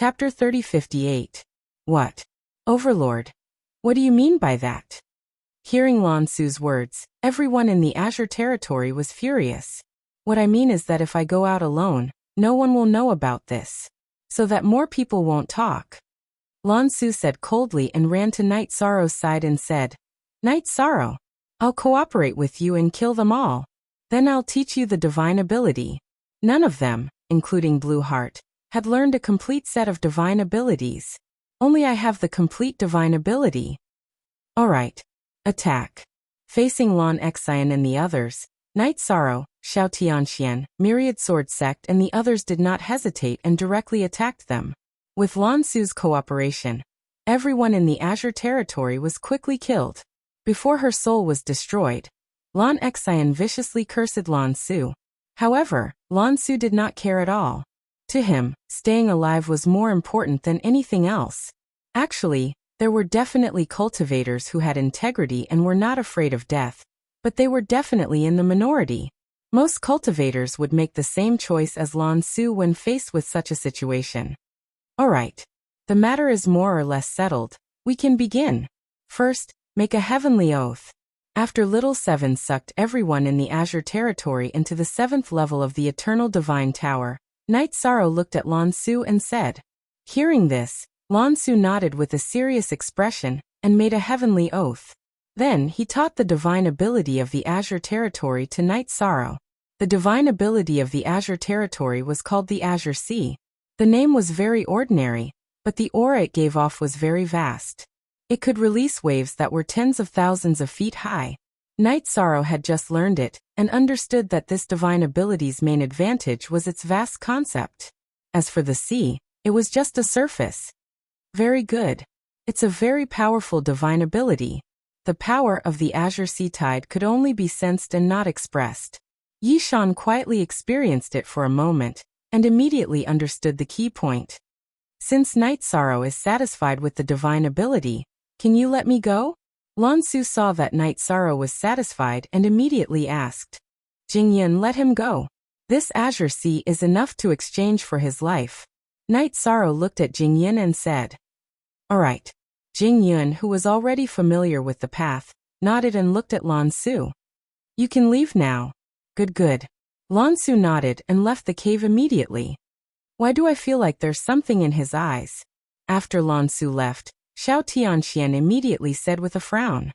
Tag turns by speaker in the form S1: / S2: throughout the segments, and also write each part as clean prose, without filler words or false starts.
S1: Chapter 3058. What? Overlord. What do you mean by that? Hearing Lan Su's words, everyone in the Azure territory was furious. What I mean is that if I go out alone, no one will know about this. So that more people won't talk. Lan Su said coldly and ran to Night Sorrow's side and said, Night Sorrow, I'll cooperate with you and kill them all. Then I'll teach you the divine ability. None of them, including Blue Heart, had learned a complete set of divine abilities. Only I have the complete divine ability. Alright. Attack. Facing Lan Xian and the others, Night Sorrow, Xiao Tianxian, Myriad Sword Sect and the others did not hesitate and directly attacked them. With Lan Su's cooperation, everyone in the Azure territory was quickly killed. Before her soul was destroyed, Lan Xian viciously cursed Lan Su. However, Lan Su did not care at all. To him, staying alive was more important than anything else. Actually, there were definitely cultivators who had integrity and were not afraid of death, but they were definitely in the minority. Most cultivators would make the same choice as Lan Su when faced with such a situation. Alright. The matter is more or less settled. We can begin. First, make a heavenly oath. After Little Seven sucked everyone in the Azure territory into the 7th level of the Eternal Divine Tower, Night Sorrow looked at Lan Su and said. Hearing this, Lan Su nodded with a serious expression and made a heavenly oath. Then he taught the divine ability of the Azure territory to Night Sorrow. The divine ability of the Azure territory was called the Azure Sea. The name was very ordinary, but the aura it gave off was very vast. It could release waves that were tens of thousands of feet high. Night Sorrow had just learned it, and understood that this divine ability's main advantage was its vast concept. As for the sea, it was just a surface. Very good. It's a very powerful divine ability. The power of the Azure Sea Tide could only be sensed and not expressed. Yishan quietly experienced it for a moment, and immediately understood the key point. Since Night Sorrow is satisfied with the divine ability, can you let me go? Lan Su saw that Night Sorrow was satisfied and immediately asked. Jingyan, let him go. This Azure Sea is enough to exchange for his life. Night Sorrow looked at Jingyan and said. Alright. Jingyan, who was already familiar with the path, nodded and looked at Lan Su. You can leave now. Good. Lan Su nodded and left the cave immediately. Why do I feel like there's something in his eyes? After Lan Su left, Xiao Tianxian immediately said with a frown.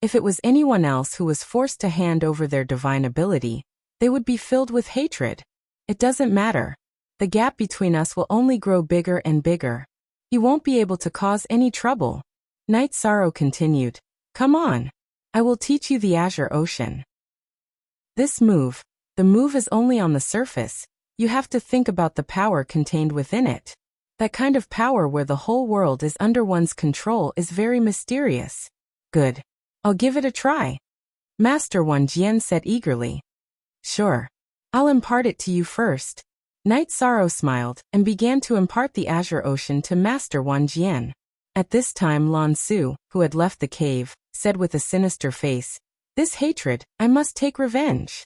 S1: If it was anyone else who was forced to hand over their divine ability, they would be filled with hatred. It doesn't matter. The gap between us will only grow bigger and bigger. He won't be able to cause any trouble. Night Sorrow continued. Come on. I will teach you the Azure Ocean. This move, the move is only on the surface. You have to think about the power contained within it. That kind of power where the whole world is under one's control is very mysterious. Good. I'll give it a try. Master Wan Jian said eagerly. Sure. I'll impart it to you first. Night Sorrow smiled and began to impart the Azure Ocean to Master Wan Jian. At this time Lan Su, who had left the cave, said with a sinister face, This hatred, I must take revenge.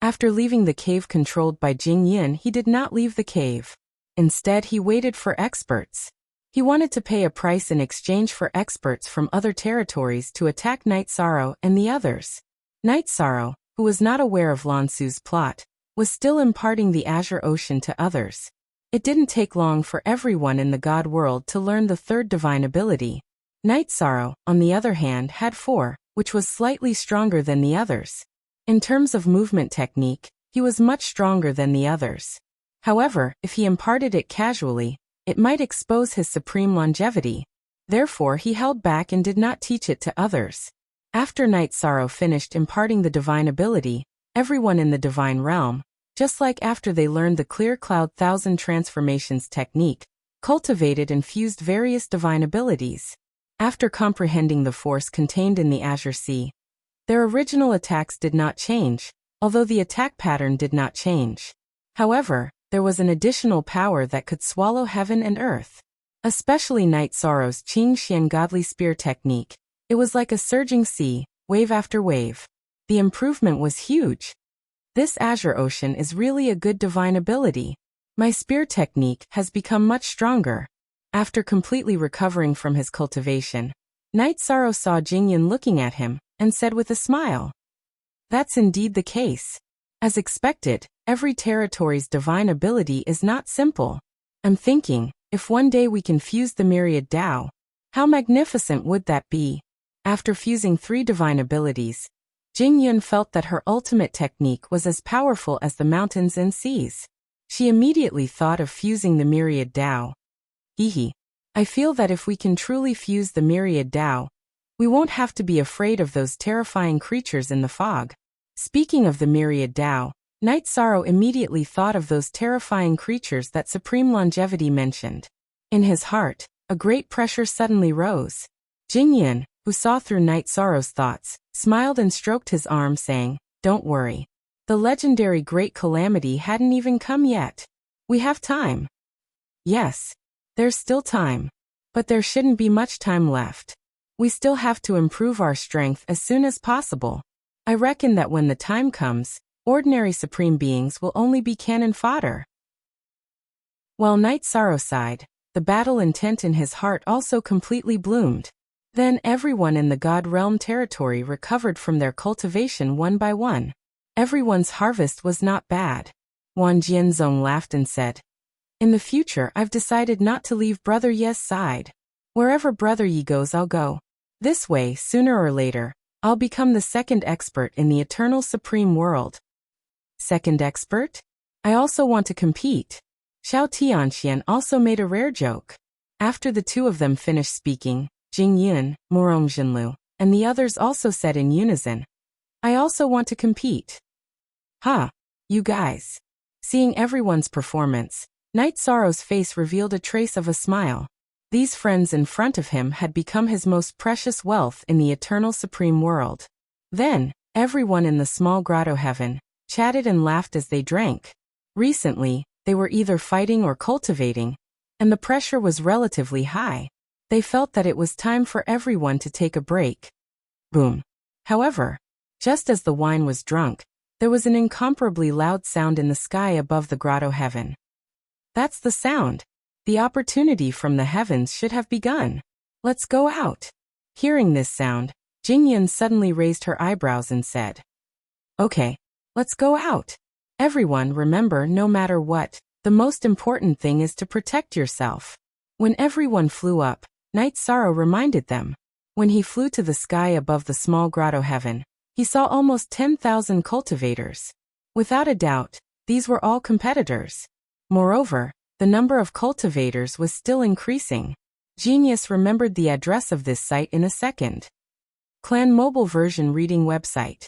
S1: After leaving the cave controlled by Jing Yin, he did not leave the cave. Instead, he waited for experts. He wanted to pay a price in exchange for experts from other territories to attack Night Sorrow and the others. Night Sorrow, who was not aware of Lan Su's plot, was still imparting the Azure Ocean to others. It didn't take long for everyone in the God world to learn the third divine ability. Night Sorrow, on the other hand, had 4, which was slightly stronger than the others. In terms of movement technique, he was much stronger than the others. However, if he imparted it casually, it might expose his supreme longevity. Therefore, he held back and did not teach it to others. After Night Sorrow finished imparting the divine ability, everyone in the divine realm, just like after they learned the Clear Cloud 1000 transformations technique, cultivated and fused various divine abilities. After comprehending the force contained in the Azure Sea, their original attacks did not change, although the attack pattern did not change. However, there was an additional power that could swallow heaven and earth. Especially Night Sorrow's Qing Xian Godly Spear technique. It was like a surging sea, wave after wave. The improvement was huge. This Azure Ocean is really a good divine ability. My spear technique has become much stronger. After completely recovering from his cultivation, Night Sorrow saw Jingyun looking at him, and said with a smile, "That's indeed the case. As expected, every territory's divine ability is not simple. I'm thinking, if one day we can fuse the myriad Tao, how magnificent would that be?" After fusing 3 divine abilities, Jingyun felt that her ultimate technique was as powerful as the mountains and seas. She immediately thought of fusing the myriad Tao. Hehe. I feel that if we can truly fuse the myriad Tao, we won't have to be afraid of those terrifying creatures in the fog. Speaking of the myriad Tao, Night Sorrow immediately thought of those terrifying creatures that Supreme Longevity mentioned. In his heart, a great pressure suddenly rose. Jingyun, who saw through Night Sorrow's thoughts, smiled and stroked his arm saying, "Don't worry. The legendary Great Calamity hadn't even come yet. We have time." Yes, there's still time. But there shouldn't be much time left. We still have to improve our strength as soon as possible. I reckon that when the time comes, ordinary supreme beings will only be cannon fodder. While Night Sorrow sighed, the battle intent in his heart also completely bloomed. Then everyone in the God Realm territory recovered from their cultivation one by one. Everyone's harvest was not bad. Wan Jianzong laughed and said, "In the future I've decided not to leave Brother Ye's side. Wherever Brother Yi goes I'll go. This way, sooner or later, I'll become the second expert in the eternal supreme world." Second expert? I also want to compete. Xiao Tianxian also made a rare joke. After the two of them finished speaking, Jingyun, Murong Jinlu, and the others also said in unison, "I also want to compete." "Huh, you guys." Seeing everyone's performance, Night Sorrow's face revealed a trace of a smile. These friends in front of him had become his most precious wealth in the eternal supreme world. Then, everyone in the small grotto heaven chatted and laughed as they drank. Recently, they were either fighting or cultivating, and the pressure was relatively high. They felt that it was time for everyone to take a break. Boom. However, just as the wine was drunk, there was an incomparably loud sound in the sky above the grotto heaven. That's the sound. The opportunity from the heavens should have begun. Let's go out. Hearing this sound, Jingyun suddenly raised her eyebrows and said, "Okay, let's go out. Everyone remember, no matter what, the most important thing is to protect yourself." When everyone flew up, Night Sorrow reminded them. When he flew to the sky above the small grotto heaven, he saw almost 10,000 cultivators. Without a doubt, these were all competitors. Moreover, the number of cultivators was still increasing. Genius remembered the address of this site in a second. Clan Mobile Version Reading Website.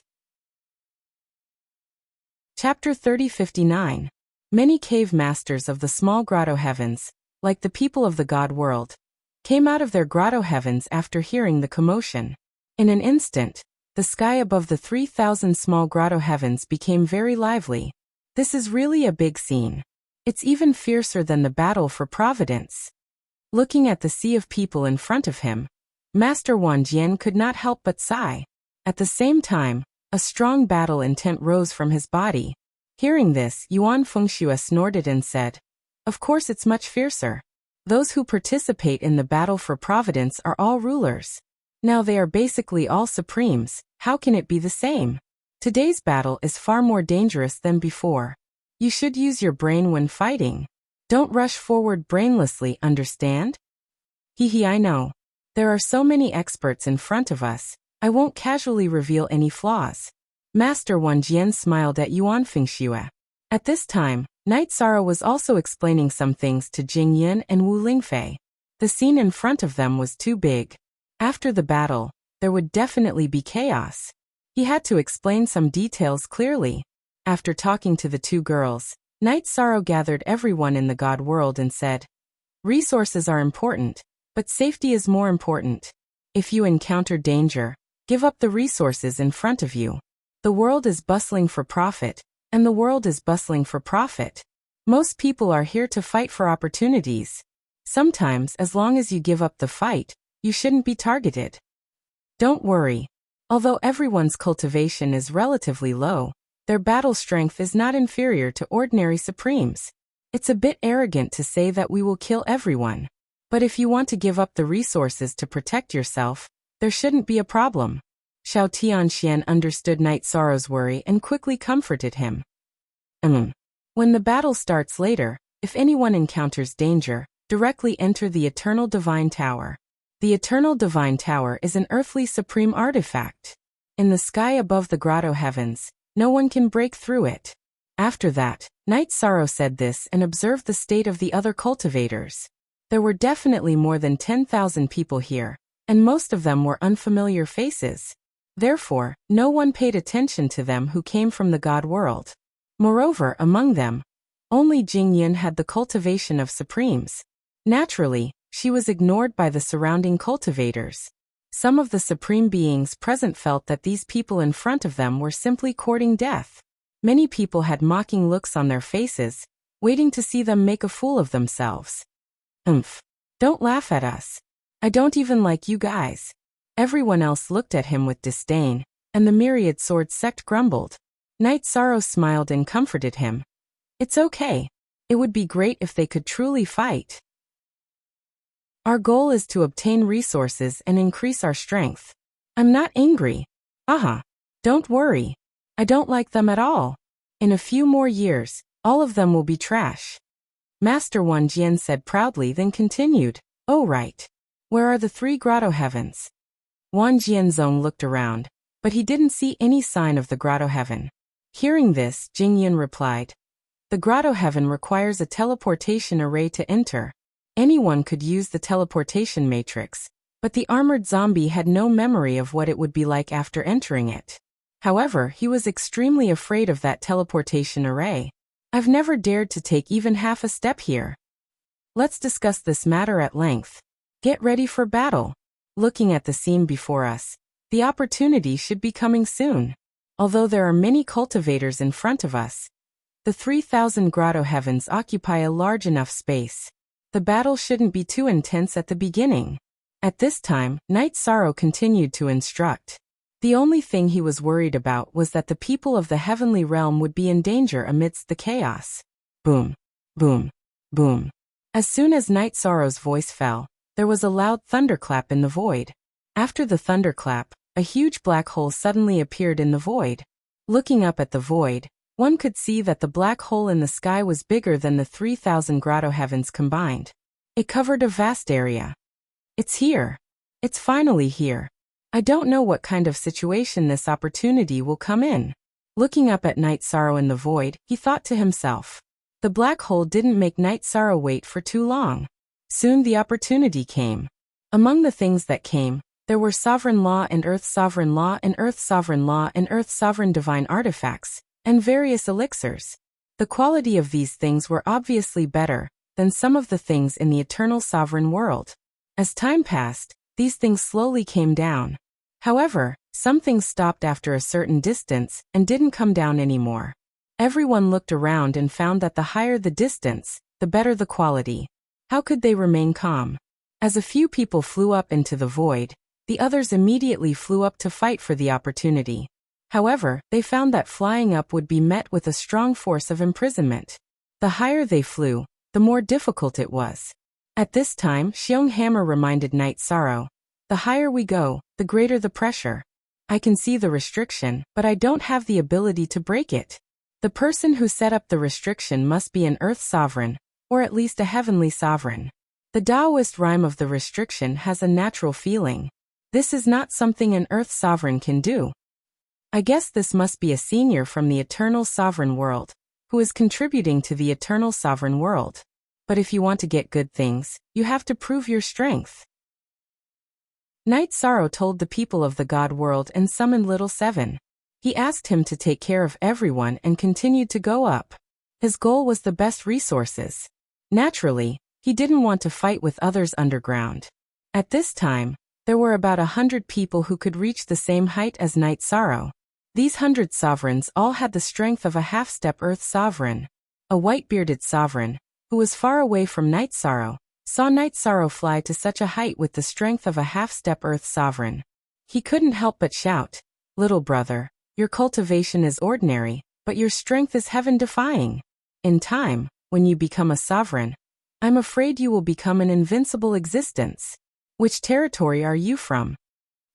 S1: Chapter 3059. Many cave masters of the small grotto heavens, like the people of the god world, came out of their grotto heavens after hearing the commotion. In an instant, the sky above the 3,000 small grotto heavens became very lively. This is really a big scene. It's even fiercer than the battle for Providence. Looking at the sea of people in front of him, Master Wan Jian could not help but sigh. At the same time, a strong battle intent rose from his body. Hearing this, Yuan Fengxue snorted and said, "Of course it's much fiercer. Those who participate in the battle for Providence are all rulers. Now they are basically all supremes. How can it be the same? Today's battle is far more dangerous than before. You should use your brain when fighting. Don't rush forward brainlessly, understand?" Hehe, I know. There are so many experts in front of us, I won't casually reveal any flaws. Master Wan Jian smiled at Yuan Fengxue. At this time, Night Sorrow was also explaining some things to Jingyun and Wu Lingfei. The scene in front of them was too big. After the battle, there would definitely be chaos. He had to explain some details clearly. After talking to the two girls, Night Sorrow gathered everyone in the god world and said, "Resources are important, but safety is more important. If you encounter danger, give up the resources in front of you. The world is bustling for profit, and the world is bustling for profit. Most people are here to fight for opportunities. Sometimes, as long as you give up the fight, you shouldn't be targeted. Don't worry. Although everyone's cultivation is relatively low, their battle strength is not inferior to ordinary supremes. It's a bit arrogant to say that we will kill everyone. But if you want to give up the resources to protect yourself, there shouldn't be a problem. Xiao Tianxian understood Night Sorrow's worry and quickly comforted him. When the battle starts later, if anyone encounters danger, directly enter the Eternal Divine Tower. The Eternal Divine Tower is an earthly supreme artifact. In the sky above the grotto heavens, no one can break through it. After that, Night Sorrow said this and observed the state of the other cultivators. There were definitely more than 10,000 people here, and most of them were unfamiliar faces. Therefore, no one paid attention to them who came from the God world. Moreover, among them, only Jing Yin had the cultivation of supremes. Naturally, she was ignored by the surrounding cultivators. Some of the supreme beings present felt that these people in front of them were simply courting death. Many people had mocking looks on their faces, waiting to see them make a fool of themselves. Don't laugh at us. I don't even like you guys. Everyone else looked at him with disdain, and the myriad sword sect grumbled. Night Sorrow smiled and comforted him. It's okay. It would be great if they could truly fight. Our goal is to obtain resources and increase our strength. I'm not angry. Don't worry. I don't like them at all. In a few more years, all of them will be trash. Master Wan Jian said proudly, then continued, Oh right. Where are the 3 grotto heavens? Wan Jianzong looked around, but he didn't see any sign of the grotto heaven. Hearing this, Jing Yin replied, The grotto heaven requires a teleportation array to enter. Anyone could use the teleportation matrix, but the armored zombie had no memory of what it would be like after entering it. However, he was extremely afraid of that teleportation array. I've never dared to take even half a step here. Let's discuss this matter at length. Get ready for battle. Looking at the scene before us, the opportunity should be coming soon. Although there are many cultivators in front of us, the 3,000 grotto heavens occupy a large enough space. The battle shouldn't be too intense at the beginning. At this time, Night Sorrow continued to instruct. The only thing he was worried about was that the people of the heavenly realm would be in danger amidst the chaos. Boom, boom, boom. As soon as Night Sorrow's voice fell, there was a loud thunderclap in the void. After the thunderclap, a huge black hole suddenly appeared in the void. Looking up at the void, one could see that the black hole in the sky was bigger than the 3,000 grotto heavens combined. It covered a vast area. It's here. It's finally here. I don't know what kind of situation this opportunity will come in. Looking up at Night Sorrow in the void, he thought to himself. The black hole didn't make Night Sorrow wait for too long. Soon the opportunity came. Among the things that came, there were Sovereign Law and Earth Sovereign Law and Earth Sovereign Law and Earth Sovereign Divine Artifacts, and various elixirs. The quality of these things were obviously better than some of the things in the Eternal Sovereign world. As time passed, these things slowly came down. However, some things stopped after a certain distance and didn't come down anymore. Everyone looked around and found that the higher the distance, the better the quality. How could they remain calm? As a few people flew up into the void, the others immediately flew up to fight for the opportunity. However, they found that flying up would be met with a strong force of imprisonment. The higher they flew, the more difficult it was. At this time, Xiong Hammer reminded Night Sorrow, The higher we go, the greater the pressure. I can see the restriction, but I don't have the ability to break it. The person who set up the restriction must be an Earth Sovereign, or at least a Heavenly Sovereign. The Taoist rhyme of the restriction has a natural feeling. This is not something an Earth Sovereign can do. I guess this must be a senior from the Eternal Sovereign world, who is contributing to the Eternal Sovereign world. But if you want to get good things, you have to prove your strength. Night Sorrow told the people of the God world and summoned Little Seven. He asked him to take care of everyone and continued to go up. His goal was the best resources. Naturally, he didn't want to fight with others underground. At this time, there were about 100 people who could reach the same height as Night Sorrow. These 100 sovereigns all had the strength of a half-step Earth Sovereign. A white-bearded sovereign, who was far away from Night Sorrow, saw Night Sorrow fly to such a height with the strength of a half-step Earth Sovereign. He couldn't help but shout, Little brother, your cultivation is ordinary, but your strength is heaven-defying. In time, when you become a sovereign, I'm afraid you will become an invincible existence. Which territory are you from?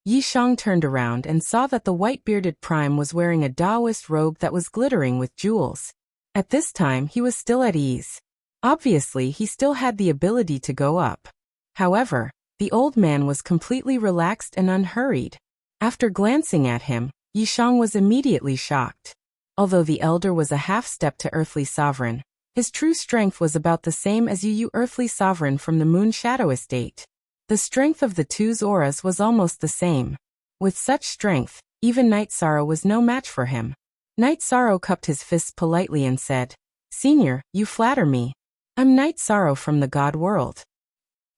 S1: Yi Shang turned around and saw that the white-bearded prime was wearing a Taoist robe that was glittering with jewels. At this time he was still at ease. Obviously he still had the ability to go up. However, the old man was completely relaxed and unhurried. After glancing at him, Yi Shang was immediately shocked. Although the elder was a half-step to earthly sovereign, his true strength was about the same as you earthly sovereign from the Moon Shadow Estate. The strength of the two's auras was almost the same. With such strength, even Night Sorrow was no match for him. Night Sorrow cupped his fists politely and said, "Senior, you flatter me. I'm Night Sorrow from the God World."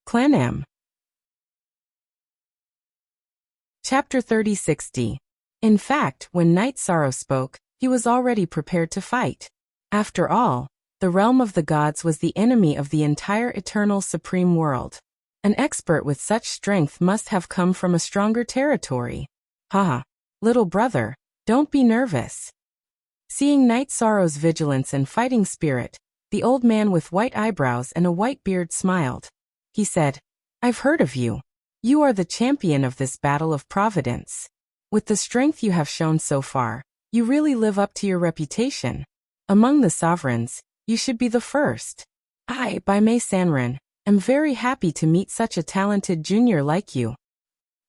S1: Clan M. Chapter 3060. In fact, when Night Sorrow spoke, he was already prepared to fight. After all, the realm of the gods was the enemy of the entire eternal supreme world. An expert with such strength must have come from a stronger territory. Haha. Little brother, don't be nervous. Seeing Night Sorrow's vigilance and fighting spirit, the old man with white eyebrows and a white beard smiled. He said, "I've heard of you. You are the champion of this battle of providence. With the strength you have shown so far, you really live up to your reputation. Among the sovereigns, you should be the first. I, Bai Mei Sanren, am very happy to meet such a talented junior like you."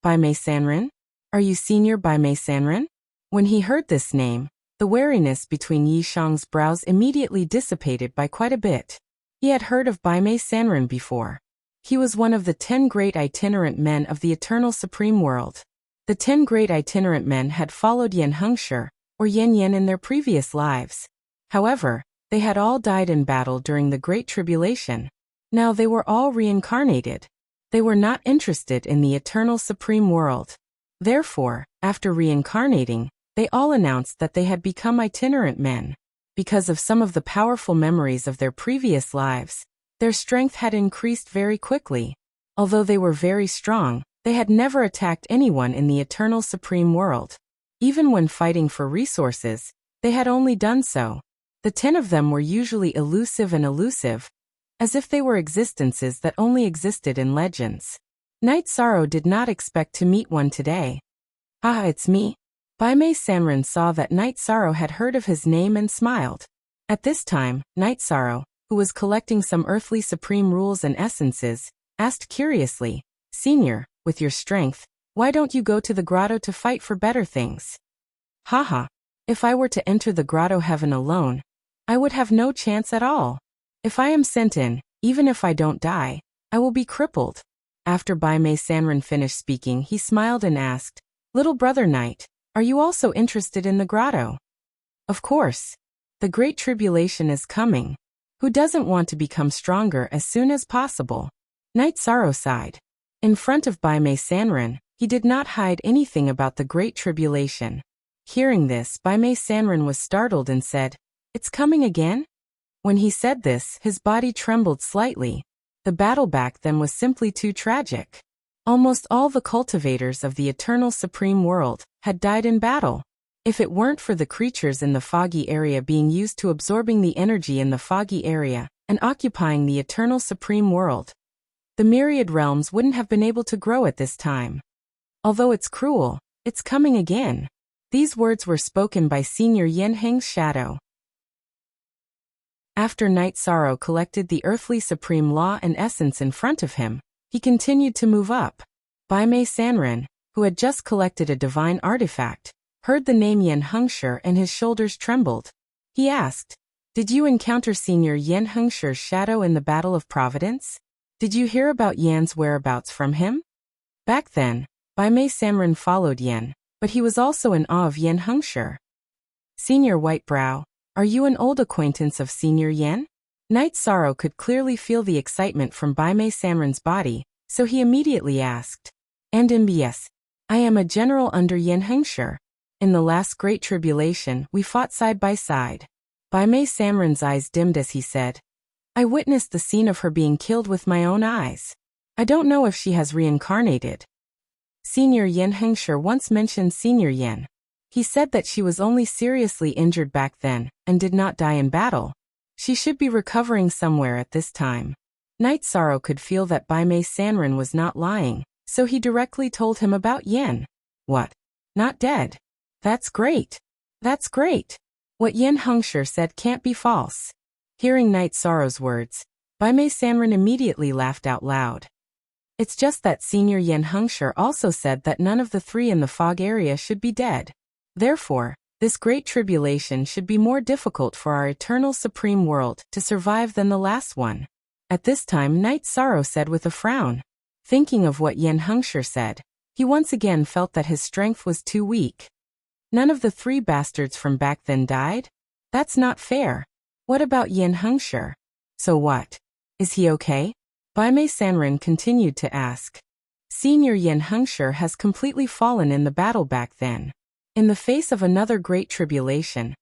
S1: Bai Mei Sanren? Are you Senior Bai Mei Sanren? When he heard this name, the wariness between Yi Shang's brows immediately dissipated by quite a bit. He had heard of Bai Mei Sanren before. He was one of the 10 great itinerant men of the eternal supreme world. The 10 great itinerant men had followed Yan Hengshi, or Yan Yan in their previous lives. However, they had all died in battle during the Great Tribulation. Now they were all reincarnated. They were not interested in the eternal supreme world. Therefore, after reincarnating, they all announced that they had become itinerant men. Because of some of the powerful memories of their previous lives, their strength had increased very quickly. Although they were very strong, they had never attacked anyone in the eternal supreme world. Even when fighting for resources, they had only done so. The 10 of them were usually elusive, as if they were existences that only existed in legends. Night Sorrow did not expect to meet one today. "Ah, it's me." Bai Mei Sanren saw that Night Sorrow had heard of his name and smiled. At this time, Night Sorrow, who was collecting some earthly supreme rules and essences, asked curiously, "Senior, with your strength, why don't you go to the grotto to fight for better things?" "Haha. If I were to enter the grotto heaven alone, I would have no chance at all. If I am sent in, even if I don't die, I will be crippled." After Bai Mei Sanren finished speaking, he smiled and asked, "Little brother Knight, are you also interested in the grotto?" "Of course. The Great Tribulation is coming. Who doesn't want to become stronger as soon as possible?" Night Sorrow sighed. In front of Bai Mei Sanren, he did not hide anything about the Great Tribulation. Hearing this, Bai Mei Sanren was startled and said, "It's coming again?" When he said this, his body trembled slightly. The battle back then was simply too tragic. Almost all the cultivators of the eternal supreme world had died in battle. If it weren't for the creatures in the foggy area being used to absorbing the energy in the foggy area and occupying the eternal supreme world, the myriad realms wouldn't have been able to grow at this time. Although it's cruel, it's coming again. These words were spoken by Senior Yan Heng's shadow. After Night Sorrow collected the earthly supreme law and essence in front of him, he continued to move up. Bai Mei Sanren, who had just collected a divine artifact, heard the name Yan Hengshi and his shoulders trembled. He asked, "Did you encounter Senior Yan Hengshi's shadow in the Battle of Providence? Did you hear about Yan's whereabouts from him?" Back then, Bai Mei Sanren followed Yan, but he was also in awe of Yan Hengshi. "Senior Whitebrow, are you an old acquaintance of Senior Yan?" Night Sorrow could clearly feel the excitement from Bai Mei Sanren's body, so he immediately asked, "And yes, I am a general under Yan Hengshi. In the last Great Tribulation, we fought side by side." Bai Mei Sanren's eyes dimmed as he said, "I witnessed the scene of her being killed with my own eyes. I don't know if she has reincarnated." Senior Yan Hengshi once mentioned Senior Yan. He said that she was only seriously injured back then and did not die in battle. She should be recovering somewhere at this time. Night Sorrow could feel that Bai Mei Sanren was not lying, so he directly told him about Yin. What? Not dead? That's great. That's great. What Yin Hengshi said can't be false. Hearing Night Sorrow's words, Bai Mei Sanren immediately laughed out loud. It's just that Senior Yin Hengshi also said that none of the three in the fog area should be dead. Therefore, this great tribulation should be more difficult for our eternal supreme world to survive than the last one. At this time Night Sorrow said with a frown. Thinking of what Yin Hengshi said, he once again felt that his strength was too weak. None of the three bastards from back then died? That's not fair. What about Yin Hengshi? So what? Is he okay? Bai Mei Sanren continued to ask. Senior Yin Hengshi has completely fallen in the battle back then. In the face of another great tribulation,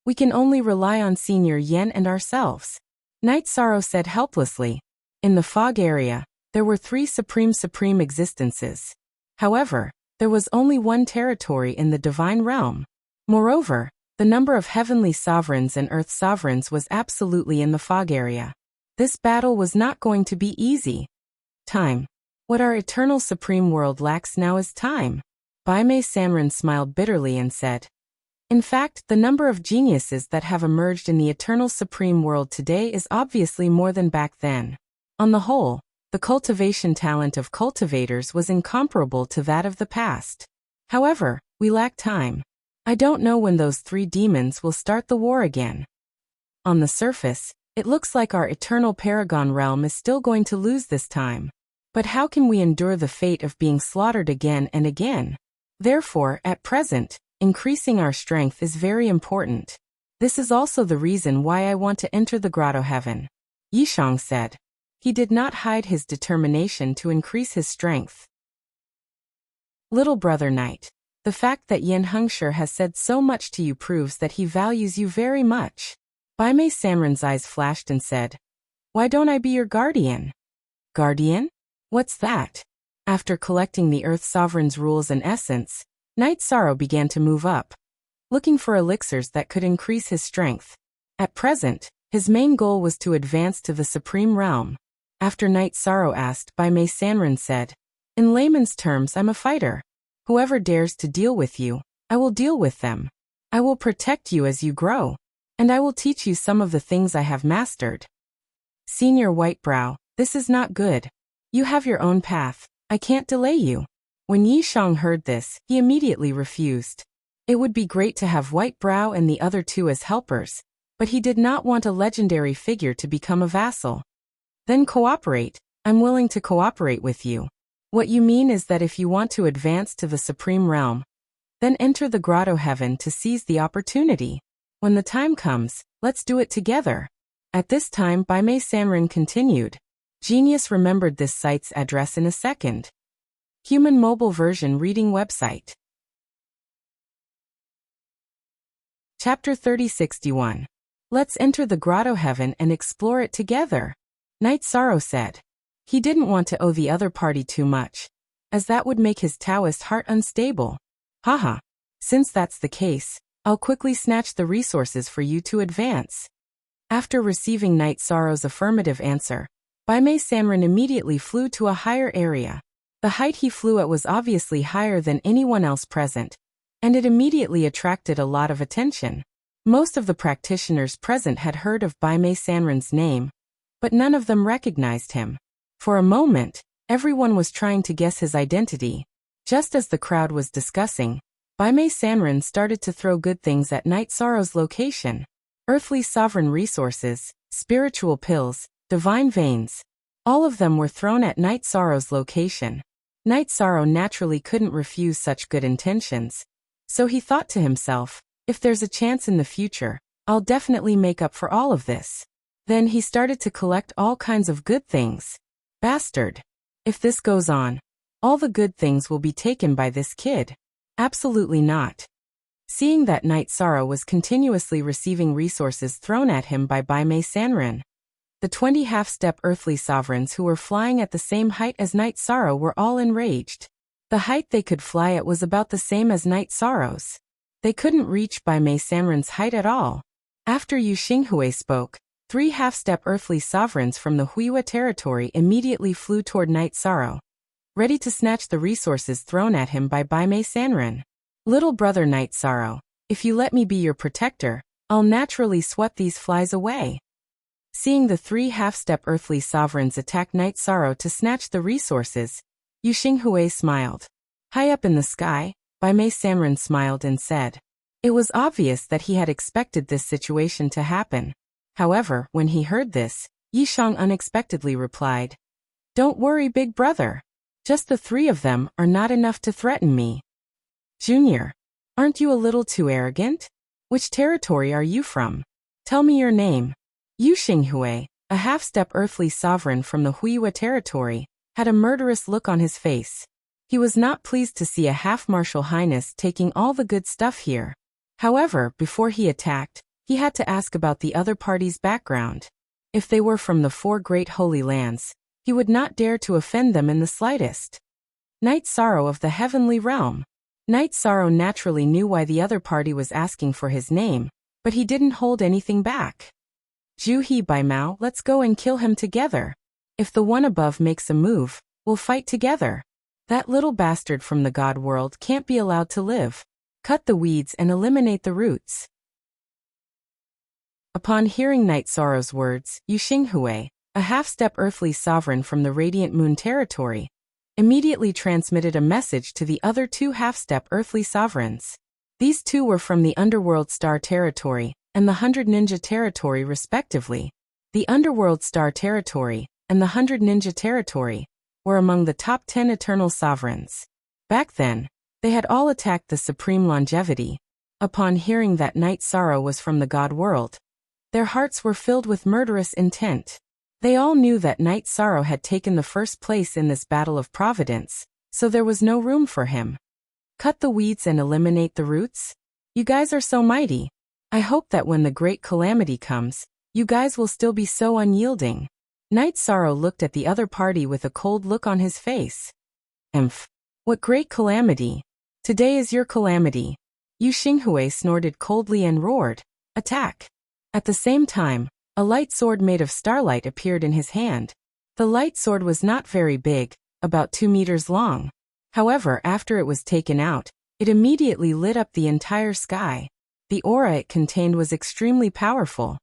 S1: we can only rely on Senior Yin and ourselves. Night Sorrow said helplessly. In the fog area, there were three supreme existences. However, there was only one territory in the divine realm. Moreover, the number of heavenly sovereigns and earth sovereigns was absolutely in the fog area. This battle was not going to be easy. Time. What our eternal supreme world lacks now is time. Bai Mei Sanren smiled bitterly and said. In fact, the number of geniuses that have emerged in the eternal supreme world today is obviously more than back then. On the whole, the cultivation talent of cultivators was incomparable to that of the past. However, we lack time. I don't know when those three demons will start the war again. On the surface, it looks like our eternal Paragon realm is still going to lose this time. But how can we endure the fate of being slaughtered again and again? Therefore, at present, increasing our strength is very important. This is also the reason why I want to enter the Grotto Heaven. Yishang said. He did not hide his determination to increase his strength. Little brother Knight, the fact that Yin Hengshi has said so much to you proves that he values you very much. Bai Mei Sanren's eyes flashed and said, Why don't I be your guardian? Guardian? What's that? After collecting the Earth Sovereign's rules and essence, Night Sorrow began to move up, looking for elixirs that could increase his strength. At present, his main goal was to advance to the Supreme Realm. After Night Sorrow asked, Bai Mei Sanren said, In layman's terms, I'm a fighter. Whoever dares to deal with you, I will deal with them. I will protect you as you grow. And I will teach you some of the things I have mastered. Senior Whitebrow, this is not good. You have your own path. I can't delay you. When Yishang heard this, he immediately refused. It would be great to have Whitebrow and the other two as helpers, but he did not want a legendary figure to become a vassal. Then cooperate. I'm willing to cooperate with you. What you mean is that if you want to advance to the Supreme Realm, then enter the Grotto Heaven to seize the opportunity. When the time comes, let's do it together. At this time, Bai Mei Sanren continued. Genius remembered this site's address in a second. Human mobile version reading website. Chapter 3061. Let's enter the Grotto Heaven and explore it together. Night Sorrow said. He didn't want to owe the other party too much, as that would make his Taoist heart unstable. Haha. Since that's the case, I'll quickly snatch the resources for you to advance. After receiving Night Sorrow's affirmative answer, Bai Mei Sanren immediately flew to a higher area. The height he flew at was obviously higher than anyone else present, and it immediately attracted a lot of attention. Most of the practitioners present had heard of Bai Mei Sanren's name, but none of them recognized him. For a moment, everyone was trying to guess his identity. Just as the crowd was discussing, Bai Mei Sanren started to throw good things at Night Sorrow's location. Earthly sovereign resources, spiritual pills, divine veins. All of them were thrown at Night Sorrow's location. Night Sorrow naturally couldn't refuse such good intentions. So he thought to himself, if there's a chance in the future, I'll definitely make up for all of this. Then he started to collect all kinds of good things. Bastard. If this goes on, all the good things will be taken by this kid. Absolutely not. Seeing that Night Sorrow was continuously receiving resources thrown at him by Bai Mei Sanren, the 20 half-step earthly sovereigns who were flying at the same height as Night Sorrow were all enraged. The height they could fly at was about the same as Night Sorrow's. They couldn't reach Bai Mei Sanren's height at all. After Yu Xinghui spoke, 3 half-step earthly sovereigns from the Huiwa territory immediately flew toward Night Sorrow, ready to snatch the resources thrown at him by Baimei Sanren. Little brother Night Sorrow, if you let me be your protector, I'll naturally swat these flies away. Seeing the 3 half-step earthly sovereigns attack Night Sorrow to snatch the resources, Yu Xinghui smiled. High up in the sky, Baimei Sanren smiled and said. It was obvious that he had expected this situation to happen. However, when he heard this, Yishang unexpectedly replied, Don't worry, big brother. Just the 3 of them are not enough to threaten me. Junior, aren't you a little too arrogant? Which territory are you from? Tell me your name. Yu Xinghui, a half-step earthly sovereign from the Huiwa territory, had a murderous look on his face. He was not pleased to see a half-martial highness taking all the good stuff here. However, before he attacked, he had to ask about the other party's background. If they were from the 4 great holy lands, he would not dare to offend them in the slightest. Night Sorrow of the Heavenly Realm. Night Sorrow naturally knew why the other party was asking for his name, but he didn't hold anything back. Juhi Bai Mao, let's go and kill him together. If the one above makes a move, we'll fight together. That little bastard from the god world can't be allowed to live. Cut the weeds and eliminate the roots. Upon hearing Night Sorrow's words, Yu Xinghui, a half-step earthly sovereign from the Radiant Moon territory, immediately transmitted a message to the other 2 half-step earthly sovereigns. These 2 were from the Underworld Star territory and the 100 Ninja territory respectively. The Underworld Star territory and the 100 Ninja territory were among the top 10 eternal sovereigns. Back then, they had all attacked the Supreme Longevity. Upon hearing that Night Sorrow was from the god world, their hearts were filled with murderous intent. They all knew that Night Sorrow had taken the first place in this battle of providence, so there was no room for him. Cut the weeds and eliminate the roots? You guys are so mighty. I hope that when the great calamity comes, you guys will still be so unyielding. Night Sorrow looked at the other party with a cold look on his face. Emph. What great calamity. Today is your calamity. Yu Xinghui snorted coldly and roared, Attack! At the same time, a light sword made of starlight appeared in his hand. The light sword was not very big, about 2 meters long. However, after it was taken out, it immediately lit up the entire sky. The aura it contained was extremely powerful.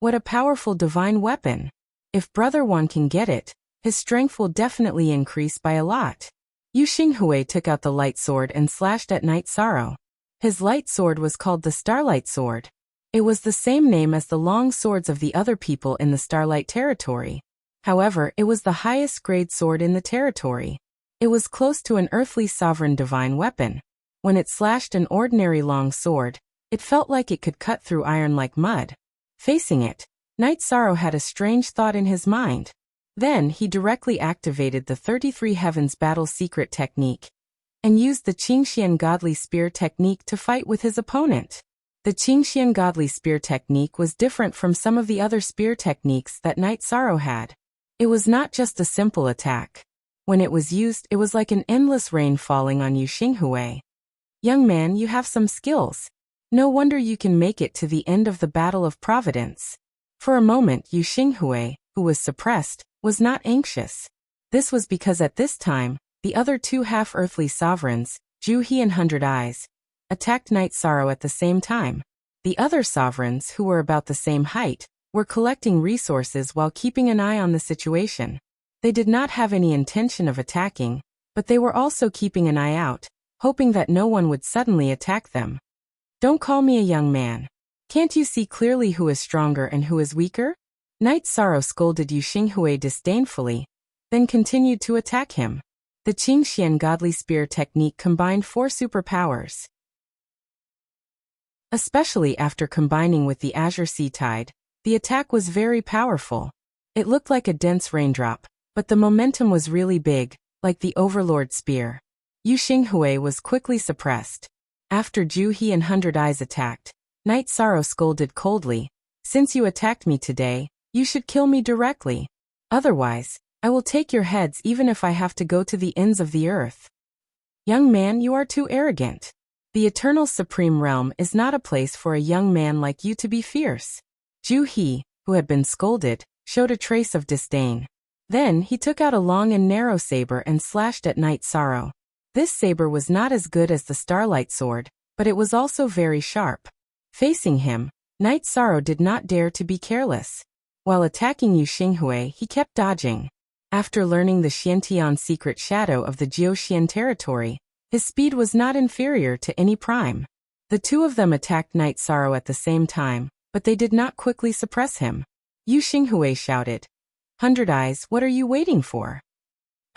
S1: What a powerful divine weapon! If Brother Wan can get it, his strength will definitely increase by a lot. Yu Xinghui took out the light sword and slashed at Night Sorrow. His light sword was called the Starlight Sword. It was the same name as the long swords of the other people in the Starlight territory. However, it was the highest grade sword in the territory. It was close to an earthly sovereign divine weapon. When it slashed an ordinary long sword, it felt like it could cut through iron like mud. Facing it, Night Sorrow had a strange thought in his mind. Then he directly activated the 33 Heavens Battle Secret technique and used the Qingxian Godly Spear technique to fight with his opponent. The Qingxian Godly Spear technique was different from some of the other spear techniques that Night Sorrow had. It was not just a simple attack. When it was used, it was like an endless rain falling on Yu Xinghui. Young man, you have some skills. No wonder you can make it to the end of the Battle of Providence. For a moment, Yu Xinghui, who was suppressed, was not anxious. This was because at this time, the other 2 half-earthly sovereigns, Juhi and 100 Eyes, attacked Night Sorrow at the same time. The other sovereigns, who were about the same height, were collecting resources while keeping an eye on the situation. They did not have any intention of attacking, but they were also keeping an eye out, hoping that no one would suddenly attack them. Don't call me a young man. Can't you see clearly who is stronger and who is weaker? Night Sorrow scolded Yu Xinghui disdainfully, then continued to attack him. The Qingxian Godly Spear technique combined 4 superpowers. Especially after combining with the Azure Sea Tide, the attack was very powerful. It looked like a dense raindrop, but the momentum was really big, like the Overlord Spear. Yu Xinghui was quickly suppressed. After Juhi and 100 Eyes attacked, Night Sorrow scolded coldly, Since you attacked me today, you should kill me directly. Otherwise, I will take your heads even if I have to go to the ends of the earth. Young man, you are too arrogant. The Eternal Supreme Realm is not a place for a young man like you to be fierce. Juhi, who had been scolded, showed a trace of disdain. Then he took out a long and narrow saber and slashed at Night Sorrow. This saber was not as good as the Starlight Sword, but it was also very sharp. Facing him, Night Sorrow did not dare to be careless. While attacking Yu Xinghui, he kept dodging. After learning the Xiantian secret shadow of the Jiuxian territory, his speed was not inferior to any prime. The two of them attacked Night Sorrow at the same time, but they did not quickly suppress him. Yu Xinghui shouted, "Hundred Eyes, what are you waiting for?"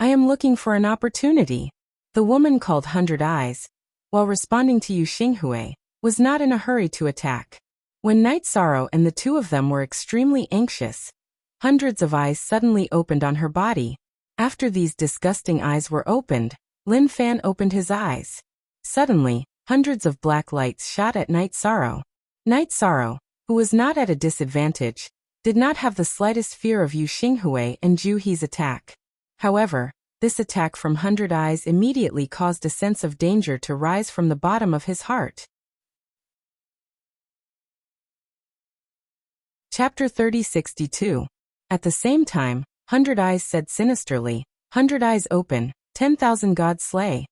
S1: "I am looking for an opportunity." The woman called Hundred Eyes, while responding to Yu Xinghui, was not in a hurry to attack. When Night Sorrow and the two of them were extremely anxious, hundreds of eyes suddenly opened on her body. After these disgusting eyes were opened, Lin Fan opened his eyes. Suddenly, hundreds of black lights shot at Night Sorrow. Night Sorrow, who was not at a disadvantage, did not have the slightest fear of Yu Xinghui and Zhu He's attack. However, this attack from Hundred Eyes immediately caused a sense of danger to rise from the bottom of his heart. Chapter 3062. At the same time, Hundred Eyes said sinisterly, "Hundred Eyes open, 10,000 gods slay."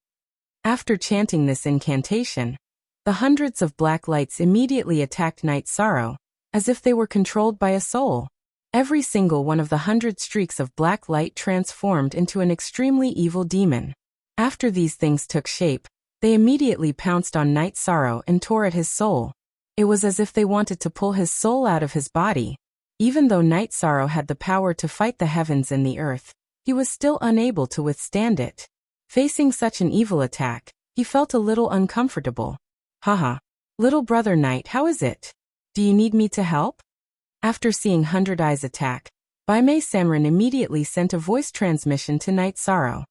S1: After chanting this incantation, the hundreds of black lights immediately attacked Night Sorrow, as if they were controlled by a soul. Every single one of the 100 streaks of black light transformed into an extremely evil demon. After these things took shape, they immediately pounced on Night Sorrow and tore at his soul. It was as if they wanted to pull his soul out of his body. Even though Night Sorrow had the power to fight the heavens and the earth, he was still unable to withstand it. Facing such an evil attack, he felt a little uncomfortable. "Haha. Little brother Night, how is it? Do you need me to help?" After seeing Hundred Eyes attack, Bai Mei Sanren immediately sent a voice transmission to Night Sorrow.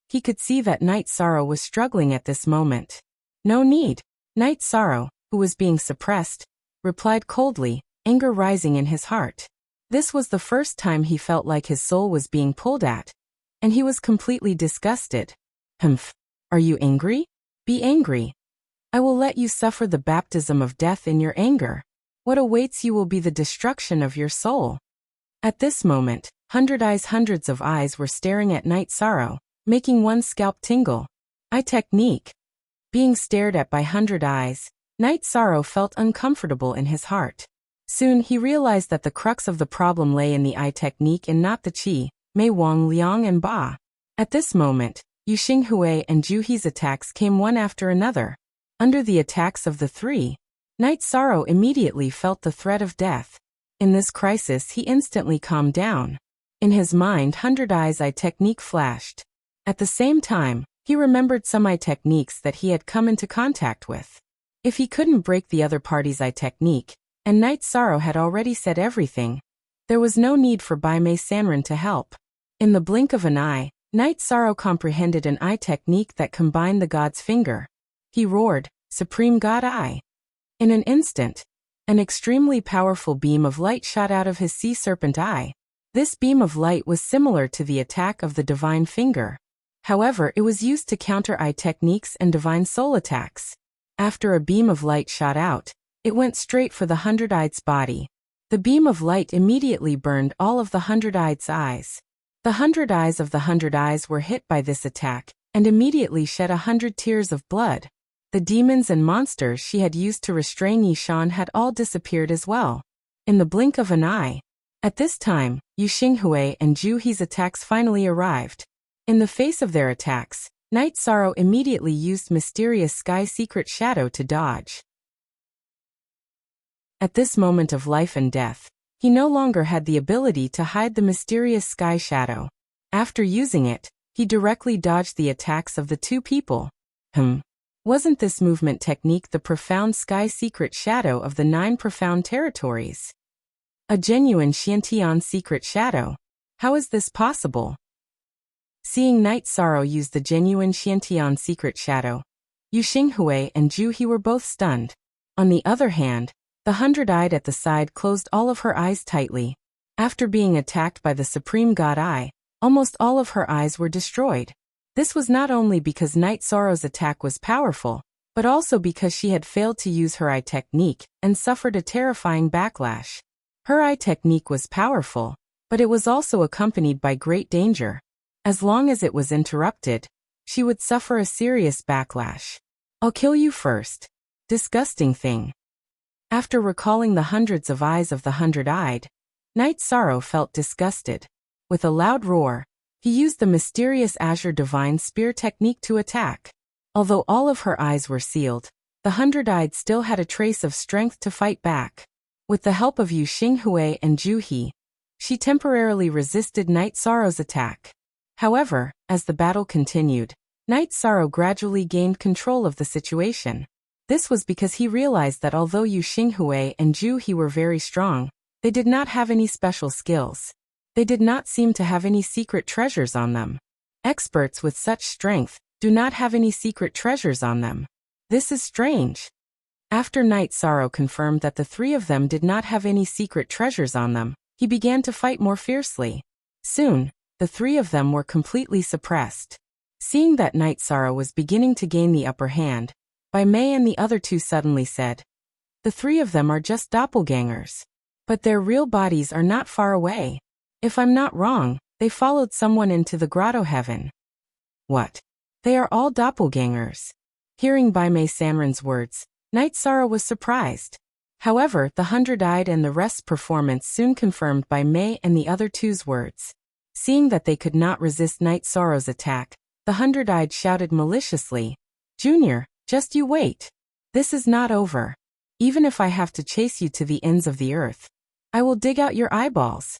S1: He could see that Night Sorrow was struggling at this moment. "No need." Night Sorrow, who was being suppressed, replied coldly, anger rising in his heart. This was the first time he felt like his soul was being pulled at, and he was completely disgusted. "Humph. Are you angry? Be angry. I will let you suffer the baptism of death in your anger. What awaits you will be the destruction of your soul." At this moment, hundreds of eyes were staring at Night Sorrow, making one's scalp tingle. Eye technique. Being stared at by Hundred Eyes, Night Sorrow felt uncomfortable in his heart. Soon he realized that the crux of the problem lay in the eye technique and not the qi, Mei Wang Liang and Ba. At this moment, Yu Xinghui and Zhu He's attacks came one after another. Under the attacks of the three, Night Sorrow immediately felt the threat of death. In this crisis he instantly calmed down. In his mind Hundred Eyes' eye technique flashed. At the same time, he remembered some eye techniques that he had come into contact with. If he couldn't break the other party's eye technique, and Night Sorrow had already said everything, there was no need for Bai Mei Sanren to help. In the blink of an eye, Night Sorrow comprehended an eye technique that combined the god's finger. He roared, "Supreme God Eye!" In an instant, an extremely powerful beam of light shot out of his sea serpent eye. This beam of light was similar to the attack of the divine finger. However, it was used to counter eye techniques and divine soul attacks. After a beam of light shot out, it went straight for the Hundred Eyes' body. The beam of light immediately burned all of the Hundred Eyes' eyes. The Hundred Eyes of the Hundred Eyes were hit by this attack, and immediately shed 100 tears of blood. The demons and monsters she had used to restrain Yishan had all disappeared as well. In the blink of an eye. At this time, Yu Xinghui and Zhu He's attacks finally arrived. In the face of their attacks, Night Sorrow immediately used Mysterious Sky Secret Shadow to dodge. At this moment of life and death, he no longer had the ability to hide the Mysterious Sky Shadow. After using it, he directly dodged the attacks of the two people. Wasn't this movement technique the profound sky secret shadow of the 9 profound territories? A genuine Xiantian secret shadow. How is this possible? Seeing Night Sorrow use the genuine Xiantian secret shadow, Yu Xinghui and Zhu He were both stunned. On the other hand, the hundred-eyed at the side closed all of her eyes tightly. After being attacked by the Supreme God Eye, almost all of her eyes were destroyed. This was not only because Night Sorrow's attack was powerful, but also because she had failed to use her eye technique and suffered a terrifying backlash. Her eye technique was powerful, but it was also accompanied by great danger. As long as it was interrupted, she would suffer a serious backlash. I'll kill you first. Disgusting thing. After recalling the hundreds of eyes of the hundred-eyed, Night Sorrow felt disgusted. With a loud roar, he used the mysterious Azure Divine Spear technique to attack. Although all of her eyes were sealed, the hundred-eyed still had a trace of strength to fight back. With the help of Yu Xinghui and Ju He, she temporarily resisted Night Sorrow's attack. However, as the battle continued, Night Sorrow gradually gained control of the situation. This was because he realized that although Yu Xinghui and Ju He were very strong, they did not have any special skills. They did not seem to have any secret treasures on them. Experts with such strength do not have any secret treasures on them. This is strange. After Night Sorrow confirmed that the three of them did not have any secret treasures on them, he began to fight more fiercely. Soon, the three of them were completely suppressed. Seeing that Night Sorrow was beginning to gain the upper hand, Bai Mei and the other two suddenly said, "The three of them are just doppelgangers. But their real bodies are not far away. If I'm not wrong, they followed someone into the grotto heaven." What? They are all doppelgangers. Hearing Bai Mei Sanren's words, Night Sorrow was surprised. However, the hundred-eyed and the rest's performance soon confirmed Bai Mei and the other two's words. Seeing that they could not resist Night Sorrow's attack, the hundred-eyed shouted maliciously, "Junior, just you wait. This is not over. Even if I have to chase you to the ends of the earth, I will dig out your eyeballs.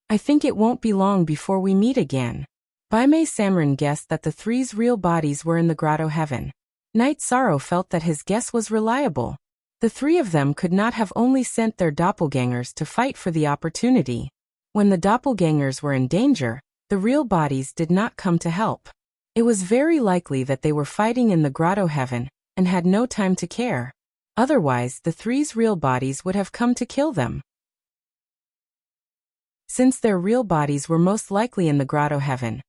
S1: I think it won't be long before we meet again." Bai Mei Sanren guessed that the three's real bodies were in the grotto heaven. Night Sorrow felt that his guess was reliable. The three of them could not have only sent their doppelgangers to fight for the opportunity. When the doppelgangers were in danger, the real bodies did not come to help. It was very likely that they were fighting in the grotto heaven and had no time to care. Otherwise, the three's real bodies would have come to kill them. Since their real bodies were most likely in the grotto heaven,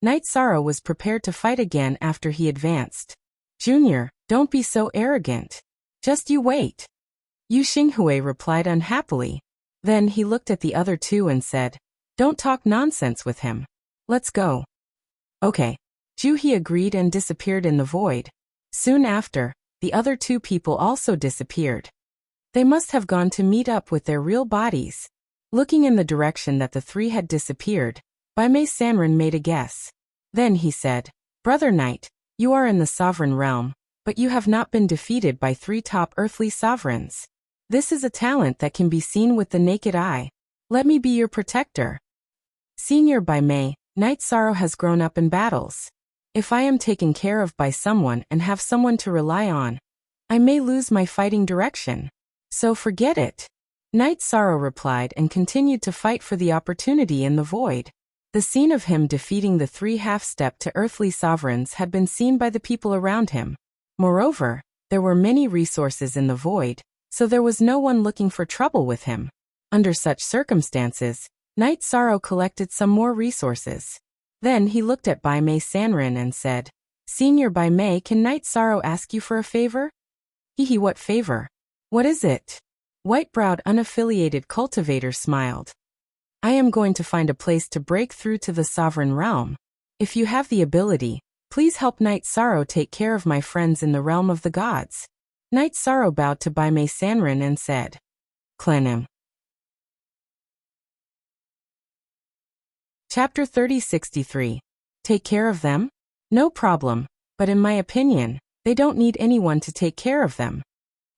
S1: Night Sorrow was prepared to fight again after he advanced. "Junior, don't be so arrogant. Just you wait." Yu Xinghui replied unhappily. Then he looked at the other two and said, "Don't talk nonsense with him. Let's go." Okay. Ju He agreed and disappeared in the void. Soon after, the other two people also disappeared. They must have gone to meet up with their real bodies. Looking in the direction that the three had disappeared, Bai Mei Sanren made a guess. Then he said, "Brother Knight, you are in the sovereign realm, but you have not been defeated by three top earthly sovereigns. This is a talent that can be seen with the naked eye. Let me be your protector." Senior Bai Mei, Night Sorrow has grown up in battles. If I am taken care of by someone and have someone to rely on, I may lose my fighting direction. So forget it. Night Sorrow replied and continued to fight for the opportunity in the void. The scene of him defeating the three half-step to earthly sovereigns had been seen by the people around him. Moreover, there were many resources in the void, so there was no one looking for trouble with him. Under such circumstances, Night Sorrow collected some more resources. Then he looked at Bai Mei Sanren and said, "Senior Bai Mei, can Night Sorrow ask you for a favor?" "Hehe, what favor? What is it?" White-browed unaffiliated cultivator smiled. "I am going to find a place to break through to the sovereign realm. If you have the ability, please help Night Sorrow take care of my friends in the realm of the gods." Night Sorrow bowed to Bai Mei Sanren and said, "Klenim." Chapter 3063. Take care of them? No problem, but in my opinion, they don't need anyone to take care of them.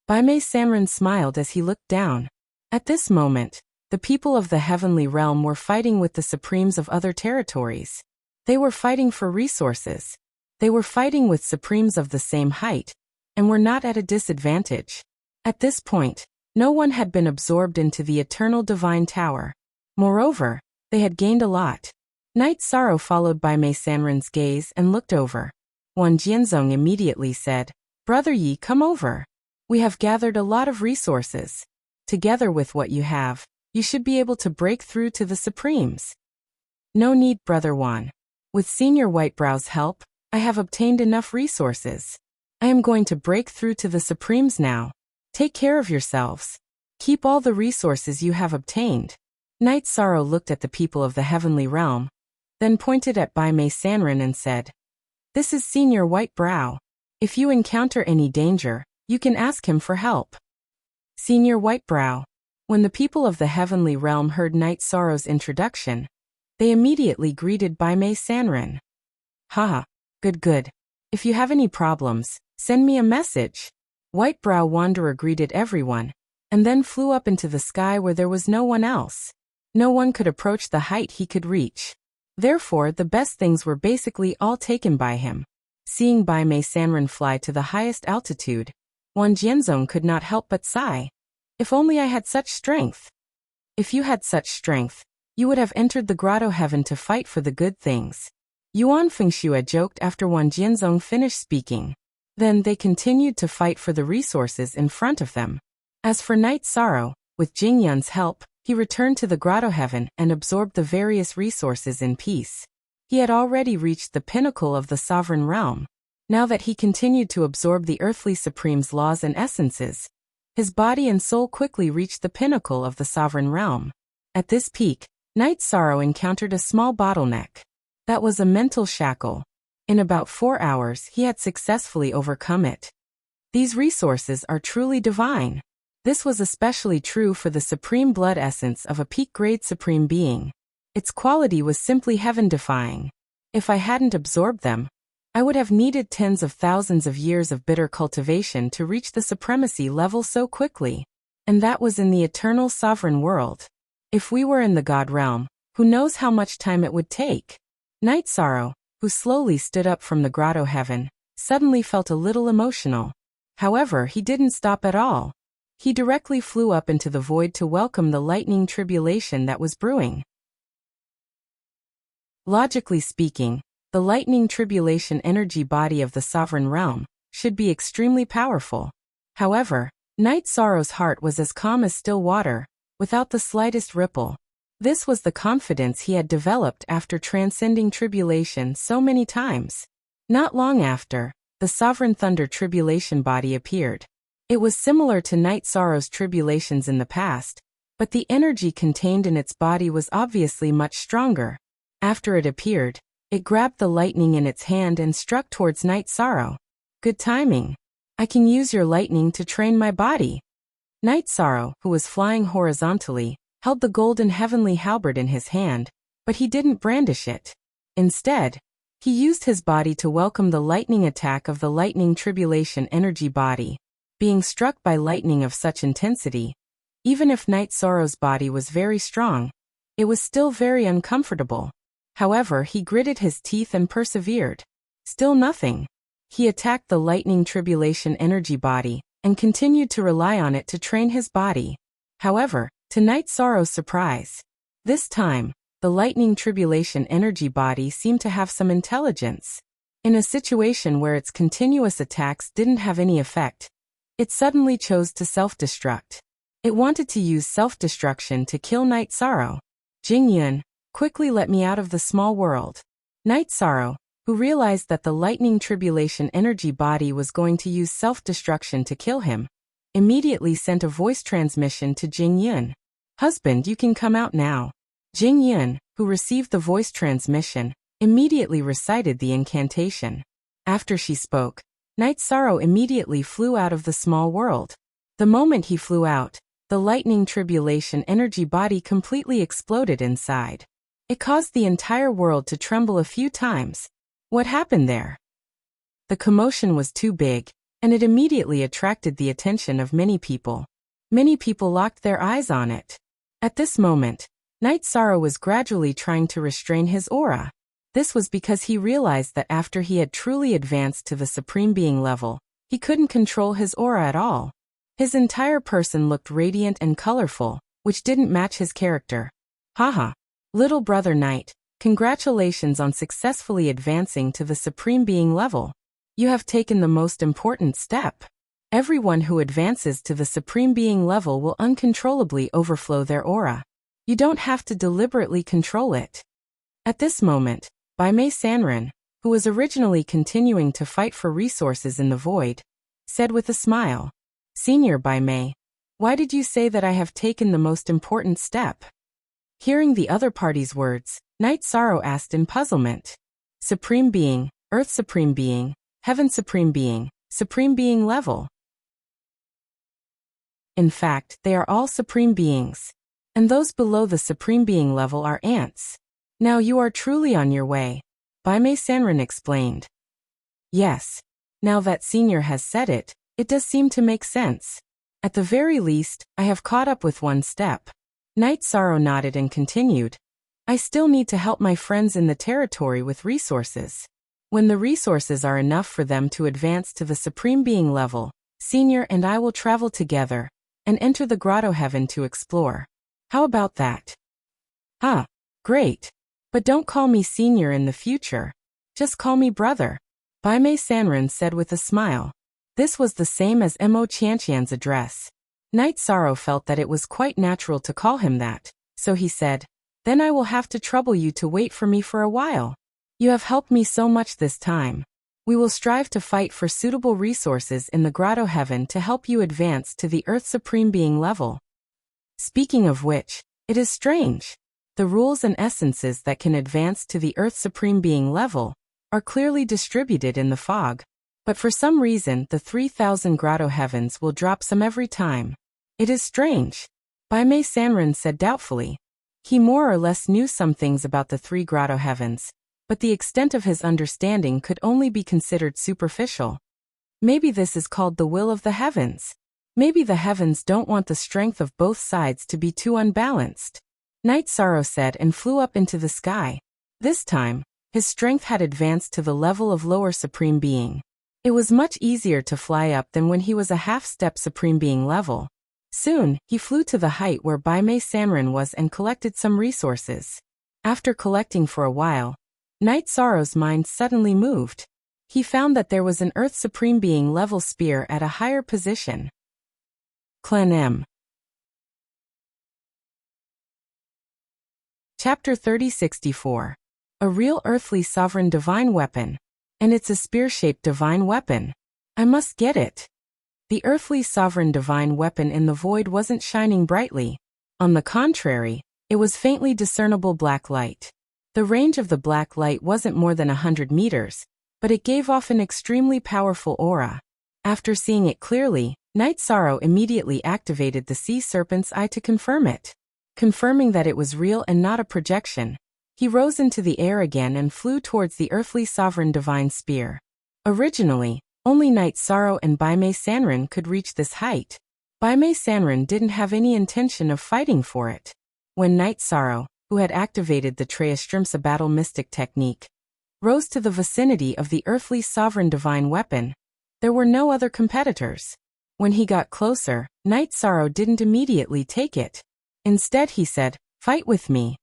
S1: Bai Mei Sanren smiled as he looked down. At this moment, the people of the heavenly realm were fighting with the supremes of other territories. They were fighting for resources. They were fighting with supremes of the same height, and were not at a disadvantage. At this point, no one had been absorbed into the eternal divine tower. Moreover, they had gained a lot. Night Sorrow followed Bai Mei Sanren's gaze and looked over. Wan Jianzong immediately said, "Brother Yi, come over. We have gathered a lot of resources. Together with what you have, you should be able to break through to the Supremes." "No need, Brother Wan. With Senior Whitebrow's help, I have obtained enough resources. I am going to break through to the Supremes now. Take care of yourselves." Keep all the resources you have obtained. Night Sorrow looked at the people of the heavenly realm, then pointed at Bai Mei Sanren and said, "This is Senior White Brow. If you encounter any danger, you can ask him for help." Senior White Brow. When the people of the heavenly realm heard Night Sorrow's introduction, they immediately greeted Bai Mei Sanren. "Haha, good. If you have any problems, send me a message." White Brow Wanderer greeted everyone, and then flew up into the sky where there was no one else. No one could approach the height he could reach. Therefore, the best things were basically all taken by him. Seeing Bai Mei Sanren fly to the highest altitude, Wan Jianzong could not help but sigh. If only I had such strength. If you had such strength, you would have entered the grotto heaven to fight for the good things. Yuan Fengxue joked after Wan Jianzong finished speaking. Then they continued to fight for the resources in front of them. As for Night Sorrow, with Jing Yun's help, he returned to the grotto heaven and absorbed the various resources in peace. He had already reached the pinnacle of the sovereign realm. Now that he continued to absorb the earthly supreme's laws and essences, his body and soul quickly reached the pinnacle of the sovereign realm. At this peak, Night Sorrow encountered a small bottleneck. That was a mental shackle. In about 4 hours, he had successfully overcome it. These resources are truly divine. This was especially true for the supreme blood essence of a peak-grade supreme being. Its quality was simply heaven-defying. If I hadn't absorbed them, I would have needed tens of thousands of years of bitter cultivation to reach the supremacy level so quickly. And that was in the eternal sovereign world. If we were in the God realm, who knows how much time it would take? Night Sorrow, who slowly stood up from the grotto heaven, suddenly felt a little emotional. However, he didn't stop at all. He directly flew up into the void to welcome the lightning tribulation that was brewing. Logically speaking, the lightning tribulation energy body of the sovereign realm should be extremely powerful. However, Night Sorrow's heart was as calm as still water, without the slightest ripple. This was the confidence he had developed after transcending tribulation so many times. Not long after, the sovereign thunder tribulation body appeared. It was similar to Night Sorrow's tribulations in the past, but the energy contained in its body was obviously much stronger. After it appeared, it grabbed the lightning in its hand and struck towards Night Sorrow. "Good timing. I can use your lightning to train my body." Night Sorrow, who was flying horizontally, held the golden heavenly halberd in his hand, but he didn't brandish it. Instead, he used his body to welcome the lightning attack of the lightning tribulation energy body. Being struck by lightning of such intensity, even if Night Sorrow's body was very strong, it was still very uncomfortable. However, he gritted his teeth and persevered. Still nothing. He attacked the lightning tribulation energy body and continued to rely on it to train his body. However, to Night Sorrow's surprise, this time, the lightning tribulation energy body seemed to have some intelligence. In a situation where its continuous attacks didn't have any effect, it suddenly chose to self-destruct. It wanted to use self-destruction to kill Night Sorrow. "Jing Yun, quickly let me out of the small world." Night Sorrow, who realized that the lightning tribulation energy body was going to use self-destruction to kill him, immediately sent a voice transmission to Jing Yun. "Husband, you can come out now." Jing Yun, who received the voice transmission, immediately recited the incantation. After she spoke, Night Sorrow immediately flew out of the small world. The moment he flew out, the lightning tribulation energy body completely exploded inside. It caused the entire world to tremble a few times. What happened there? The commotion was too big, and it immediately attracted the attention of many people. Many people locked their eyes on it. At this moment, Night Sorrow was gradually trying to restrain his aura. This was because he realized that after he had truly advanced to the Supreme Being level, he couldn't control his aura at all. His entire person looked radiant and colorful, which didn't match his character. "Haha. Little brother Night, congratulations on successfully advancing to the Supreme Being level. You have taken the most important step. Everyone who advances to the Supreme Being level will uncontrollably overflow their aura. You don't have to deliberately control it." At this moment, Bai Mei Sanren, who was originally continuing to fight for resources in the void, said with a smile, "Senior Bai Mei, Why did you say that I have taken the most important step? Hearing the other party's words, Night Sorrow asked in puzzlement. Supreme Being, Earth Supreme Being, Heaven Supreme Being level. In fact, they are all Supreme Beings. And those below the Supreme Being level are ants. Now you are truly on your way, Baimei Sanren explained. Yes. Now that Senior has said it, it does seem to make sense. At the very least, I have caught up with one step. Night Sorrow nodded and continued. I still need to help my friends in the territory with resources. When the resources are enough for them to advance to the Supreme Being level, Senior and I will travel together and enter the Grotto Heaven to explore. How about that? Great. But don't call me Senior in the future. Just call me brother, Baimei Sanren said with a smile. This was the same as Mo Qianqian's address. Night Sorrow felt that it was quite natural to call him that, so he said, Then I will have to trouble you to wait for me for a while. You have helped me so much this time. We will strive to fight for suitable resources in the Grotto Heaven to help you advance to the Earth Supreme Being level. Speaking of which, it is strange. The rules and essences that can advance to the Earth Supreme Being level are clearly distributed in the fog. But for some reason the 3,000 Grotto Heavens will drop some every time. It is strange, Baimei Sanren said doubtfully. He more or less knew some things about the 3 Grotto Heavens, but the extent of his understanding could only be considered superficial. Maybe this is called the will of the heavens. Maybe the heavens don't want the strength of both sides to be too unbalanced. Night Sorrow said and flew up into the sky. This time, his strength had advanced to the level of lower Supreme Being. It was much easier to fly up than when he was a half-step Supreme Being level. Soon, he flew to the height where Baimei Sanren was and collected some resources. After collecting for a while, Night Sorrow's mind suddenly moved. He found that there was an Earth Supreme Being level spear at a higher position. Clan M. Chapter 3064. A real earthly sovereign divine weapon. And it's a spear-shaped divine weapon. I must get it. The earthly sovereign divine weapon in the void wasn't shining brightly. On the contrary, it was faintly discernible black light. The range of the black light wasn't more than 100 meters, but it gave off an extremely powerful aura. After seeing it clearly, Night Sorrow immediately activated the sea serpent's eye to confirm it. Confirming that it was real and not a projection, he rose into the air again and flew towards the earthly sovereign divine spear. Originally, only Night Sorrow and Baimei Sanren could reach this height. Baimei Sanren didn't have any intention of fighting for it. When Night Sorrow, who had activated the Treastrimsa battle mystic technique, rose to the vicinity of the earthly sovereign divine weapon, there were no other competitors. When he got closer, Night Sorrow didn't immediately take it. Instead he said, "Fight with me."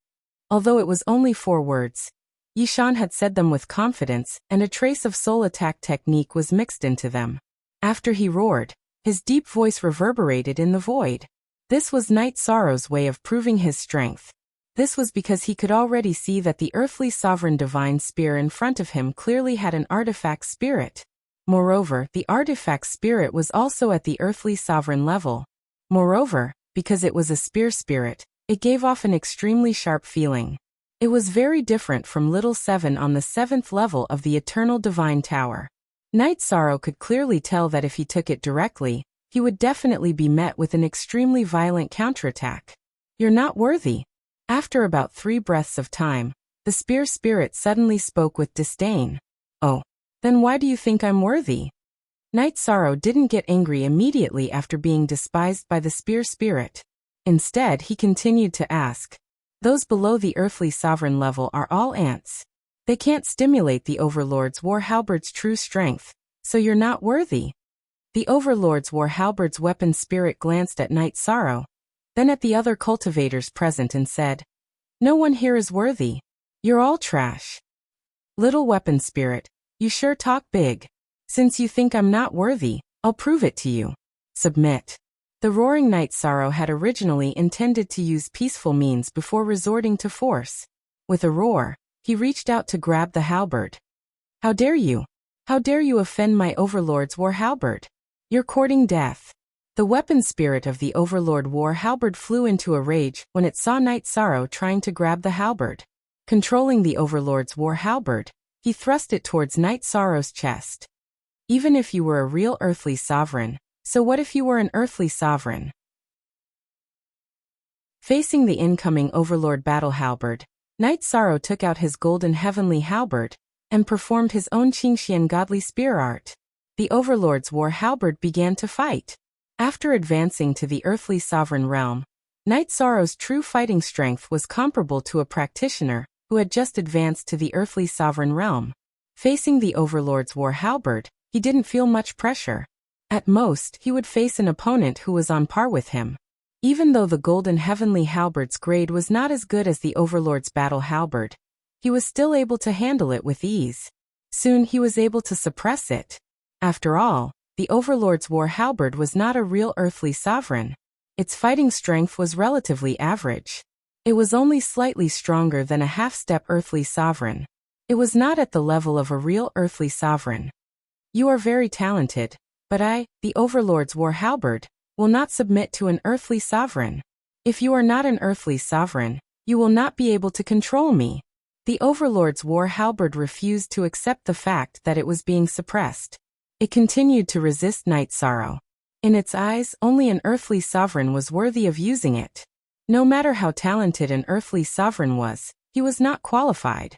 S1: Although it was only 4 words, Yishan had said them with confidence, and a trace of soul attack technique was mixed into them. After he roared, his deep voice reverberated in the void. This was Night Sorrow's way of proving his strength. This was because he could already see that the earthly sovereign divine spear in front of him clearly had an artifact spirit. Moreover, the artifact spirit was also at the earthly sovereign level. Moreover, because it was a spear spirit, it gave off an extremely sharp feeling. It was very different from Little Seven on the 7th level of the Eternal Divine Tower. Night Sorrow could clearly tell that if he took it directly, he would definitely be met with an extremely violent counterattack. "You're not worthy." After about 3 breaths of time, the spear spirit suddenly spoke with disdain. "Oh, then why do you think I'm worthy?" Night Sorrow didn't get angry immediately after being despised by the spear spirit. Instead, he continued to ask, "Those below the earthly sovereign level are all ants. They can't stimulate the Overlord's War Halberd's true strength, so you're not worthy." The Overlord's War Halberd's weapon spirit glanced at Night Sorrow, then at the other cultivators present and said, "No one here is worthy. You're all trash." "Little weapon spirit, you sure talk big. Since you think I'm not worthy, I'll prove it to you. Submit." The roaring Night Sorrow had originally intended to use peaceful means before resorting to force. With a roar, he reached out to grab the halberd. "How dare you? How dare you offend my Overlord's War Halberd? You're courting death." The weapon spirit of the Overlord War Halberd flew into a rage when it saw Night Sorrow trying to grab the halberd. Controlling the Overlord's War Halberd, he thrust it towards Night Sorrow's chest. Even if you were a real earthly sovereign, so what if you were an earthly sovereign? Facing the incoming Overlord battle halberd, Night Sorrow took out his golden heavenly halberd and performed his own Qingxian godly spear art. The Overlord's War Halberd began to fight. After advancing to the earthly sovereign realm, Night Sorrow's true fighting strength was comparable to a practitioner who had just advanced to the earthly sovereign realm. Facing the Overlord's War Halberd, he didn't feel much pressure. At most, he would face an opponent who was on par with him. Even though the golden heavenly halberd's grade was not as good as the Overlord's battle halberd, he was still able to handle it with ease. Soon he was able to suppress it. After all, the Overlord's War Halberd was not a real earthly sovereign. Its fighting strength was relatively average. It was only slightly stronger than a half-step earthly sovereign. It was not at the level of a real earthly sovereign. You are very talented, but I, the Overlord's War Halberd, will not submit to an earthly sovereign. If you are not an earthly sovereign, you will not be able to control me. The Overlord's War Halberd refused to accept the fact that it was being suppressed. It continued to resist Night Sorrow. In its eyes, only an earthly sovereign was worthy of using it. No matter how talented an earthly sovereign was, he was not qualified.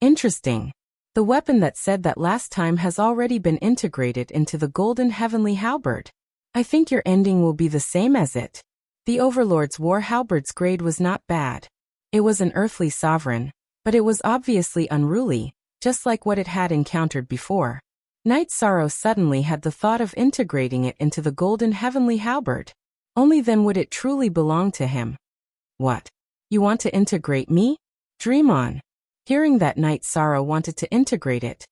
S1: Interesting. The weapon that said that last time has already been integrated into the golden heavenly halberd. I think your ending will be the same as it. The Overlord's War Halberd's grade was not bad. It was an earthly sovereign, but it was obviously unruly, just like what it had encountered before. Night Sorrow suddenly had the thought of integrating it into the golden heavenly halberd. Only then would it truly belong to him. What? You want to integrate me? Dream on. Hearing that Night Sorrow wanted to integrate it,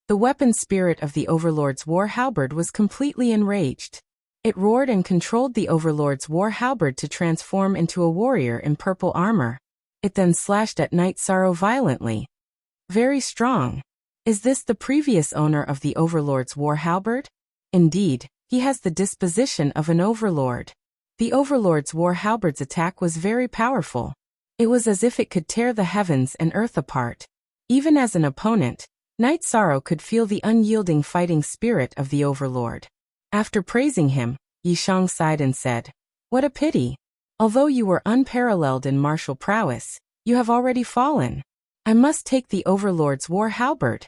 S1: the weapon spirit of the Overlord's War Halberd was completely enraged. It roared and controlled the Overlord's War Halberd to transform into a warrior in purple armor. It then slashed at Night Sorrow violently. Very strong. Is this the previous owner of the Overlord's War Halberd? Indeed, he has the disposition of an overlord. The Overlord's War Halberd's attack was very powerful. It was as if it could tear the heavens and earth apart. Even as an opponent, Night Sorrow could feel the unyielding fighting spirit of the Overlord. After praising him, Yishang sighed and said, "What a pity. Although you were unparalleled in martial prowess, you have already fallen. I must take the Overlord's War Halberd."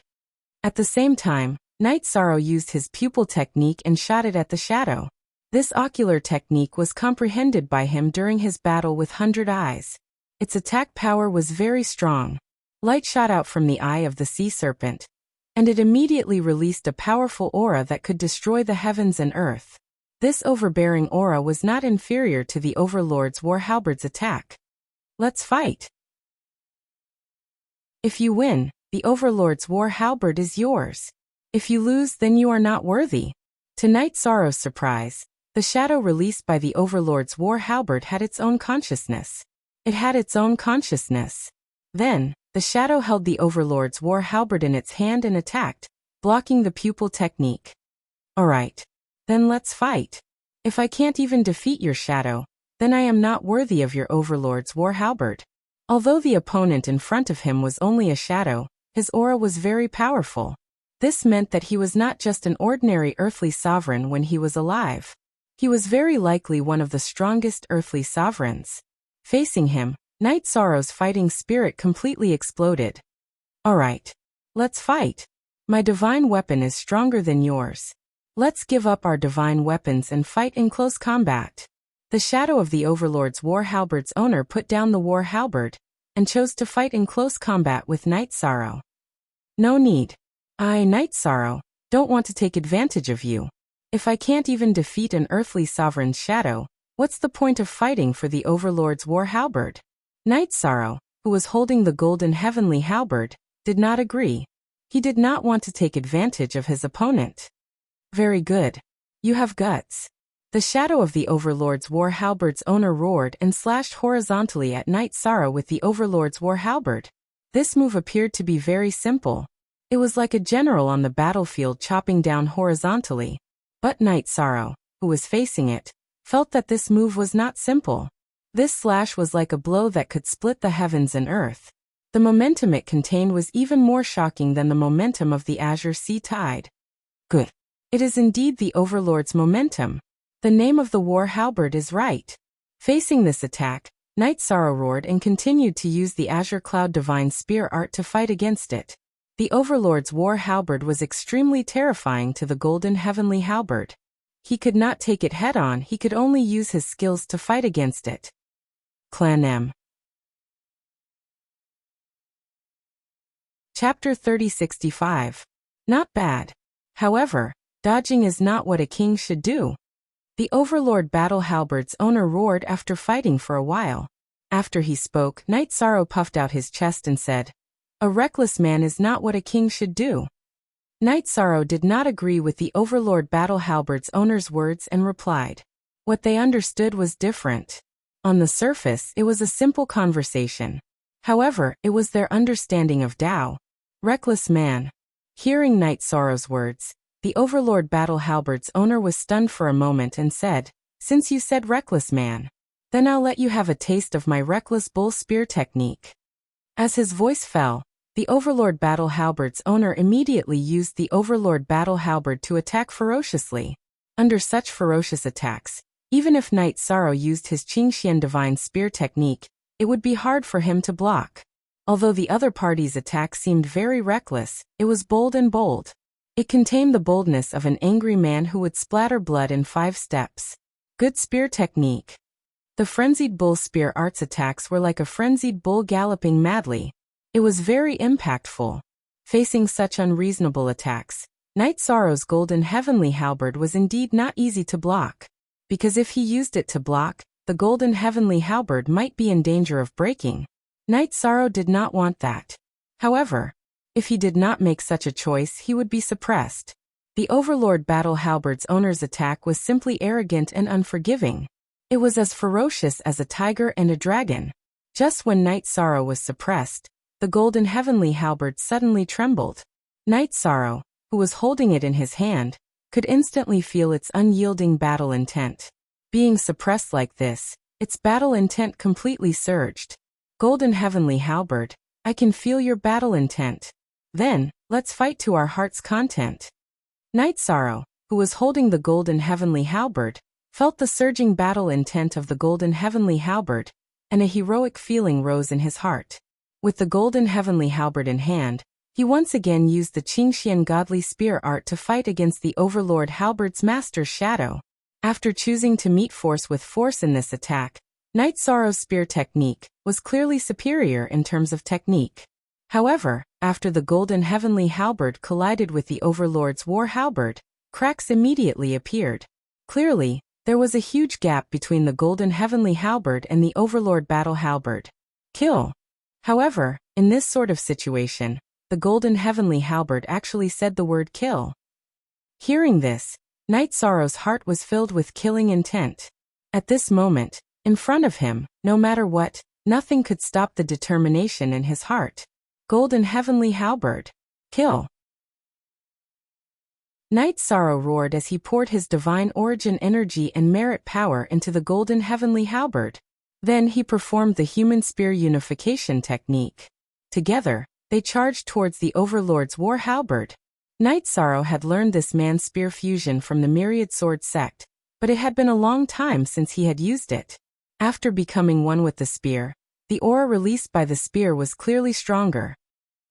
S1: At the same time, Night Sorrow used his pupil technique and shot it at the shadow. This ocular technique was comprehended by him during his battle with 100 Eyes. Its attack power was very strong. Light shot out from the eye of the sea serpent, and it immediately released a powerful aura that could destroy the heavens and earth. This overbearing aura was not inferior to the Overlord's War Halberd's attack. Let's fight. If you win, the Overlord's War Halberd is yours. If you lose, then you are not worthy. To Night Sorrow's surprise, the shadow released by the Overlord's War Halberd had its own consciousness. It had its own consciousness. Then, the shadow held the Overlord's War Halberd in its hand and attacked, blocking the pupil technique. Alright. Then let's fight. If I can't even defeat your shadow, then I am not worthy of your Overlord's War Halberd. Although the opponent in front of him was only a shadow, his aura was very powerful. This meant that he was not just an ordinary earthly sovereign when he was alive. He was very likely one of the strongest earthly sovereigns. Facing him, Night Sorrow's fighting spirit completely exploded. Alright. Let's fight. My divine weapon is stronger than yours. Let's give up our divine weapons and fight in close combat. The shadow of the Overlord's War Halberd's owner put down the War Halberd and chose to fight in close combat with Night Sorrow. No need. I, Night Sorrow, don't want to take advantage of you. If I can't even defeat an earthly sovereign's shadow, what's the point of fighting for the Overlord's War Halberd? Night Sorrow, who was holding the golden heavenly halberd, did not agree. He did not want to take advantage of his opponent. Very good. You have guts. The shadow of the Overlord's War Halberd's owner roared and slashed horizontally at Night Sorrow with the Overlord's War Halberd. This move appeared to be very simple. It was like a general on the battlefield chopping down horizontally. But Night Sorrow, who was facing it, felt that this move was not simple. This slash was like a blow that could split the heavens and earth. The momentum it contained was even more shocking than the momentum of the azure sea tide. Good. It is indeed the Overlord's momentum. The name of the war halberd is right. Facing this attack, Night Sorrow roared and continued to use the Azure Cloud Divine Spear art to fight against it. The Overlord's war halberd was extremely terrifying to the Golden Heavenly Halberd. He could not take it head-on, he could only use his skills to fight against it. Clan M. Chapter 3065. Not bad. However, dodging is not what a king should do. The Overlord Battle Halberd's owner roared after fighting for a while. After he spoke, Night Sorrow puffed out his chest and said, "A reckless man is not what a king should do." Night Sorrow did not agree with the Overlord Battle Halberd's owner's words and replied. What they understood was different. On the surface, it was a simple conversation. However, it was their understanding of Tao. Reckless man. Hearing Night Sorrow's words, the Overlord Battle Halberd's owner was stunned for a moment and said, "Since you said reckless man, then I'll let you have a taste of my reckless bull spear technique." As his voice fell, the Overlord Battle Halberd's owner immediately used the Overlord Battle Halberd to attack ferociously. Under such ferocious attacks, even if Night Sorrow used his Qingxian Divine Spear technique, it would be hard for him to block. Although the other party's attack seemed very reckless, it was bold and bold. It contained the boldness of an angry man who would splatter blood in 5 steps. Good spear technique. The frenzied bull spear art's attacks were like a frenzied bull galloping madly. It was very impactful. Facing such unreasonable attacks, Night Sorrow's Golden Heavenly Halberd was indeed not easy to block. Because if he used it to block, the Golden Heavenly Halberd might be in danger of breaking. Night Sorrow did not want that. However, if he did not make such a choice, he would be suppressed. The Overlord Battle Halberd's owner's attack was simply arrogant and unforgiving. It was as ferocious as a tiger and a dragon. Just when Night Sorrow was suppressed, the Golden Heavenly Halberd suddenly trembled. Night Sorrow, who was holding it in his hand, could instantly feel its unyielding battle intent. Being suppressed like this, its battle intent completely surged. Golden Heavenly Halberd, I can feel your battle intent. Then, let's fight to our heart's content. Night Sorrow, who was holding the Golden Heavenly Halberd, felt the surging battle intent of the Golden Heavenly Halberd, and a heroic feeling rose in his heart. With the Golden Heavenly Halberd in hand, he once again used the Qingxian Godly Spear art to fight against the Overlord Halberd's master's shadow. After choosing to meet force with force in this attack, Night Sorrow's spear technique was clearly superior in terms of technique. However, after the Golden Heavenly Halberd collided with the Overlord's War Halberd, cracks immediately appeared. Clearly, there was a huge gap between the Golden Heavenly Halberd and the Overlord Battle Halberd. Kill. However, in this sort of situation, the Golden Heavenly Halberd actually said the word kill. Hearing this, Night Sorrow's heart was filled with killing intent. At this moment, in front of him, no matter what, nothing could stop the determination in his heart. Golden Heavenly Halberd. Kill. Night Sorrow roared as he poured his divine origin energy and merit power into the Golden Heavenly Halberd. Then he performed the Human Spear Unification technique. Together, they charged towards the Overlord's War Halberd. Night Sorrow had learned this man's spear fusion from the Myriad Sword sect, but it had been a long time since he had used it. After becoming one with the spear, the aura released by the spear was clearly stronger.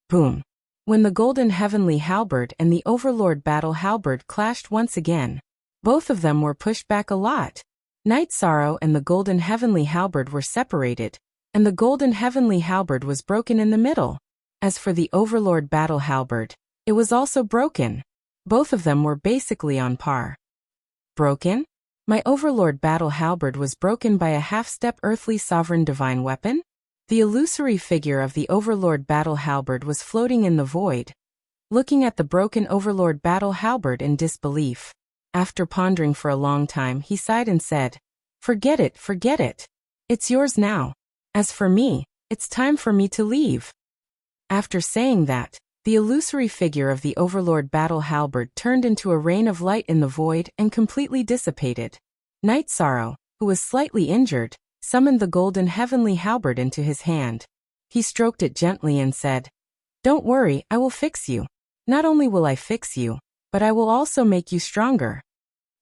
S1: Boom. When the Golden Heavenly Halberd and the Overlord Battle Halberd clashed once again, both of them were pushed back a lot. Night Sorrow and the Golden Heavenly Halberd were separated, and the Golden Heavenly Halberd was broken in the middle. As for the Overlord Battle Halberd, it was also broken. Both of them were basically on par. Broken? My Overlord Battle Halberd was broken by a half-step earthly sovereign divine weapon? The illusory figure of the Overlord Battle Halberd was floating in the void. Looking at the broken Overlord Battle Halberd in disbelief. After pondering for a long time, he sighed and said, forget it. It's yours now. As for me, it's time for me to leave." After saying that, The illusory figure of the Overlord battle halberd turned into a rain of light in the void and completely dissipated. Night Sorrow, who was slightly injured, summoned the golden heavenly halberd into his hand. He stroked it gently and said, "Don't worry, I will fix you. Not only will I fix you, but I will also make you stronger."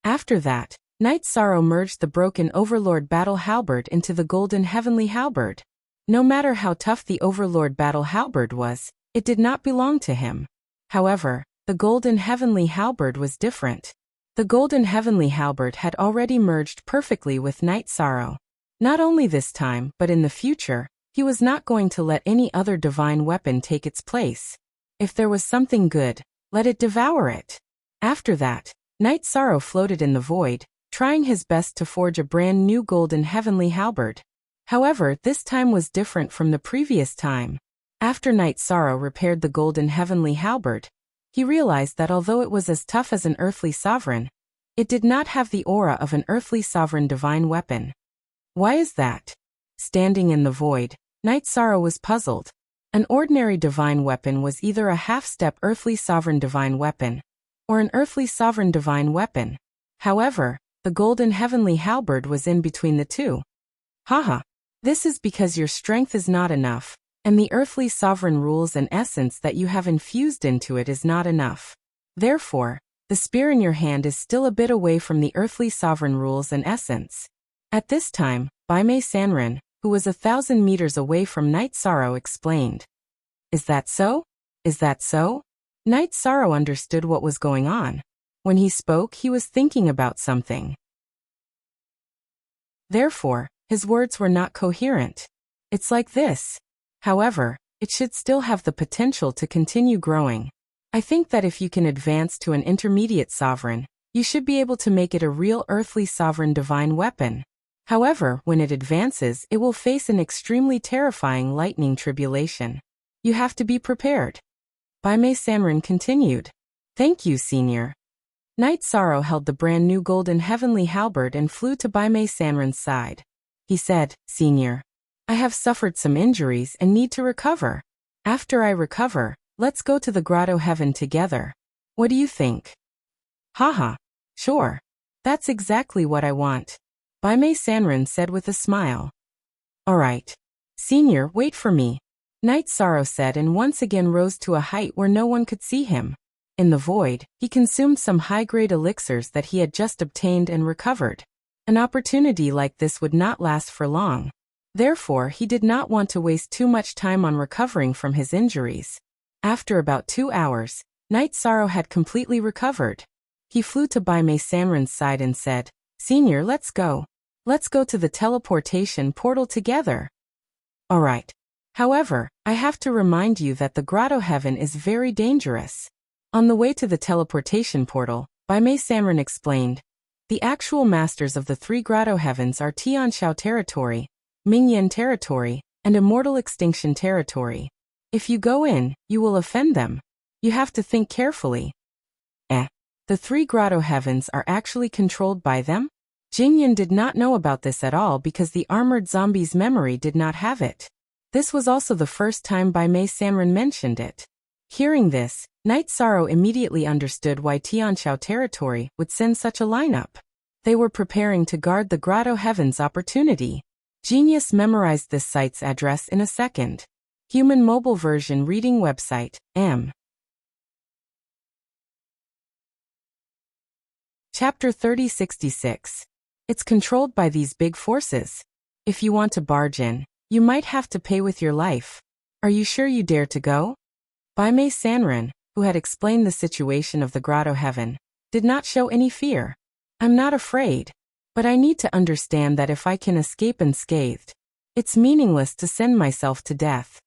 S1: After that, Night Sorrow merged the broken Overlord battle halberd into the golden heavenly halberd. No matter how tough the Overlord battle halberd was, it did not belong to him. However, the golden heavenly halberd was different. The golden heavenly halberd had already merged perfectly with Night Sorrow. Not only this time, but in the future, he was not going to let any other divine weapon take its place. If there was something good, let it devour it. After that, Night Sorrow floated in the void, trying his best to forge a brand new golden heavenly halberd. However, this time was different from the previous time. After Night Sorrow repaired the golden heavenly halberd, he realized that although it was as tough as an earthly sovereign, it did not have the aura of an earthly sovereign divine weapon. Why is that? Standing in the void, Night Sorrow was puzzled. An ordinary divine weapon was either a half-step earthly sovereign divine weapon, or an earthly sovereign divine weapon. However, the golden heavenly halberd was in between the two. Haha. This is because your strength is not enough, and the earthly sovereign rules and essence that you have infused into it is not enough. Therefore, the spear in your hand is still a bit away from the earthly sovereign rules and essence. At this time, Baimei Sanrin, who was 1,000 meters away from Night Sorrow, explained. Is that so? Is that so? Night Sorrow understood what was going on. When he spoke, he was thinking about something. Therefore, his words were not coherent. It's like this. However, it should still have the potential to continue growing. I think that if you can advance to an intermediate sovereign, you should be able to make it a real earthly sovereign divine weapon. However, when it advances, it will face an extremely terrifying lightning tribulation. You have to be prepared. Baimei Sanrin continued. Thank you, Senior. Night Sorrow held the brand new golden heavenly halberd and flew to Baimei Sanrin's side. He said, Senior, I have suffered some injuries and need to recover. After I recover, let's go to the grotto heaven together. What do you think? Haha. Sure. That's exactly what I want. Baimei Sanrin said with a smile. All right. Senior, wait for me. Night Sorrow said and once again rose to a height where no one could see him. In the void, he consumed some high-grade elixirs that he had just obtained and recovered. An opportunity like this would not last for long. Therefore, he did not want to waste too much time on recovering from his injuries. After about 2 hours, Night Sorrow had completely recovered. He flew to Baimei Sanrin's side and said, Senior, let's go. Let's go to the teleportation portal together. All right. However, I have to remind you that the grotto heaven is very dangerous. On the way to the teleportation portal, Baimei Sanrin explained, the actual masters of the 3 grotto heavens are Tianxiao territory, Mingyan territory, and Immortal Extinction territory. If you go in, you will offend them. You have to think carefully. The 3 grotto heavens are actually controlled by them? Jingyan did not know about this at all because the armored zombie's memory did not have it. This was also the first time Baimei Sanrin mentioned it. Hearing this, Night Sorrow immediately understood why Tianxiao territory would send such a lineup. They were preparing to guard the grotto heaven's opportunity. Genius memorized this site's address in a second. Human mobile version reading website, M. Chapter 3066. It's controlled by these big forces. If you want to barge in, you might have to pay with your life. Are you sure you dare to go? Baimei Sanrin, who had explained the situation of the grotto heaven, did not show any fear. I'm not afraid. But I need to understand that if I can escape unscathed, it's meaningless to send myself to death.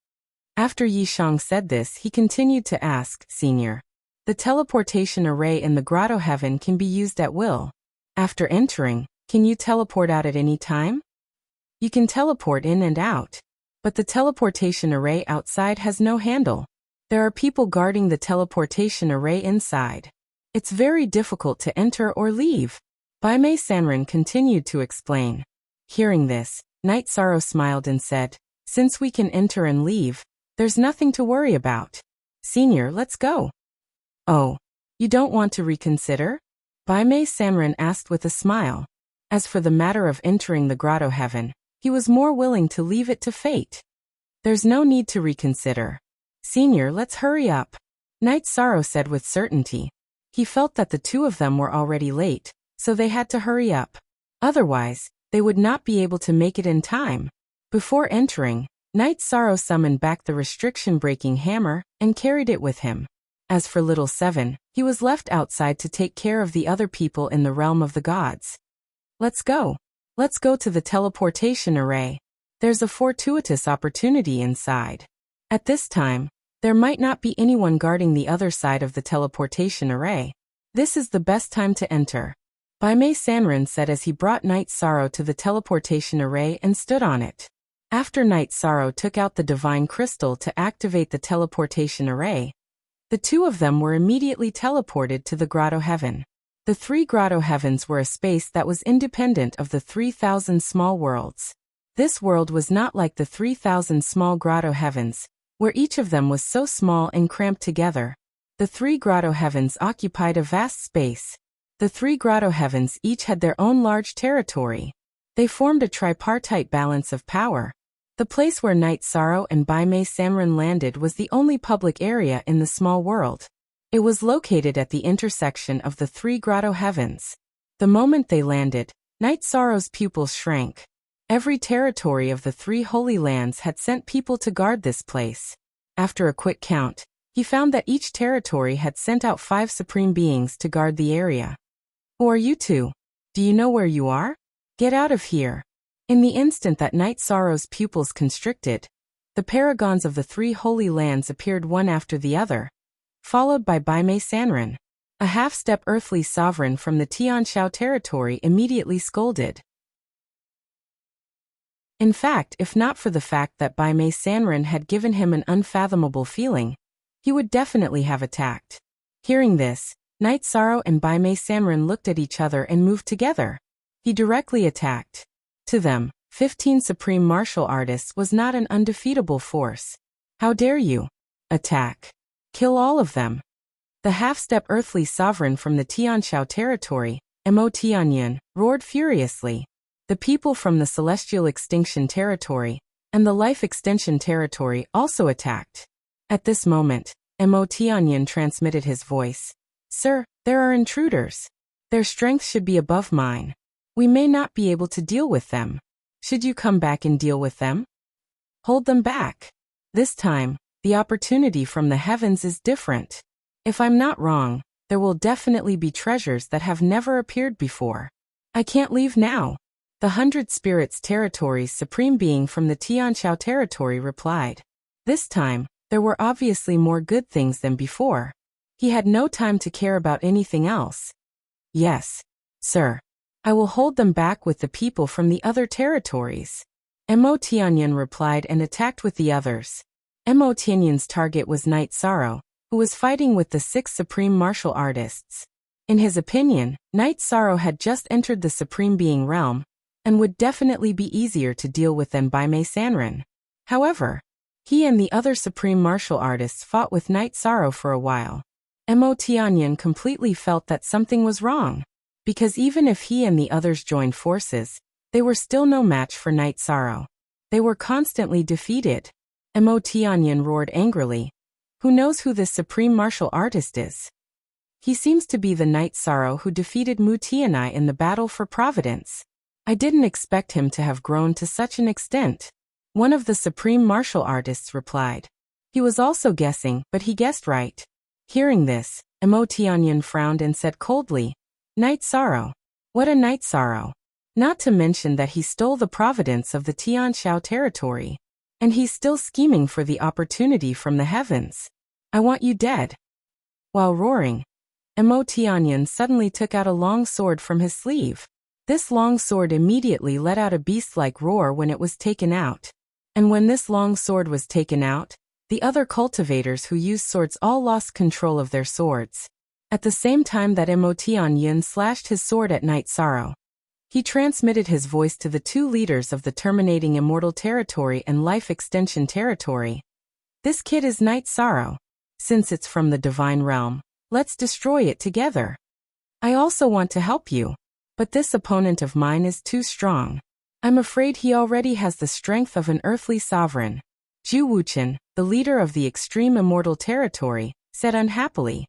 S1: After Yishang said this, he continued to ask, Senior, the teleportation array in the grotto heaven can be used at will. After entering, can you teleport out at any time? You can teleport in and out, but the teleportation array outside has no handle. There are people guarding the teleportation array inside. It's very difficult to enter or leave. Baimei Sanrin continued to explain. Hearing this, Night Sorrow smiled and said, since we can enter and leave, there's nothing to worry about. Senior, let's go. Oh, you don't want to reconsider? Baimei Sanren asked with a smile. As for the matter of entering the grotto heaven, he was more willing to leave it to fate. There's no need to reconsider. Senior, let's hurry up. Knight Sorrow said with certainty. He felt that the two of them were already late, so they had to hurry up. Otherwise, they would not be able to make it in time. Before entering, Knight Sorrow summoned back the restriction-breaking hammer and carried it with him. As for Little Seven, he was left outside to take care of the other people in the realm of the gods. Let's go. Let's go to the teleportation array. There's a fortuitous opportunity inside. At this time, there might not be anyone guarding the other side of the teleportation array. This is the best time to enter. Baimei Sanren said as he brought Knight Sorrow to the teleportation array and stood on it. After Knight Sorrow took out the divine crystal to activate the teleportation array, the two of them were immediately teleported to the grotto heaven. The three grotto heavens were a space that was independent of the 3,000 small worlds. This world was not like the 3,000 small grotto heavens, where each of them was so small and cramped together. The three grotto heavens occupied a vast space. The three grotto heavens each had their own large territory. They formed a tripartite balance of power. The place where Knight Sorrow and Baimei Sanren landed was the only public area in the small world. It was located at the intersection of the three grotto heavens. The moment they landed, Knight Sorrow's pupils shrank. Every territory of the three holy lands had sent people to guard this place. After a quick count, he found that each territory had sent out 5 supreme beings to guard the area. Who are you two? Do you know where you are? Get out of here. In the instant that Knight Sorrow's pupils constricted, the paragons of the three holy lands appeared one after the other, followed by Baimei Sanren. A half-step earthly sovereign from the Tianshao territory immediately scolded. In fact, if not for the fact that Baimei Sanren had given him an unfathomable feeling, he would definitely have attacked. Hearing this, Knight Sorrow and Baimei Sanren looked at each other and moved together. He directly attacked. To them, 15 supreme martial artists was not an undefeatable force. How dare you? Attack. Kill all of them. The half-step earthly sovereign from the Tianshao territory, Mo Tianyan, roared furiously. The people from the celestial extinction territory and the life extension territory also attacked. At this moment, Mo Tianyan transmitted his voice. Sir, there are intruders. Their strength should be above mine. We may not be able to deal with them. Should you come back and deal with them? Hold them back. This time, the opportunity from the heavens is different. If I'm not wrong, there will definitely be treasures that have never appeared before. I can't leave now. The 100 Spirits Territory's supreme being from the Tianshao territory replied. This time, there were obviously more good things than before. He had no time to care about anything else. Yes, sir. I will hold them back with the people from the other territories. Mo Tianyan replied and attacked with the others. Mo Tianyan's target was Knight Sorrow, who was fighting with the 6 supreme martial artists. In his opinion, Knight Sorrow had just entered the supreme being realm, and would definitely be easier to deal with than Baimei Sanren. However, he and the other supreme martial artists fought with Knight Sorrow for a while. Mo Tianyan completely felt that something was wrong. Because even if he and the others joined forces, they were still no match for Knight Sorrow. They were constantly defeated. Mo Tianyan roared angrily. Who knows who this supreme martial artist is? He seems to be the Knight Sorrow who defeated Mu Tianai in the battle for Providence. I didn't expect him to have grown to such an extent. One of the supreme martial artists replied. He was also guessing, but he guessed right. Hearing this, Mo Tianyan frowned and said coldly, Knight Sorrow. What a Knight Sorrow. Not to mention that he stole the providence of the Tianshao territory. And he's still scheming for the opportunity from the heavens. I want you dead. While roaring, Mo Tianyan suddenly took out a long sword from his sleeve. This long sword immediately let out a beast-like roar when it was taken out. And when this long sword was taken out, the other cultivators who used swords all lost control of their swords. At the same time that Mo Tianyan slashed his sword at Knight Sorrow, he transmitted his voice to the 2 leaders of the terminating immortal territory and life extension territory. This kid is Knight Sorrow. Since it's from the divine realm, let's destroy it together. I also want to help you. But this opponent of mine is too strong. I'm afraid he already has the strength of an earthly sovereign. Zhu Wuchen, the leader of the extreme immortal territory, said unhappily.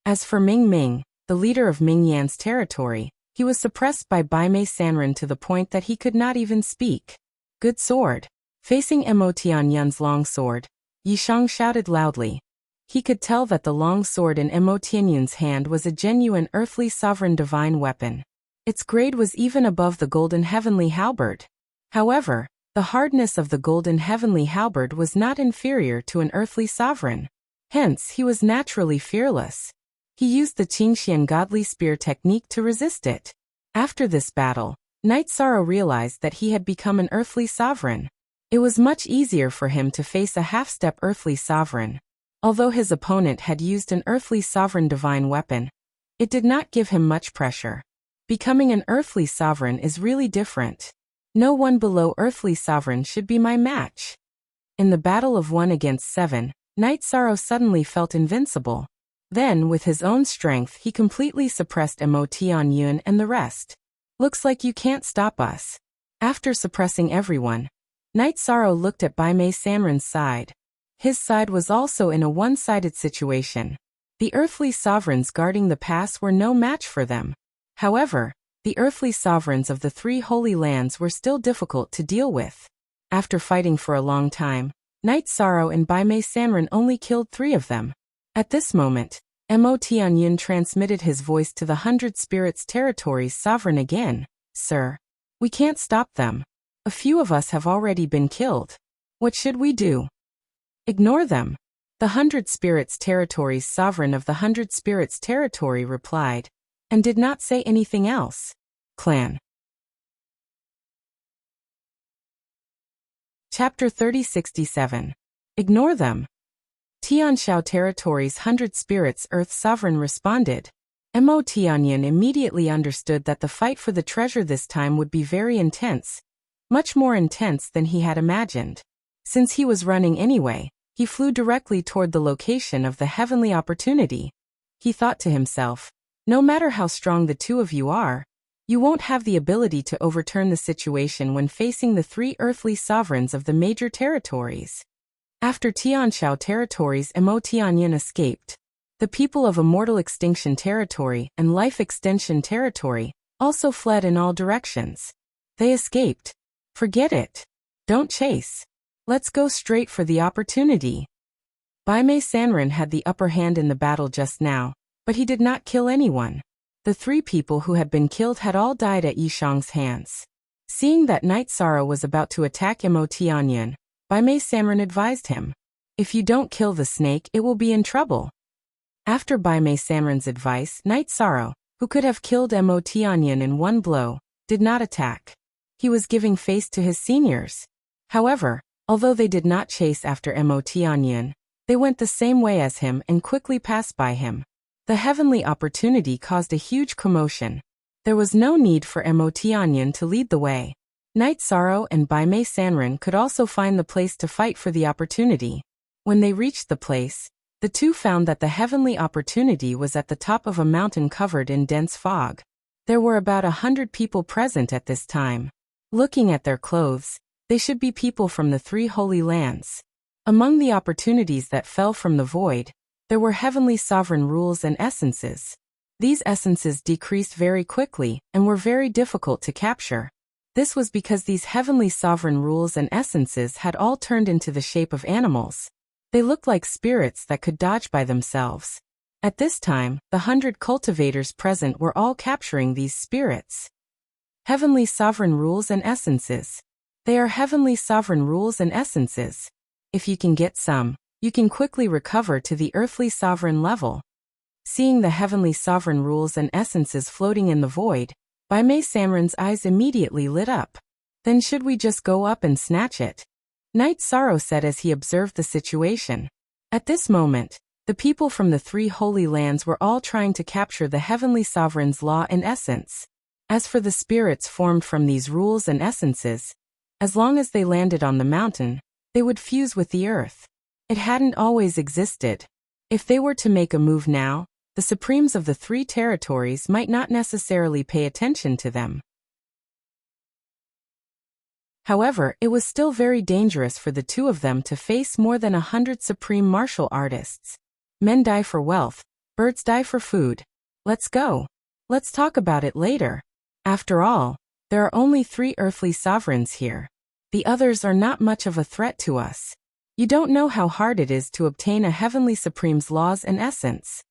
S1: As for Ming Ming, the leader of Ming Yan's territory, he was suppressed by Bai Mei Sanren to the point that he could not even speak. Good sword. Facing Mo Tianyun's long sword, Yishang shouted loudly. He could tell that the long sword in Mo Tianyun's hand was a genuine earthly sovereign divine weapon. Its grade was even above the golden heavenly halberd. However, the hardness of the golden heavenly halberd was not inferior to an earthly sovereign. Hence, he was naturally fearless. He used the Qingxian godly spear technique to resist it. After this battle, Knight Sorrow realized that he had become an earthly sovereign. It was much easier for him to face a half-step earthly sovereign. Although his opponent had used an earthly sovereign divine weapon, it did not give him much pressure. Becoming an earthly sovereign is really different. No one below earthly sovereign should be my match. In the battle of 1 against 7, Knight Sorrow suddenly felt invincible. Then, with his own strength, he completely suppressed Mo Tianyun and the rest. Looks like you can't stop us. After suppressing everyone, Knight Sorrow looked at Bai Mei Sanren's side. His side was also in a one-sided situation. The earthly sovereigns guarding the pass were no match for them. However, the earthly sovereigns of the 3 holy lands were still difficult to deal with. After fighting for a long time, Knight Sorrow and Bai Mei Sanren only killed 3 of them. At this moment, Mo Tianyun transmitted his voice to the 100 Spirits Territory's sovereign again. Sir, we can't stop them. A few of us have already been killed. What should we do? Ignore them. The 100 Spirits Territory's sovereign of the 100 Spirits Territory replied, and did not say anything else. Clan. Chapter 3067. Ignore them. Tianshao Territory's 100 Spirits Earth Sovereign responded. Mo Tianyun immediately understood that the fight for the treasure this time would be very intense, much more intense than he had imagined. Since he was running anyway, he flew directly toward the location of the heavenly opportunity. He thought to himself, no matter how strong the 2 of you are, you won't have the ability to overturn the situation when facing the 3 earthly sovereigns of the major territories. After Tianshao Territory's Mo Tianyun escaped, the people of Immortal Extinction Territory and Life Extension Territory also fled in all directions. They escaped. Forget it. Don't chase. Let's go straight for the opportunity. Bai Mei Sanren had the upper hand in the battle just now, but he did not kill anyone. The 3 people who had been killed had all died at Yishang's hands. Seeing that Knight Sorrow was about to attack Mo Tianyun, Bai Mei Sanren advised him, if you don't kill the snake, it will be in trouble. After Bai Mei Sanren's advice, Knight Sorrow, who could have killed Mo Tianyun in one blow, did not attack. He was giving face to his seniors. However, although they did not chase after Mo Tianyun, they went the same way as him and quickly passed by him. The heavenly opportunity caused a huge commotion. There was no need for Mo Tianyun to lead the way. Knight Sorrow and Bai Mei Sanren could also find the place to fight for the opportunity. When they reached the place, the 2 found that the heavenly opportunity was at the top of a mountain covered in dense fog. There were about 100 people present at this time. Looking at their clothes, they should be people from the 3 holy lands. Among the opportunities that fell from the void, there were heavenly sovereign rules and essences. These essences decreased very quickly and were very difficult to capture. This was because these heavenly sovereign rules and essences had all turned into the shape of animals. They looked like spirits that could dodge by themselves. At this time, the 100 cultivators present were all capturing these spirits. Heavenly sovereign rules and essences. They are heavenly sovereign rules and essences. If you can get some, you can quickly recover to the earthly sovereign level. Seeing the heavenly sovereign rules and essences floating in the void, Bai Mei Sanren's eyes immediately lit up. Then should we just go up and snatch it? Knight Sorrow said as he observed the situation. At this moment, the people from the 3 holy lands were all trying to capture the heavenly sovereign's law and essence. As for the spirits formed from these rules and essences, as long as they landed on the mountain, they would fuse with the earth. It hadn't always existed. If they were to make a move now, the supremes of the 3 territories might not necessarily pay attention to them. However, it was still very dangerous for the 2 of them to face more than 100 supreme martial artists. Men die for wealth, birds die for food. Let's go. Let's talk about it later. After all, there are only 3 earthly sovereigns here. The others are not much of a threat to us. You don't know how hard it is to obtain a heavenly supreme's laws and essence.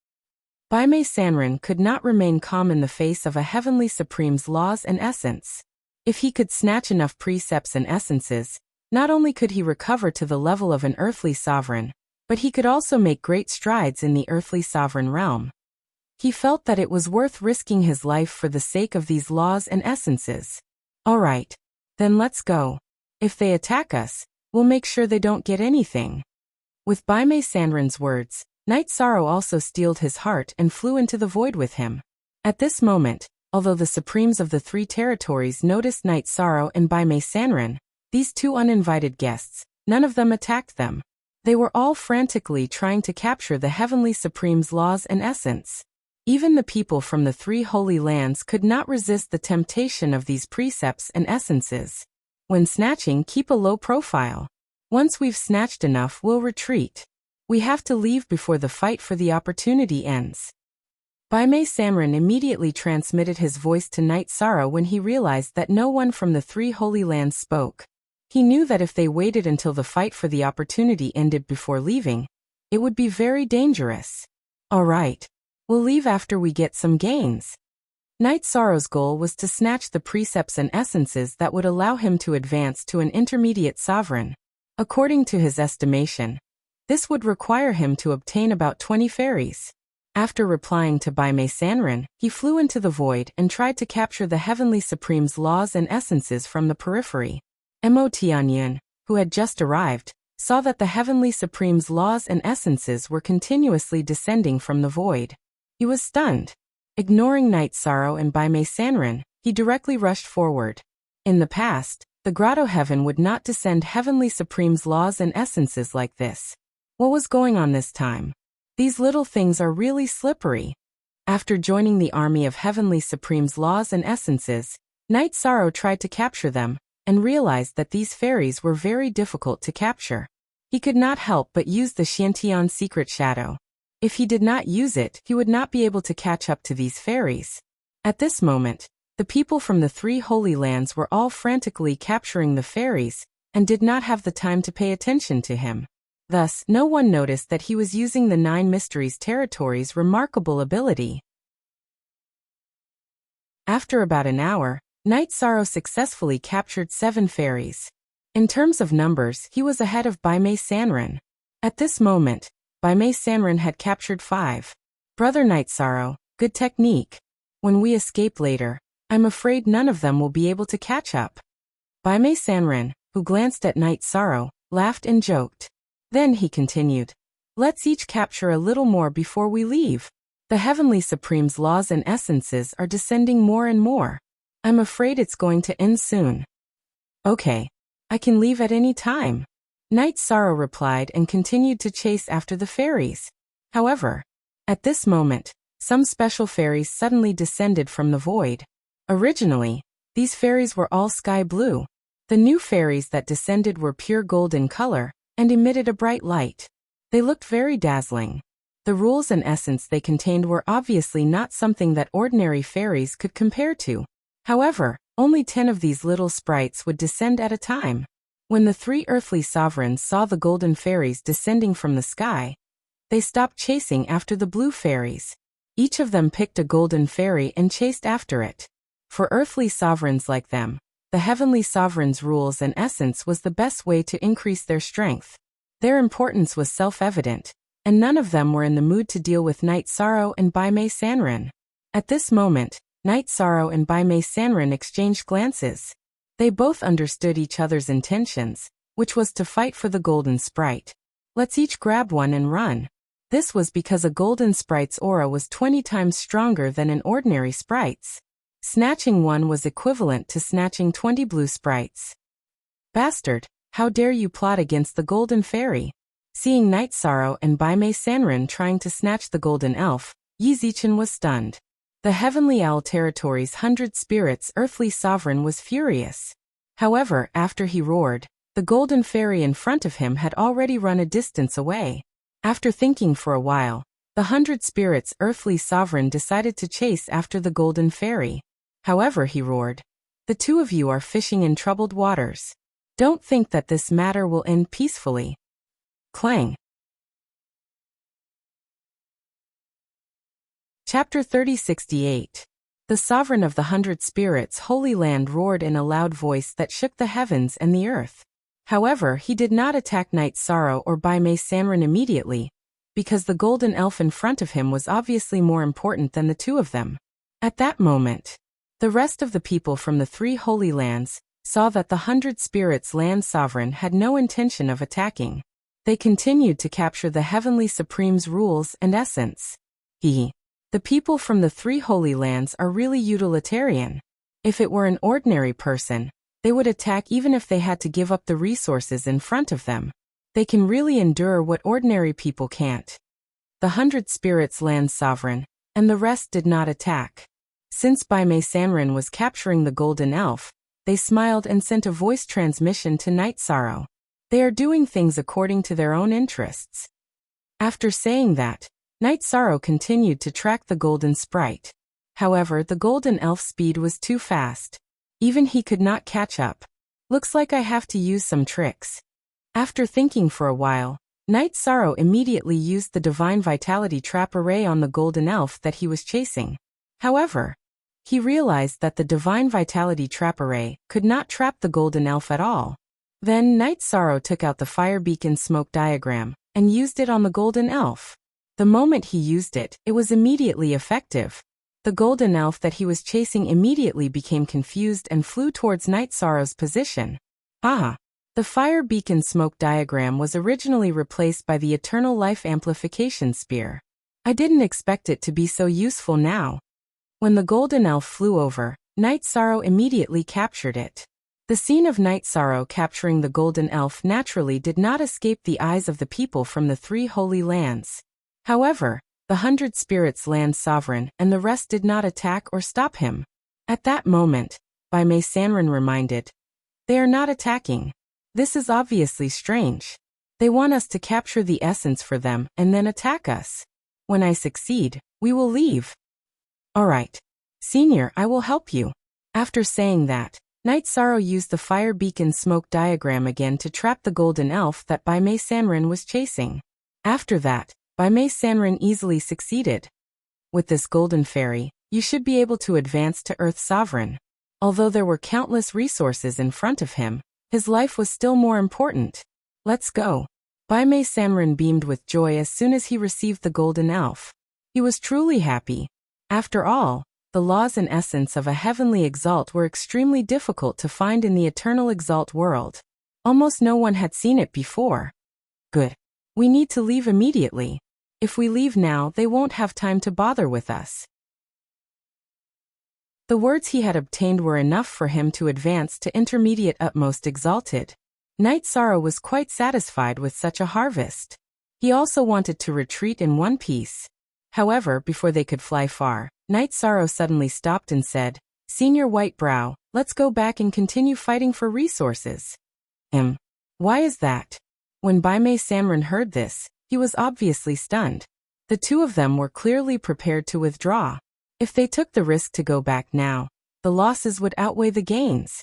S1: Baimei Sanren could not remain calm in the face of a heavenly supreme's laws and essence. If he could snatch enough precepts and essences, not only could he recover to the level of an earthly sovereign, but he could also make great strides in the earthly sovereign realm. He felt that it was worth risking his life for the sake of these laws and essences. All right, then let's go. If they attack us, we'll make sure they don't get anything. With Baimei Sanren's words, Night Sorrow also steeled his heart and flew into the void with him. At this moment, although the supremes of the 3 territories noticed Night Sorrow and Baimei Sanren, these 2 uninvited guests, none of them attacked them. They were all frantically trying to capture the heavenly supreme's laws and essence. Even the people from the 3 holy lands could not resist the temptation of these precepts and essences. When snatching, keep a low profile. Once we've snatched enough, we'll retreat. We have to leave before the fight for the opportunity ends. Baimei Sanren immediately transmitted his voice to Night Sorrow when he realized that no one from the 3 holy lands spoke. He knew that if they waited until the fight for the opportunity ended before leaving, it would be very dangerous. All right, we'll leave after we get some gains. Night Sorrow's goal was to snatch the precepts and essences that would allow him to advance to an intermediate sovereign. According to his estimation, this would require him to obtain about 20 fairies. After replying to Baimei Sanren, he flew into the void and tried to capture the Heavenly Supreme's laws and essences from the periphery. Mo Tianyun, who had just arrived, saw that the Heavenly Supreme's laws and essences were continuously descending from the void. He was stunned. Ignoring Night Sorrow and Baimei Sanren, he directly rushed forward. In the past, the Grotto Heaven would not descend Heavenly Supreme's laws and essences like this. What was going on this time? These little things are really slippery. After joining the army of Heavenly Supreme's laws and essences, Night Sorrow tried to capture them, and realized that these fairies were very difficult to capture. He could not help but use the Xiantian secret shadow. If he did not use it, he would not be able to catch up to these fairies. At this moment, the people from the 3 holy lands were all frantically capturing the fairies, and did not have the time to pay attention to him. Thus, no one noticed that he was using the 9 Mysteries territory's remarkable ability. After about an hour, Night Sorrow successfully captured 7 fairies. In terms of numbers, he was ahead of Baimei Sanren. At this moment, Baimei Sanren had captured 5. Brother Night Sorrow, good technique. When we escape later, I'm afraid none of them will be able to catch up. Baimei Sanren, who glanced at Night Sorrow, laughed and joked. Then he continued. Let's each capture a little more before we leave. The Heavenly Supreme's laws and essences are descending more and more. I'm afraid it's going to end soon. Okay, I can leave at any time. Night Sorrow replied and continued to chase after the fairies. However, at this moment, some special fairies suddenly descended from the void. Originally, these fairies were all sky blue. The new fairies that descended were pure gold in color, and emitted a bright light. They looked very dazzling. The rules and essence they contained were obviously not something that ordinary fairies could compare to. However, only 10 of these little sprites would descend at a time. When the 3 earthly sovereigns saw the golden fairies descending from the sky, they stopped chasing after the blue fairies. Each of them picked a golden fairy and chased after it. For earthly sovereigns like them, the heavenly sovereign's rules and essence was the best way to increase their strength. Their importance was self-evident, and none of them were in the mood to deal with Night Sorrow and Baimei Sanren. At this moment, Night Sorrow and Baimei Sanren exchanged glances. They both understood each other's intentions, which was to fight for the golden sprite. Let's each grab one and run. This was because a golden sprite's aura was 20 times stronger than an ordinary sprite's. Snatching one was equivalent to snatching 20 blue sprites. Bastard, how dare you plot against the golden fairy? Seeing Night Sorrow and Baimei Sanrin trying to snatch the golden elf, Yi Zichen was stunned. The Heavenly Owl Territory's 100 Spirits earthly sovereign was furious. However, after he roared, the golden fairy in front of him had already run a distance away. After thinking for a while, the 100 Spirits earthly sovereign decided to chase after the golden fairy. However, he roared, "The two of you are fishing in troubled waters. Don't think that this matter will end peacefully." Clang. Chapter 3068. The Sovereign of the 100 Spirits Holy Land roared in a loud voice that shook the heavens and the earth. However, he did not attack Night Sorrow or Baimei Sanrin immediately, because the golden elf in front of him was obviously more important than the two of them. At that moment, the rest of the people from the 3 Holy Lands saw that the 100 Spirits Land Sovereign had no intention of attacking. They continued to capture the Heavenly Supreme's rules and essence. The people from the 3 Holy Lands are really utilitarian. If it were an ordinary person, they would attack even if they had to give up the resources in front of them. They can really endure what ordinary people can't. The 100 Spirits Land Sovereign and the rest did not attack. Since Baimei Sanrin was capturing the golden elf, they smiled and sent a voice transmission to Night Sorrow. They are doing things according to their own interests. After saying that, Night Sorrow continued to track the golden sprite. However, the golden elf's speed was too fast. Even he could not catch up. Looks like I have to use some tricks. After thinking for a while, Night Sorrow immediately used the Divine Vitality trap array on the golden elf that he was chasing. However, he realized that the Divine Vitality trap array could not trap the golden elf at all. Then Night Sorrow took out the fire beacon smoke diagram and used it on the golden elf. The moment he used it, it was immediately effective. The golden elf that he was chasing immediately became confused and flew towards Night Sorrow's position. The fire beacon smoke diagram was originally replaced by the Eternal Life Amplification Spear. I didn't expect it to be so useful now. When the golden elf flew over, Night Sorrow immediately captured it. The scene of Night Sorrow capturing the golden elf naturally did not escape the eyes of the people from the 3 Holy Lands. However, the 100 Spirits Land Sovereign and the rest did not attack or stop him. At that moment, Baimei Sanrin reminded, "They are not attacking. This is obviously strange. They want us to capture the essence for them and then attack us. When I succeed, we will leave." "Alright. Senior, I will help you." After saying that, Night Sorrow used the fire beacon smoke diagram again to trap the golden elf that Baimei Sanrin was chasing. After that, Baimei Sanrin easily succeeded. With this golden fairy, you should be able to advance to Earth Sovereign. Although there were countless resources in front of him, his life was still more important. "Let's go." Baimei Sanrin beamed with joy as soon as he received the golden elf. He was truly happy. After all, the laws and essence of a heavenly exalt were extremely difficult to find in the eternal exalt world. Almost no one had seen it before. Good. We need to leave immediately. If we leave now, they won't have time to bother with us. The words he had obtained were enough for him to advance to intermediate utmost exalted. Night Sorrow was quite satisfied with such a harvest. He also wanted to retreat in one piece. However, before they could fly far, Night Sorrow suddenly stopped and said, "Senior Whitebrow, let's go back and continue fighting for resources." Why is that? When Baimei Sanrin heard this, he was obviously stunned. The two of them were clearly prepared to withdraw. If they took the risk to go back now, the losses would outweigh the gains.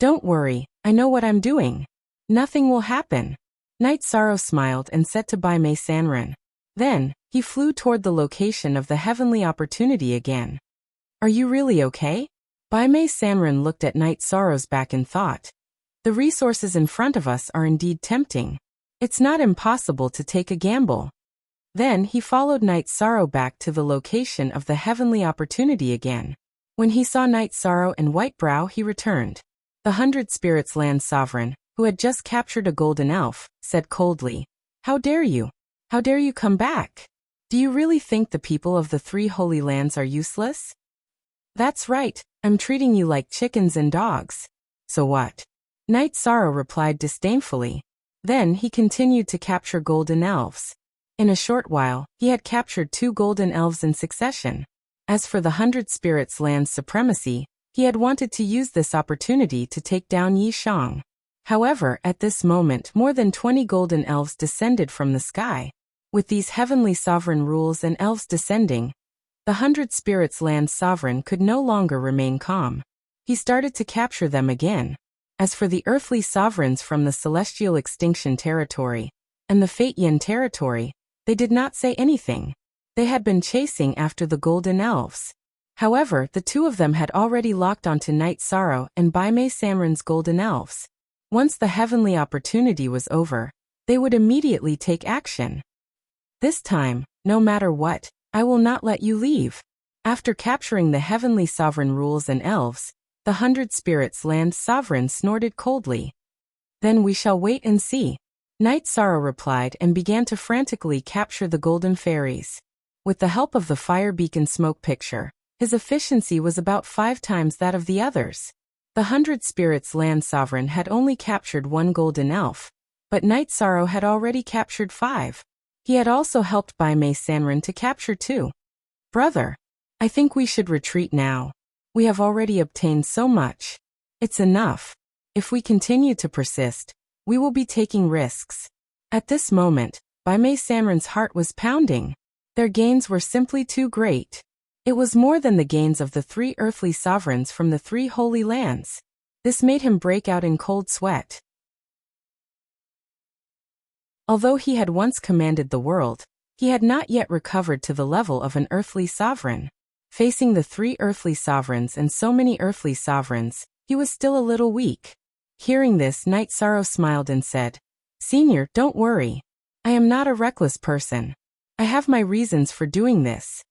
S1: "Don't worry, I know what I'm doing. Nothing will happen." Night Sorrow smiled and said to Baimei Sanrin. Then, he flew toward the location of the heavenly opportunity again. "Are you really okay?" Baimei Sanrin looked at Night Sorrow's back and thought, "The resources in front of us are indeed tempting. It's not impossible to take a gamble." Then he followed Night Sorrow back to the location of the heavenly opportunity again. When he saw Night Sorrow and Whitebrow, he returned. The 100 Spirits Land Sovereign, who had just captured a golden elf, said coldly, "How dare you? How dare you come back? Do you really think the people of the 3 Holy Lands are useless?" "That's right, I'm treating you like chickens and dogs." "So what?" Night Sorrow replied disdainfully. Then he continued to capture golden elves. In a short while, he had captured 2 golden elves in succession. As for the 100 Spirits Land's supremacy, he had wanted to use this opportunity to take down Yi Shang. However, at this moment more than 20 golden elves descended from the sky. With these heavenly sovereign rules and elves descending, the 100 Spirits Land sovereign could no longer remain calm. He started to capture them again. As for the earthly sovereigns from the Celestial Extinction Territory and the Fate Yin Territory, they did not say anything. They had been chasing after the golden elves. However, the 2 of them had already locked onto Night Sorrow and Bai Mei Sanren's golden elves. Once the heavenly opportunity was over, they would immediately take action. This time, no matter what, I will not let you leave. After capturing the heavenly sovereign rules and elves, the 100 Spirits Land sovereign snorted coldly. Then we shall wait and see. Night Sorrow replied and began to frantically capture the golden fairies. With the help of the fire beacon smoke picture, his efficiency was about 5 times that of the others. The 100 Spirits Land sovereign had only captured 1 golden elf, but Night Sorrow had already captured 5. He had also helped Bai Mei Sanren to capture 2. Brother, I think we should retreat now. We have already obtained so much. It's enough. If we continue to persist, we will be taking risks. At this moment, Bai Mei Sanren's heart was pounding. Their gains were simply too great. It was more than the gains of the 3 earthly sovereigns from the 3 holy lands. This made him break out in cold sweat. Although he had once commanded the world, he had not yet recovered to the level of an earthly sovereign. Facing the 3 earthly sovereigns and so many earthly sovereigns, he was still a little weak. Hearing this, Night Sorrow smiled and said, "Senior, don't worry. I am not a reckless person. I have my reasons for doing this.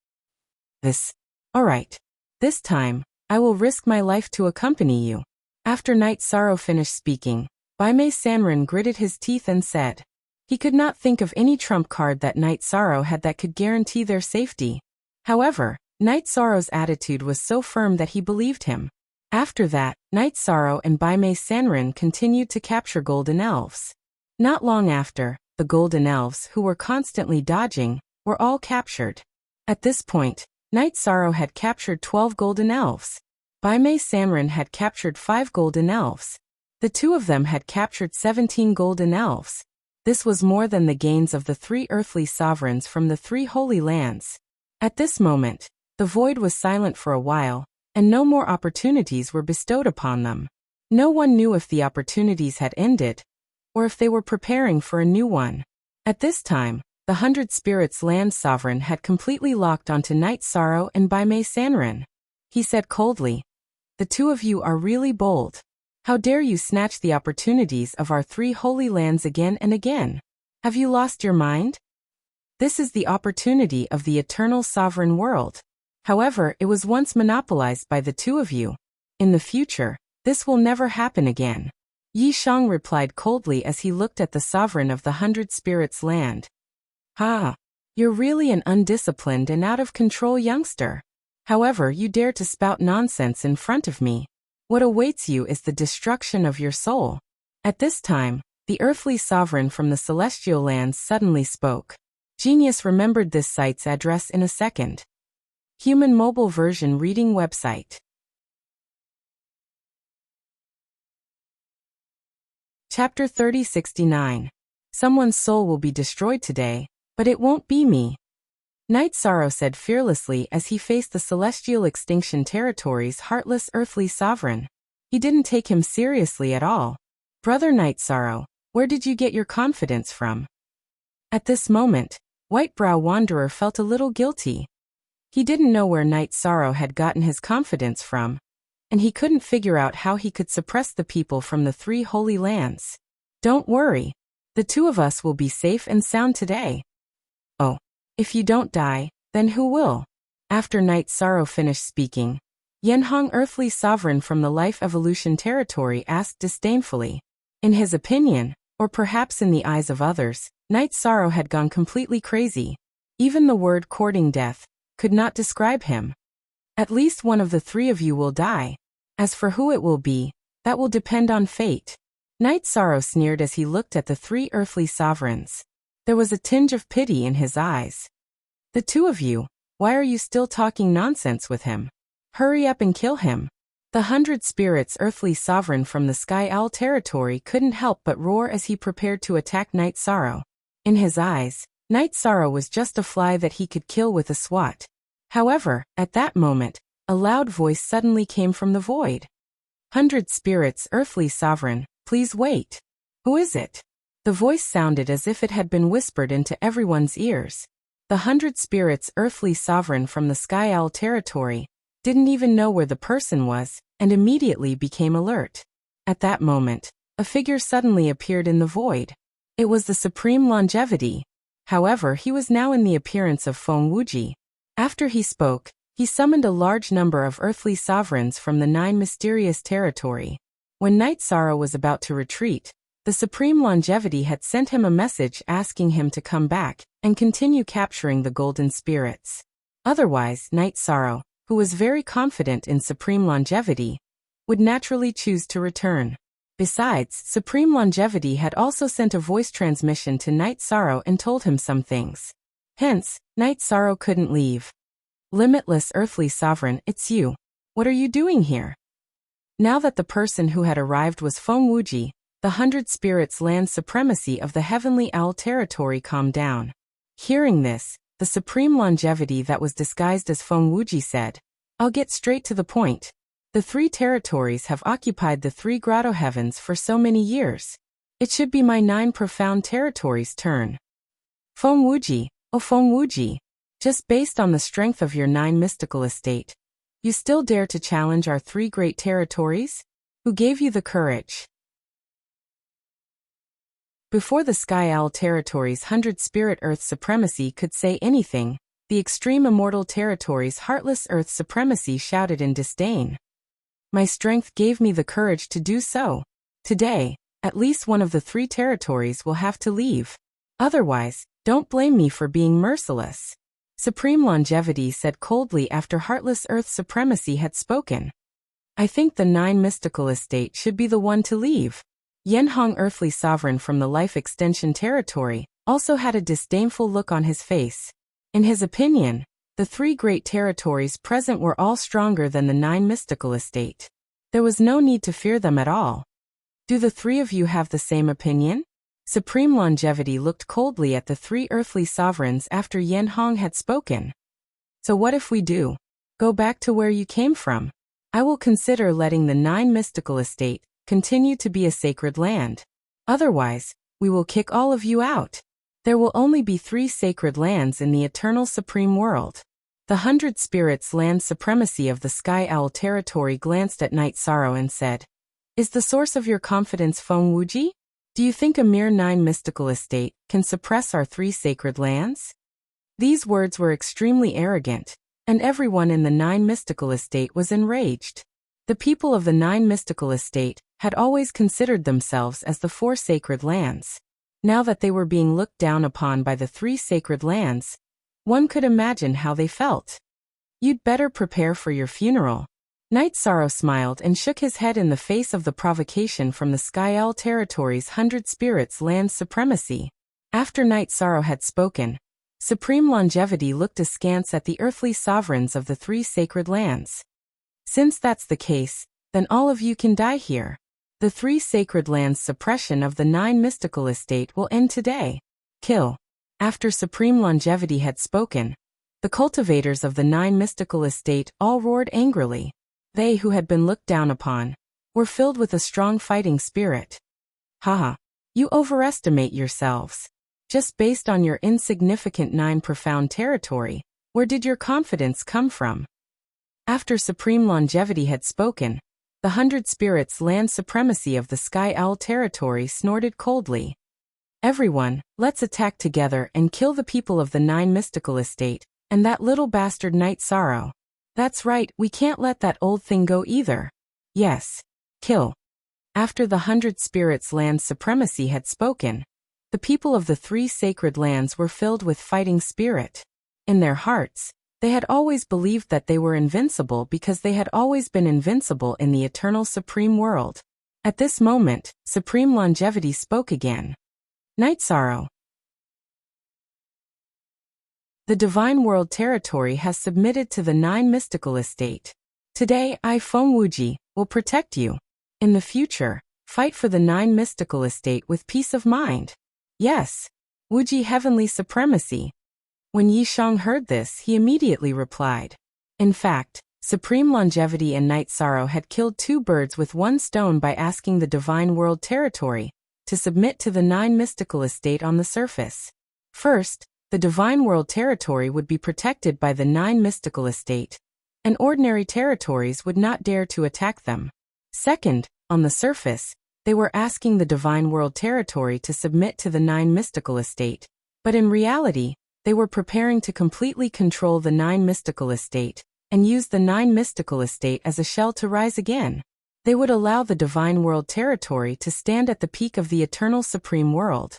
S1: All right. This time, I will risk my life to accompany you." After Night Sorrow finished speaking, Bai Mei Sanren gritted his teeth and said, he could not think of any trump card that Night Sorrow had that could guarantee their safety. However, Night Sorrow's attitude was so firm that he believed him. After that, Night Sorrow and Bai Mei Sanren continued to capture golden elves. Not long after, the golden elves, who were constantly dodging, were all captured. At this point, Night Sorrow had captured 12 golden elves. Bai Mei Sanren had captured 5 golden elves. The 2 of them had captured 17 golden elves. This was more than the gains of the 3 earthly sovereigns from the 3 holy lands. At this moment, the void was silent for a while, and no more opportunities were bestowed upon them. No one knew if the opportunities had ended, or if they were preparing for a new one. At this time, the 100 Spirits Land sovereign had completely locked onto Night Sorrow and Bai Mei Sanren. He said coldly, "The 2 of you are really bold. How dare you snatch the opportunities of our 3 holy lands again and again? Have you lost your mind? This is the opportunity of the eternal sovereign world. However, it was once monopolized by the 2 of you. In the future, this will never happen again." Yi Shang replied coldly as he looked at the sovereign of the 100 Spirits Land. "Ha! You're really an undisciplined and out-of-control youngster. However, you dare to spout nonsense in front of me. What awaits you is the destruction of your soul." At this time, the earthly sovereign from the celestial lands suddenly spoke. Genius remembered this site's address in a second. Human mobile version reading website. Chapter 3069. Someone's soul will be destroyed today, but it won't be me. Night Sorrow said fearlessly as he faced the Celestial Extinction Territory's heartless earthly sovereign. He didn't take him seriously at all. "Brother Night Sorrow, where did you get your confidence from?" At this moment, Whitebrow Wanderer felt a little guilty. He didn't know where Night Sorrow had gotten his confidence from, and he couldn't figure out how he could suppress the people from the 3 holy lands. "Don't worry. The 2 of us will be safe and sound today." "Oh, if you don't die, then who will?" After Night Sorrow finished speaking, Yenhong Earthly Sovereign from the Life Evolution Territory asked disdainfully. In his opinion, or perhaps in the eyes of others, Night Sorrow had gone completely crazy. Even the word courting death could not describe him. "At least one of the 3 of you will die. As for who it will be, that will depend on fate." Night Sorrow sneered as he looked at the three earthly sovereigns. There was a tinge of pity in his eyes. The two of you, why are you still talking nonsense with him? Hurry up and kill him. The 100 Spirits earthly sovereign from the Sky Owl territory couldn't help but roar as he prepared to attack Night Sorrow. In his eyes, Night Sorrow was just a fly that he could kill with a swat. However, at that moment, a loud voice suddenly came from the void. 100 Spirits earthly sovereign, please wait. Who is it? The voice sounded as if it had been whispered into everyone's ears. The 100 Spirits earthly sovereign from the Sky Owl territory didn't even know where the person was, and immediately became alert. At that moment, a figure suddenly appeared in the void. It was the Supreme Longevity. However, he was now in the appearance of Feng Wuji. After he spoke, he summoned a large number of earthly sovereigns from the 9 mysterious territory. When Night Sorrow was about to retreat, the Supreme Longevity had sent him a message asking him to come back and continue capturing the golden spirits. Otherwise, Night Sorrow, who was very confident in Supreme Longevity, would naturally choose to return. Besides, Supreme Longevity had also sent a voice transmission to Night Sorrow and told him some things. Hence, Night Sorrow couldn't leave. Limitless Earthly Sovereign, it's you. What are you doing here? Now that the person who had arrived was Feng Wuji, the 100 Spirits land supremacy of the Heavenly Owl territory calmed down. Hearing this, the Supreme Longevity that was disguised as Feng Wuji said, I'll get straight to the point. The 3 territories have occupied the 3 grotto heavens for so many years. It should be my 9 profound territories' turn. Feng Wuji, oh Feng Wuji, just based on the strength of your 9 mystical estate, you still dare to challenge our 3 great territories? Who gave you the courage? Before the Sky Owl territory's 100 Spirit Earth supremacy could say anything, the extreme immortal territory's heartless Earth supremacy shouted in disdain. My strength gave me the courage to do so. Today, at least one of the 3 territories will have to leave. Otherwise, don't blame me for being merciless. Supreme Longevity said coldly after heartless Earth supremacy had spoken. I think the 9 mystical estate should be the one to leave. Yenhong earthly sovereign from the life extension territory also had a disdainful look on his face. In his opinion, the 3 great territories present were all stronger than the 9 mystical estate. There was no need to fear them at all. Do the 3 of you have the same opinion? Supreme Longevity looked coldly at the 3 earthly sovereigns after Yenhong had spoken. So what if we do? Go back to where you came from. I will consider letting the 9 mystical estate continue to be a sacred land. Otherwise, we will kick all of you out. There will only be 3 sacred lands in the eternal supreme world. The 100 Spirits land supremacy of the Sky Owl territory glanced at Night Sorrow and said, Is the source of your confidence Feng Wuji? Do you think a mere 9 mystical estate can suppress our 3 sacred lands? These words were extremely arrogant, and everyone in the 9 mystical estate was enraged. The people of the 9 mystical estate had always considered themselves as the 4 sacred lands. Now that they were being looked down upon by the 3 sacred lands, one could imagine how they felt. You'd better prepare for your funeral. Night Sorrow smiled and shook his head in the face of the provocation from the Sky Owl territory's 100 Spirits land supremacy. After Night Sorrow had spoken, Supreme Longevity looked askance at the earthly sovereigns of the 3 sacred lands. Since that's the case, then all of you can die here. The 3 sacred lands' suppression of the 9 mystical estate will end today. Kill. After Supreme Longevity had spoken, the cultivators of the 9 mystical estate all roared angrily. They who had been looked down upon were filled with a strong fighting spirit. Haha, you overestimate yourselves. Just based on your insignificant 9 profound territory, where did your confidence come from? After Supreme Longevity had spoken, the 100 Spirits land supremacy of the Sky Owl territory snorted coldly. Everyone, let's attack together and kill the people of the 9 mystical estate, and that little bastard Night Sorrow. That's right, we can't let that old thing go either. Yes. Kill. After the 100 Spirits land supremacy had spoken, the people of the 3 sacred lands were filled with fighting spirit. In their hearts, they had always believed that they were invincible because they had always been invincible in the eternal supreme world. At this moment, Supreme Longevity spoke again. Night Sorrow. The Divine World Territory has submitted to the 9 Mystical Estate. Today, I, Feng Wuji, will protect you. In the future, fight for the 9 Mystical Estate with peace of mind. Yes. Wuji Heavenly Supremacy. When Yishang heard this, he immediately replied. In fact, Supreme Longevity and Night Sorrow had killed 2 birds with 1 stone by asking the Divine World Territory to submit to the 9 Mystical Estate on the surface. First, the Divine World Territory would be protected by the 9 Mystical Estate, and ordinary territories would not dare to attack them. Second, on the surface, they were asking the Divine World Territory to submit to the 9 Mystical Estate, but in reality, they were preparing to completely control the 9 Mystical Estate and use the 9 Mystical Estate as a shell to rise again. They would allow the Divine World Territory to stand at the peak of the Eternal Supreme World.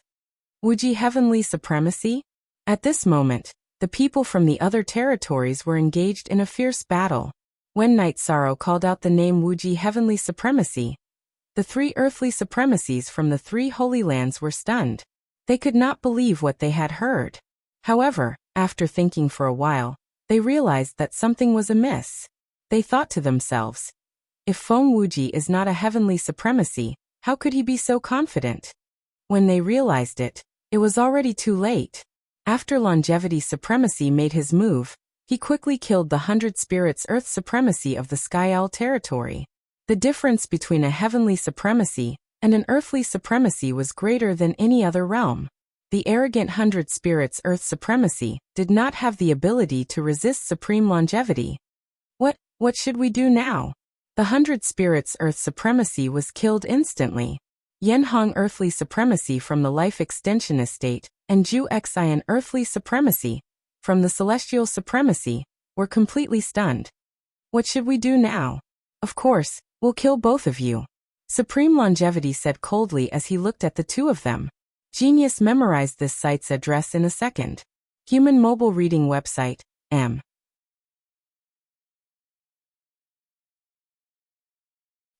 S1: Wuji Heavenly Supremacy? At this moment, the people from the other territories were engaged in a fierce battle. When Night Sorrow called out the name Wuji Heavenly Supremacy, the 3 earthly supremacies from the 3 Holy Lands were stunned. They could not believe what they had heard. However, after thinking for a while, they realized that something was amiss. They thought to themselves, if Feng Wuji is not a heavenly supremacy, how could he be so confident? When they realized it, it was already too late. After Longevity Supremacy made his move, he quickly killed the 100 Spirits Earth Supremacy of the Sky Owl Territory. The difference between a heavenly supremacy and an earthly supremacy was greater than any other realm. The arrogant 100 Spirits Earth Supremacy did not have the ability to resist Supreme Longevity. What should we do now? The 100 Spirits Earth Supremacy was killed instantly. Yanhong Earthly Supremacy from the Life Extension Estate and Ju Xian Earthly Supremacy from the Celestial Supremacy were completely stunned. What should we do now? Of course, we'll kill both of you. Supreme Longevity said coldly as he looked at the 2 of them. Genius memorized this site's address in a second. Human Mobile Reading Website, M.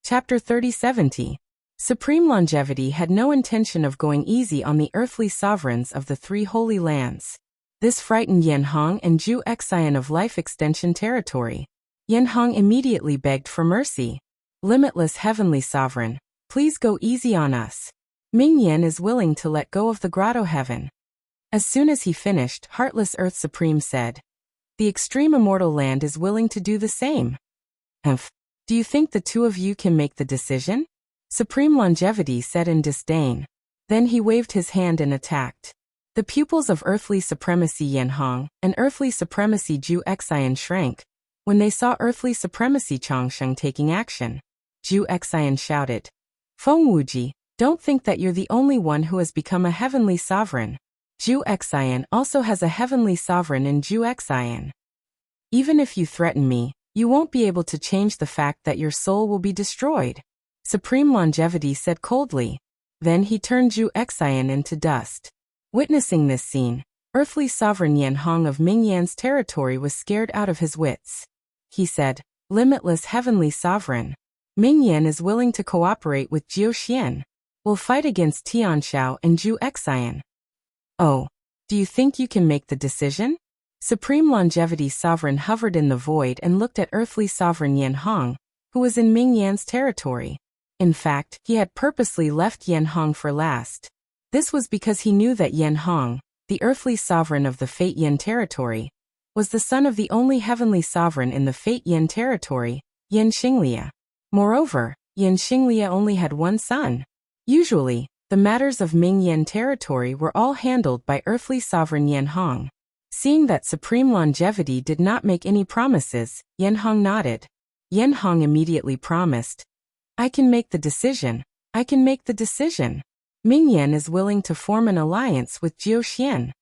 S1: Chapter 3070. Supreme Longevity had no intention of going easy on the earthly sovereigns of the 3 Holy Lands. This frightened Yanhong and Ju Xian of Life Extension Territory. Yanhong immediately begged for mercy. Limitless Heavenly Sovereign, please go easy on us. Ming Yan is willing to let go of the Grotto Heaven. As soon as he finished, Heartless Earth Supreme said, the Extreme Immortal Land is willing to do the same. Do you think the 2 of you can make the decision? Supreme Longevity said in disdain. Then he waved his hand and attacked. The pupils of Earthly Supremacy Yanhong and Earthly Supremacy Ju Xian shrank when they saw Earthly Supremacy Changsheng taking action. Ju Xian shouted, Feng Wuji, don't think that you're the only one who has become a heavenly sovereign. Ju Xian also has a heavenly sovereign in Ju Xian. Even if you threaten me, you won't be able to change the fact that your soul will be destroyed. Supreme Longevity said coldly. Then he turned Ju Xian into dust. Witnessing this scene, Earthly Sovereign Yanhong of Mingyan's territory was scared out of his wits. He said, Limitless Heavenly Sovereign, Mingyan is willing to cooperate with Jiu Xian. We'll fight against Tianshao and Ju Xian. Oh, do you think you can make the decision? Supreme Longevity Sovereign hovered in the void and looked at Earthly Sovereign Yanhong, who was in Mingyan's territory. In fact, he had purposely left Yanhong for last. This was because he knew that Yanhong, the earthly sovereign of the Fate Yin territory, was the son of the only heavenly sovereign in the Fate Yin territory, Yin Xinglia. Moreover, Yin Xinglia only had one son. Usually, the matters of Ming Yin territory were all handled by earthly sovereign Yanhong. Seeing that Supreme Longevity did not make any promises, Yanhong nodded. Yanhong immediately promised, I can make the decision. I can make the decision. Ming Yan is willing to form an alliance with Jiu Xian.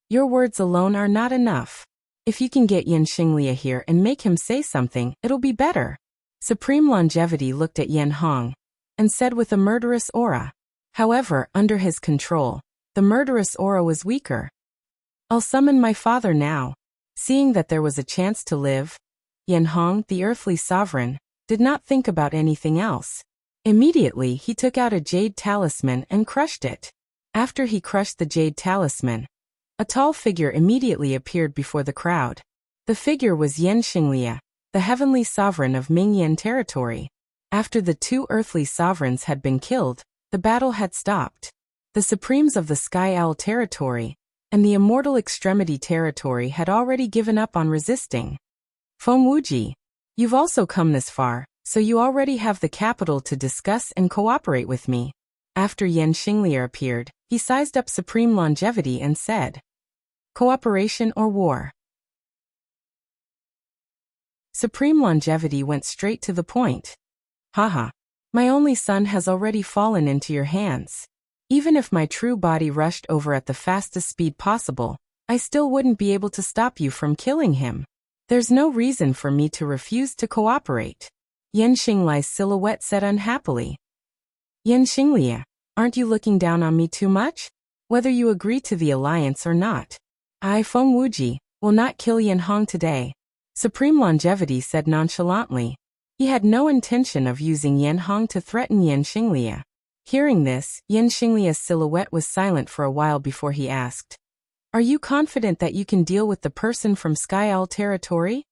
S1: Your words alone are not enough. If you can get Yin Xinglia here and make him say something, it'll be better. Supreme Longevity looked at Yanhong and said with a murderous aura. However, under his control, the murderous aura was weaker. I'll summon my father now. Seeing that there was a chance to live, Yanhong, the earthly sovereign, did not think about anything else. Immediately, he took out a jade talisman and crushed it. After he crushed the jade talisman, a tall figure immediately appeared before the crowd. The figure was Yan Xinglia, the heavenly sovereign of Mingyan territory. After the two earthly sovereigns had been killed, the battle had stopped. The supremes of the Sky Owl territory and the Immortal Extremity territory had already given up on resisting. Feng Wuji, you've also come this far, so you already have the capital to discuss and cooperate with me. After Yan Xinglia appeared, he sized up Supreme Longevity and said, cooperation or war? Supreme Longevity went straight to the point. Haha. My only son has already fallen into your hands. Even if my true body rushed over at the fastest speed possible, I still wouldn't be able to stop you from killing him. There's no reason for me to refuse to cooperate. Yan Xinglia's silhouette said unhappily. Yan Xinglia, aren't you looking down on me too much? Whether you agree to the alliance or not, I, Feng Wuji, will not kill Yan Hong today. Supreme Longevity said nonchalantly. He had no intention of using Yan Hong to threaten Yan Xinglia. Hearing this, Yan Xinglia's silhouette was silent for a while before he asked, are you confident that you can deal with the person from Sky Owl territory?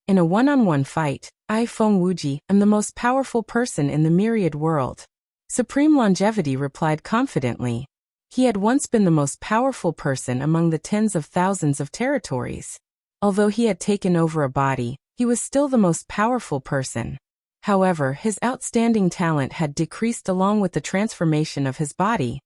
S1: In a one-on-one fight, I, Feng Wuji, am the most powerful person in the myriad world. Supreme Longevity replied confidently. He had once been the most powerful person among the tens of thousands of territories. Although he had taken over a body, he was still the most powerful person. However, his outstanding talent had decreased along with the transformation of his body.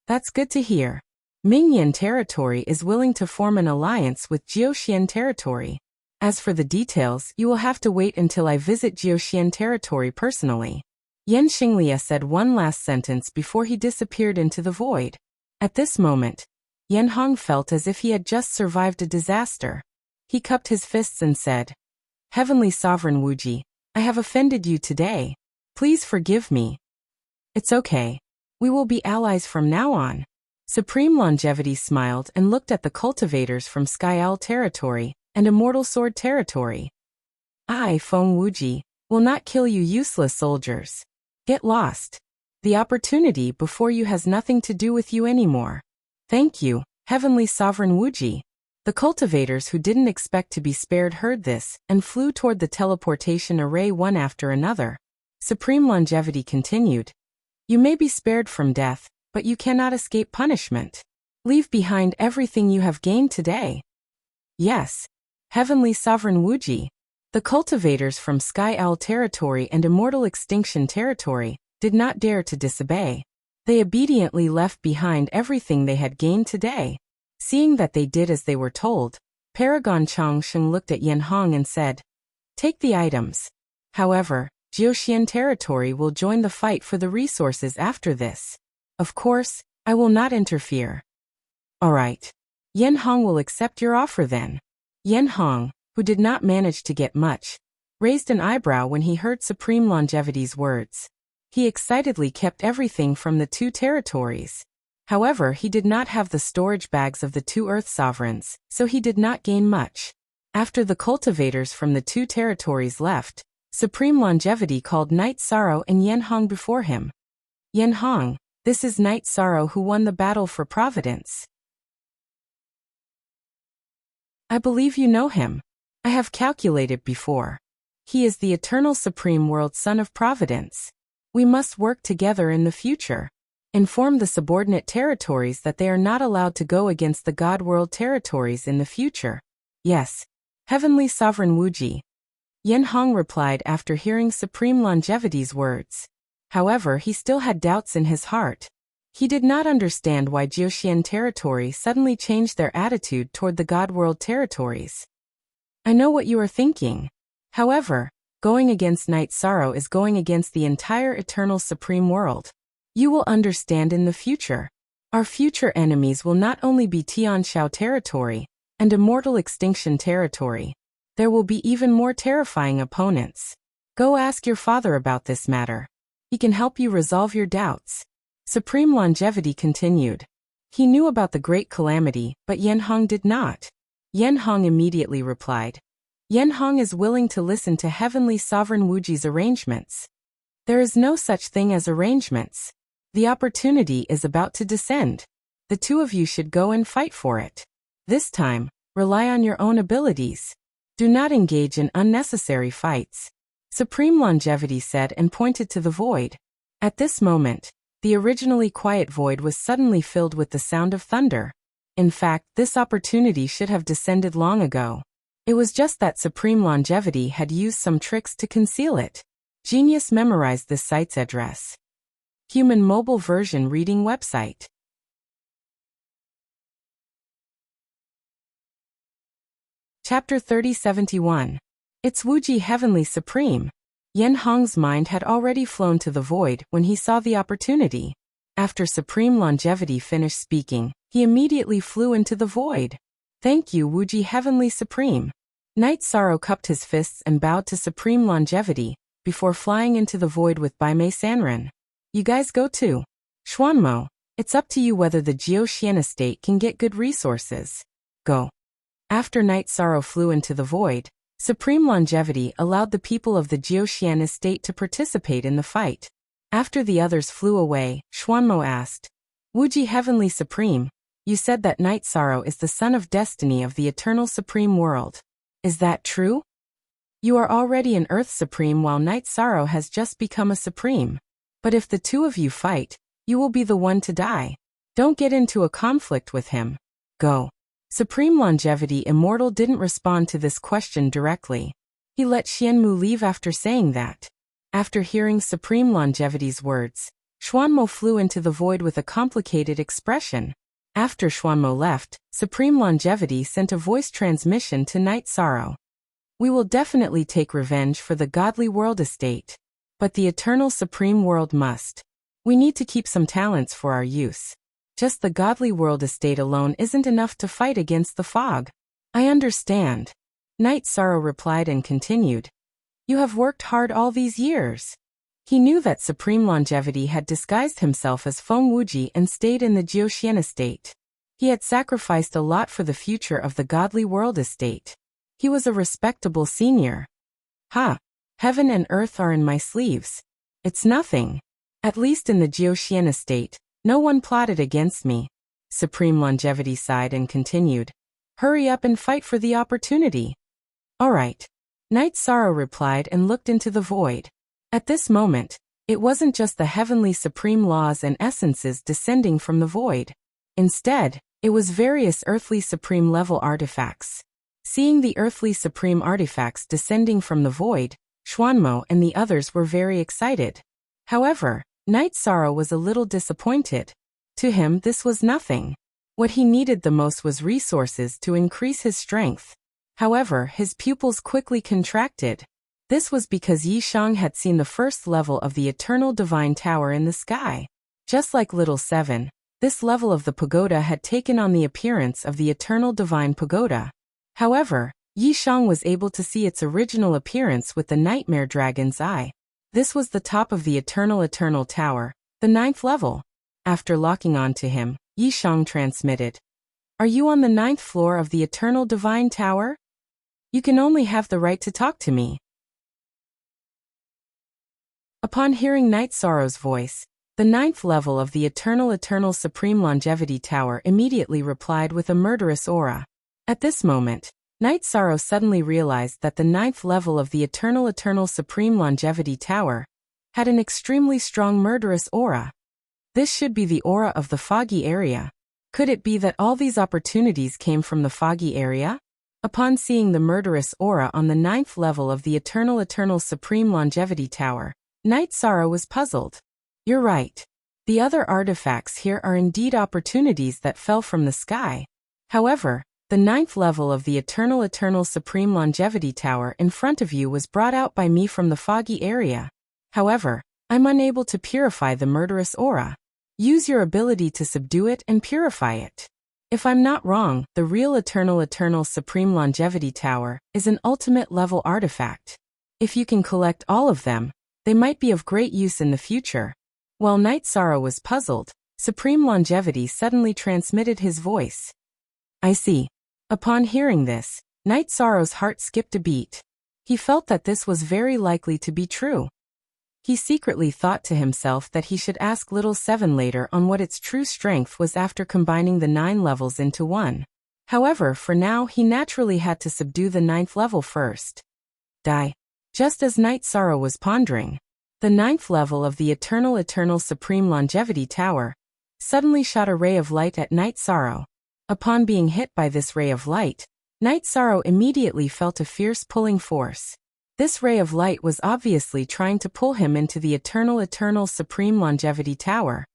S1: That's good to hear. Mingyan territory is willing to form an alliance with Jiuxian territory. As for the details, you will have to wait until I visit Jiuxian territory personally. Yan Xinglia said one last sentence before he disappeared into the void. At this moment, Yan Hong felt as if he had just survived a disaster. He cupped his fists and said, Heavenly Sovereign Wuji, I have offended you today. Please forgive me. It's okay. We will be allies from now on. Supreme Longevity smiled and looked at the cultivators from Sky Owl territory and Immortal Sword territory. I, Feng Wuji, will not kill you useless soldiers. Get lost. The opportunity before you has nothing to do with you anymore. Thank you, Heavenly Sovereign Wuji. The cultivators who didn't expect to be spared heard this and flew toward the teleportation array one after another. Supreme Longevity continued. You may be spared from death, but you cannot escape punishment. Leave behind everything you have gained today. Yes, Heavenly Sovereign Wuji. The cultivators from Sky Owl territory and Immortal Extinction territory did not dare to disobey. They obediently left behind everything they had gained today. Seeing that they did as they were told, Paragon Changsheng looked at Yan Hong and said, take the items. However, Jiuxian territory will join the fight for the resources after this. Of course, I will not interfere. Alright. Yan Hong will accept your offer then. Yan Hong, who did not manage to get much, raised an eyebrow when he heard Supreme Longevity's words. He excitedly kept everything from the two territories. However, he did not have the storage bags of the two Earth Sovereigns, so he did not gain much. After the cultivators from the two territories left, Supreme Longevity called Night Sorrow and Yan Hong before him. Yan Hong, this is Night Sorrow who won the battle for Providence. I believe you know him. I have calculated before. He is the Eternal Supreme World Son of Providence. We must work together in the future. Inform the subordinate territories that they are not allowed to go against the God World territories in the future. Yes, Heavenly Sovereign Wuji. Yan Hong replied after hearing Supreme Longevity's words. However, he still had doubts in his heart. He did not understand why Jiuxian territory suddenly changed their attitude toward the God World territories. I know what you are thinking. However, going against Night Sorrow is going against the entire Eternal Supreme World. You will understand in the future. Our future enemies will not only be Tianshao territory and Immortal Extinction territory. There will be even more terrifying opponents. Go ask your father about this matter. He can help you resolve your doubts. Supreme Longevity continued. He knew about the Great Calamity, but Yan Hong did not. Yan Hong immediately replied. Yan Hong is willing to listen to Heavenly Sovereign Wuji's arrangements. There is no such thing as arrangements. The opportunity is about to descend. The two of you should go and fight for it. This time, rely on your own abilities. Do not engage in unnecessary fights. Supreme Longevity said and pointed to the void. At this moment, the originally quiet void was suddenly filled with the sound of thunder. In fact, this opportunity should have descended long ago. It was just that Supreme Longevity had used some tricks to conceal it. Genius memorized this site's address. Human mobile version reading website. Chapter 3071. It's Wuji Heavenly Supreme. Yen Hong's mind had already flown to the void when he saw the opportunity. After Supreme Longevity finished speaking, he immediately flew into the void. Thank you, Wuji Heavenly Supreme. Night Sorrow cupped his fists and bowed to Supreme Longevity, before flying into the void with Baimei Sanren. You guys go too. Xuanmo, it's up to you whether the Jiuxian estate can get good resources. Go. After Night Sorrow flew into the void, Supreme Longevity allowed the people of the Jiuxian estate to participate in the fight. After the others flew away, Xuanmo asked, Wuji Heavenly Supreme, you said that Night Sorrow is the son of destiny of the eternal supreme world. Is that true? You are already an Earth Supreme while Night Sorrow has just become a Supreme. But if the two of you fight, you will be the one to die. Don't get into a conflict with him. Go. Supreme Longevity Immortal didn't respond to this question directly. He let Xianmu leave after saying that. After hearing Supreme Longevity's words, Xuanmo flew into the void with a complicated expression. After Xuanmo left, Supreme Longevity sent a voice transmission to Night Sorrow. We will definitely take revenge for the Godly World Estate. But the Eternal Supreme World must. We need to keep some talents for our use. Just the Godly World Estate alone isn't enough to fight against the fog. I understand. Night Sorrow replied and continued. You have worked hard all these years. He knew that Supreme Longevity had disguised himself as Feng Wuji and stayed in the Jiuxian estate. He had sacrificed a lot for the future of the Godly World Estate. He was a respectable senior. Ha! Heaven and earth are in my sleeves. It's nothing. At least in the Jiuxian estate, no one plotted against me. Supreme Longevity sighed and continued. Hurry up and fight for the opportunity. All right. Night Sorrow replied and looked into the void. At this moment, it wasn't just the heavenly supreme laws and essences descending from the void. Instead, it was various earthly supreme level artifacts. Seeing the earthly supreme artifacts descending from the void, Xuanmo and the others were very excited. However, Night Sorrow was a little disappointed. To him, this was nothing. What he needed the most was resources to increase his strength. However, his pupils quickly contracted. This was because Yi Shang had seen the first level of the Eternal Divine Tower in the sky. Just like Little Seven, this level of the pagoda had taken on the appearance of the Eternal Divine Pagoda. However, Yi Shang was able to see its original appearance with the Nightmare Dragon's eye. This was the top of the Eternal Tower, the 9th level. After locking on to him, Yi Shang transmitted. Are you on the 9th floor of the Eternal Divine Tower? You can only have the right to talk to me. Upon hearing Night Sorrow's voice, the 9th level of the Eternal Supreme Longevity Tower immediately replied with a murderous aura. At this moment, Night Sorrow suddenly realized that the 9th level of the Eternal Supreme Longevity Tower had an extremely strong murderous aura. This should be the aura of the foggy area. Could it be that all these opportunities came from the foggy area? Upon seeing the murderous aura on the 9th level of the Eternal Supreme Longevity Tower, Night Sorrow was puzzled. You're right. The other artifacts here are indeed opportunities that fell from the sky. However, the 9th level of the Eternal Supreme Longevity Tower in front of you was brought out by me from the foggy area. However, I'm unable to purify the murderous aura. Use your ability to subdue it and purify it. If I'm not wrong, the real Eternal Supreme Longevity Tower is an ultimate level artifact. If you can collect all of them, they might be of great use in the future. While Night Sorrow was puzzled, Supreme Longevity suddenly transmitted his voice. I see. Upon hearing this, Night Sorrow's heart skipped a beat. He felt that this was very likely to be true. He secretly thought to himself that he should ask Little Seven later on what its true strength was after combining the 9 levels into one. However, for now he naturally had to subdue the 9th level first. Just as Night Sorrow was pondering, the 9th level of the Eternal Supreme Longevity Tower suddenly shot a ray of light at Night Sorrow. Upon being hit by this ray of light, Night Sorrow immediately felt a fierce pulling force. This ray of light was obviously trying to pull him into the Eternal Supreme Longevity Tower.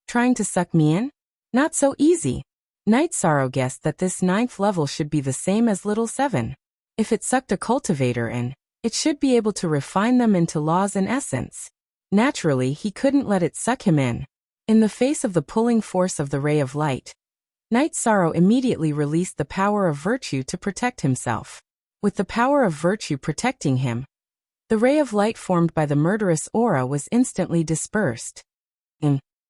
S1: Trying to suck me in? Not so easy. Night Sorrow guessed that this 9th level should be the same as Little Seven. If it sucked a cultivator in, it should be able to refine them into laws and essence. Naturally, he couldn't let it suck him in. In the face of the pulling force of the ray of light, Night Sorrow immediately released the power of virtue to protect himself. With the power of virtue protecting him, the ray of light formed by the murderous aura was instantly dispersed.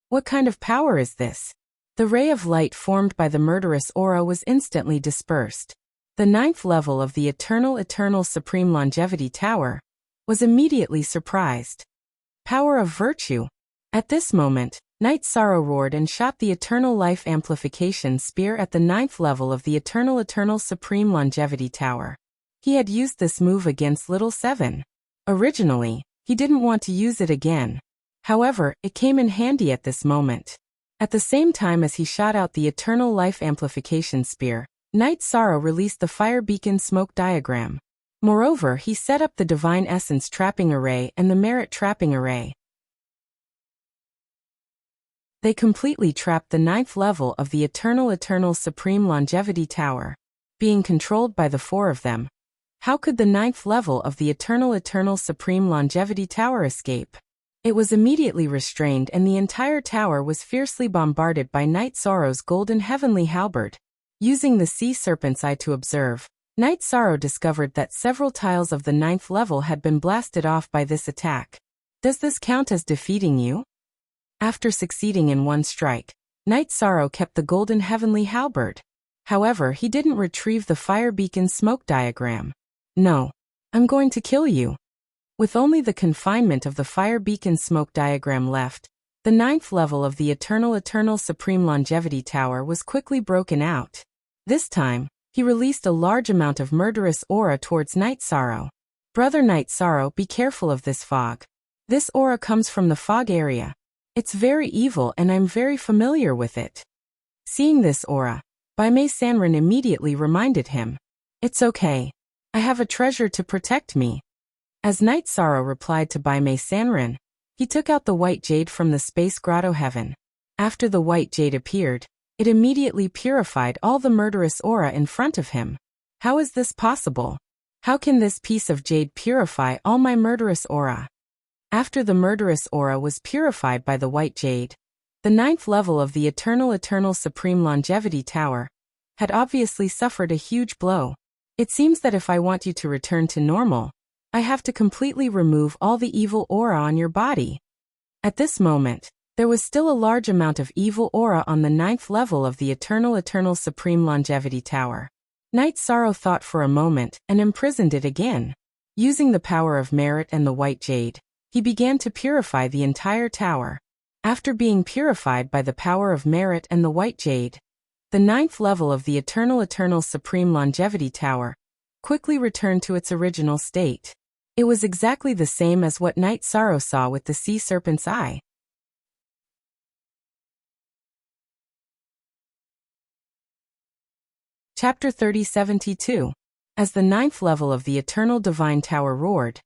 S1: What kind of power is this? The ray of light formed by the murderous aura was instantly dispersed. The 9th level of the Eternal Supreme Longevity Tower was immediately surprised. Power of virtue. At this moment, Night Sorrow roared and shot the Eternal Life Amplification Spear at the 9th level of the Eternal Supreme Longevity Tower. He had used this move against Little Seven. Originally, he didn't want to use it again. However, it came in handy at this moment. At the same time as he shot out the Eternal Life Amplification Spear, Night Sorrow released the Fire Beacon Smoke Diagram. Moreover, he set up the Divine Essence Trapping Array and the Merit Trapping Array. They completely trapped the 9th level of the Eternal Supreme Longevity Tower. Being controlled by the 4 of them, how could the 9th level of the Eternal Supreme Longevity Tower escape? It was immediately restrained and the entire tower was fiercely bombarded by Night Sorrow's golden heavenly halberd. Using the sea serpent's eye to observe, Night Sorrow discovered that several tiles of the 9th level had been blasted off by this attack. Does this count as defeating you? After succeeding in one strike, Night Sorrow kept the golden heavenly halberd. However, he didn't retrieve the Fire Beacon Smoke Diagram. No. I'm going to kill you. With only the confinement of the Fire Beacon Smoke Diagram left, the 9th level of the Eternal Supreme Longevity Tower was quickly broken out. This time, he released a large amount of murderous aura towards Night Sorrow. Brother Night Sorrow, be careful of this fog. This aura comes from the fog area. It's very evil and I'm very familiar with it. Seeing this aura, Baimei Sanrin immediately reminded him. It's okay. I have a treasure to protect me. As Night Sorrow replied to Baimei Sanrin, he took out the white jade from the space grotto heaven. After the white jade appeared, it immediately purified all the murderous aura in front of him. How is this possible? How can this piece of jade purify all my murderous aura? After the murderous aura was purified by the white jade, the 9th level of the Eternal Supreme Longevity Tower had obviously suffered a huge blow. It seems that if I want you to return to normal, I have to completely remove all the evil aura on your body. At this moment, there was still a large amount of evil aura on the 9th level of the Eternal Supreme Longevity Tower. Night Sorrow thought for a moment and imprisoned it again. Using the power of merit and the white jade, he began to purify the entire tower. After being purified by the power of merit and the white jade, the 9th level of the Eternal Supreme Longevity Tower quickly returned to its original state. It was exactly the same as what Night Sorrow saw with the sea serpent's eye. Chapter 3072. As the 9th level of the Eternal Divine Tower roared,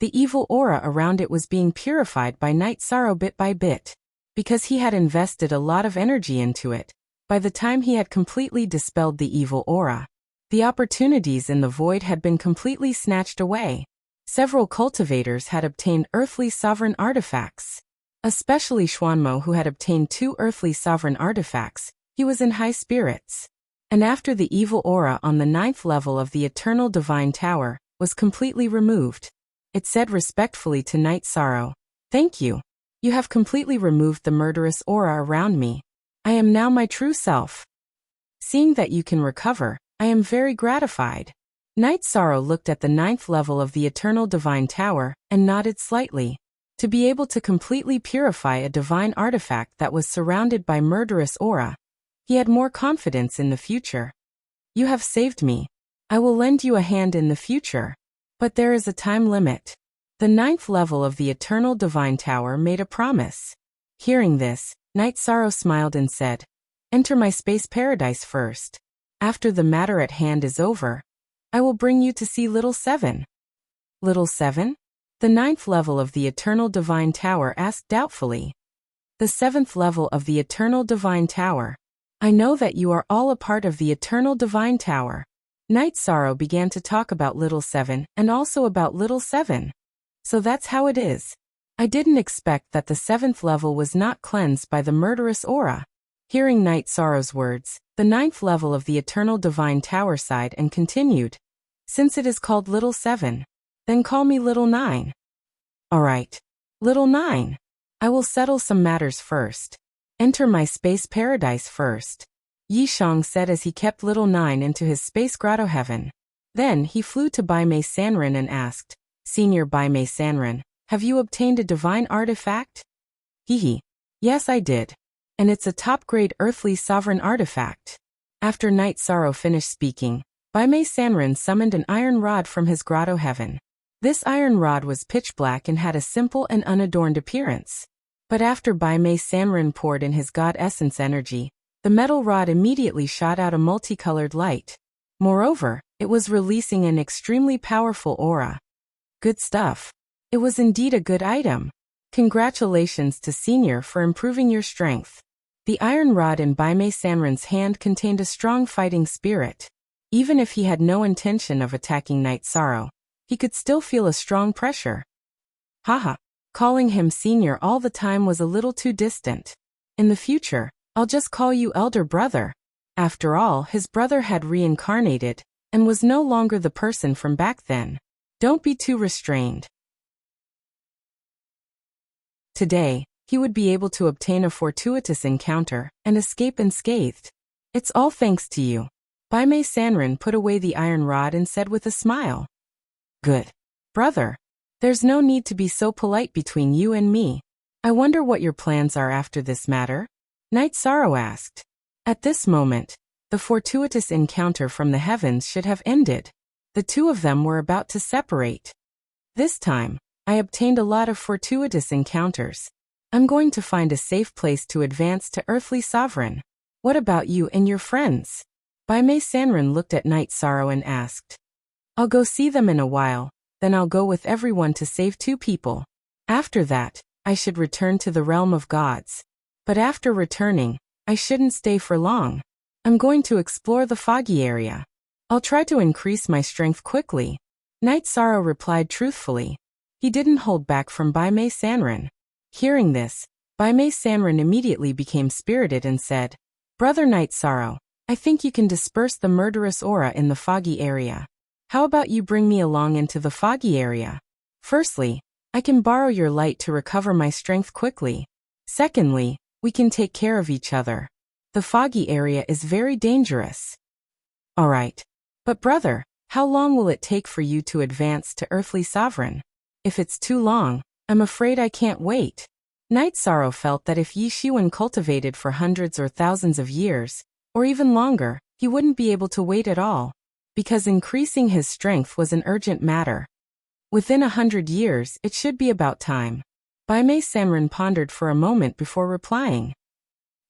S1: the evil aura around it was being purified by Night Sorrow bit by bit. Because he had invested a lot of energy into it, by the time he had completely dispelled the evil aura, the opportunities in the void had been completely snatched away. Several cultivators had obtained earthly sovereign artifacts. Especially Xuanmo, who had obtained 2 earthly sovereign artifacts, he was in high spirits. And after the evil aura on the 9th level of the Eternal Divine Tower was completely removed, it said respectfully to Night Sorrow, "Thank you. You have completely removed the murderous aura around me. I am now my true self. Seeing that you can recover, I am very gratified." Night Sorrow looked at the 9th level of the Eternal Divine Tower and nodded slightly. To be able to completely purify a divine artifact that was surrounded by murderous aura, he had more confidence in the future. You have saved me. I will lend you a hand in the future. But there is a time limit. The 9th level of the Eternal Divine Tower made a promise. Hearing this, Night Sorrow smiled and said, "Enter my space paradise first. After the matter at hand is over, I will bring you to see Little Seven." Little Seven? The 9th level of the Eternal Divine Tower asked doubtfully. The 7th level of the Eternal Divine Tower. I know that you are all a part of the Eternal Divine Tower. Night Sorrow began to talk about Little Seven and also about Little Seven. So that's how it is. I didn't expect that the 7th level was not cleansed by the murderous aura. Hearing Night Sorrow's words, the 9th level of the Eternal Divine Tower sighed and continued. Since it is called Little Seven, then call me Little Nine. Alright. Little Nine. I will settle some matters first. Enter my space paradise first. Yi Shang said as he kept Little Nine into his space grotto heaven. Then he flew to Bai Mei Sanren and asked, Senior Bai Mei Sanren, have you obtained a divine artifact? Hee. Yes, I did. And it's a top-grade earthly sovereign artifact. After Night Sorrow finished speaking, Bai Mei Sanren summoned an iron rod from his grotto heaven. This iron rod was pitch black and had a simple and unadorned appearance. But after Bai Mei Sanren poured in his god essence energy, the metal rod immediately shot out a multicolored light. Moreover, it was releasing an extremely powerful aura. Good stuff. It was indeed a good item. Congratulations to Senior for improving your strength. The iron rod in Bai Mei Sanren's hand contained a strong fighting spirit. Even if he had no intention of attacking Night Sorrow, he could still feel a strong pressure. Haha. Calling him Senior all the time was a little too distant. In the future, I'll just call you Elder Brother. After all, his brother had reincarnated and was no longer the person from back then. Don't be too restrained. Today, he would be able to obtain a fortuitous encounter and escape unscathed. It's all thanks to you. Bai Mei Sanren put away the iron rod and said with a smile. Good. Brother. There's no need to be so polite between you and me. I wonder what your plans are after this matter? Night Sorrow asked. At this moment, the fortuitous encounter from the heavens should have ended. The two of them were about to separate. This time, I obtained a lot of fortuitous encounters. I'm going to find a safe place to advance to Earthly Sovereign. What about you and your friends? Bai Mei Sanren looked at Night Sorrow and asked. I'll go see them in a while, then I'll go with everyone to save 2 people. After that, I should return to the realm of gods. But after returning, I shouldn't stay for long. I'm going to explore the foggy area. I'll try to increase my strength quickly. Night Sorrow replied truthfully. He didn't hold back from Bai Mei Sanren. Hearing this, Bai Mei Sanren immediately became spirited and said, Brother Night Sorrow, I think you can disperse the murderous aura in the foggy area. How about you bring me along into the foggy area? Firstly, I can borrow your light to recover my strength quickly. Secondly, we can take care of each other. The foggy area is very dangerous. Alright. But brother, how long will it take for you to advance to Earthly Sovereign? If it's too long, I'm afraid I can't wait. Night Sorrow felt that if Yi Xuan cultivated for hundreds or thousands of years, or even longer, he wouldn't be able to wait at all, because increasing his strength was an urgent matter. Within 100 years, it should be about time. Bai Mei Sanren pondered for a moment before replying.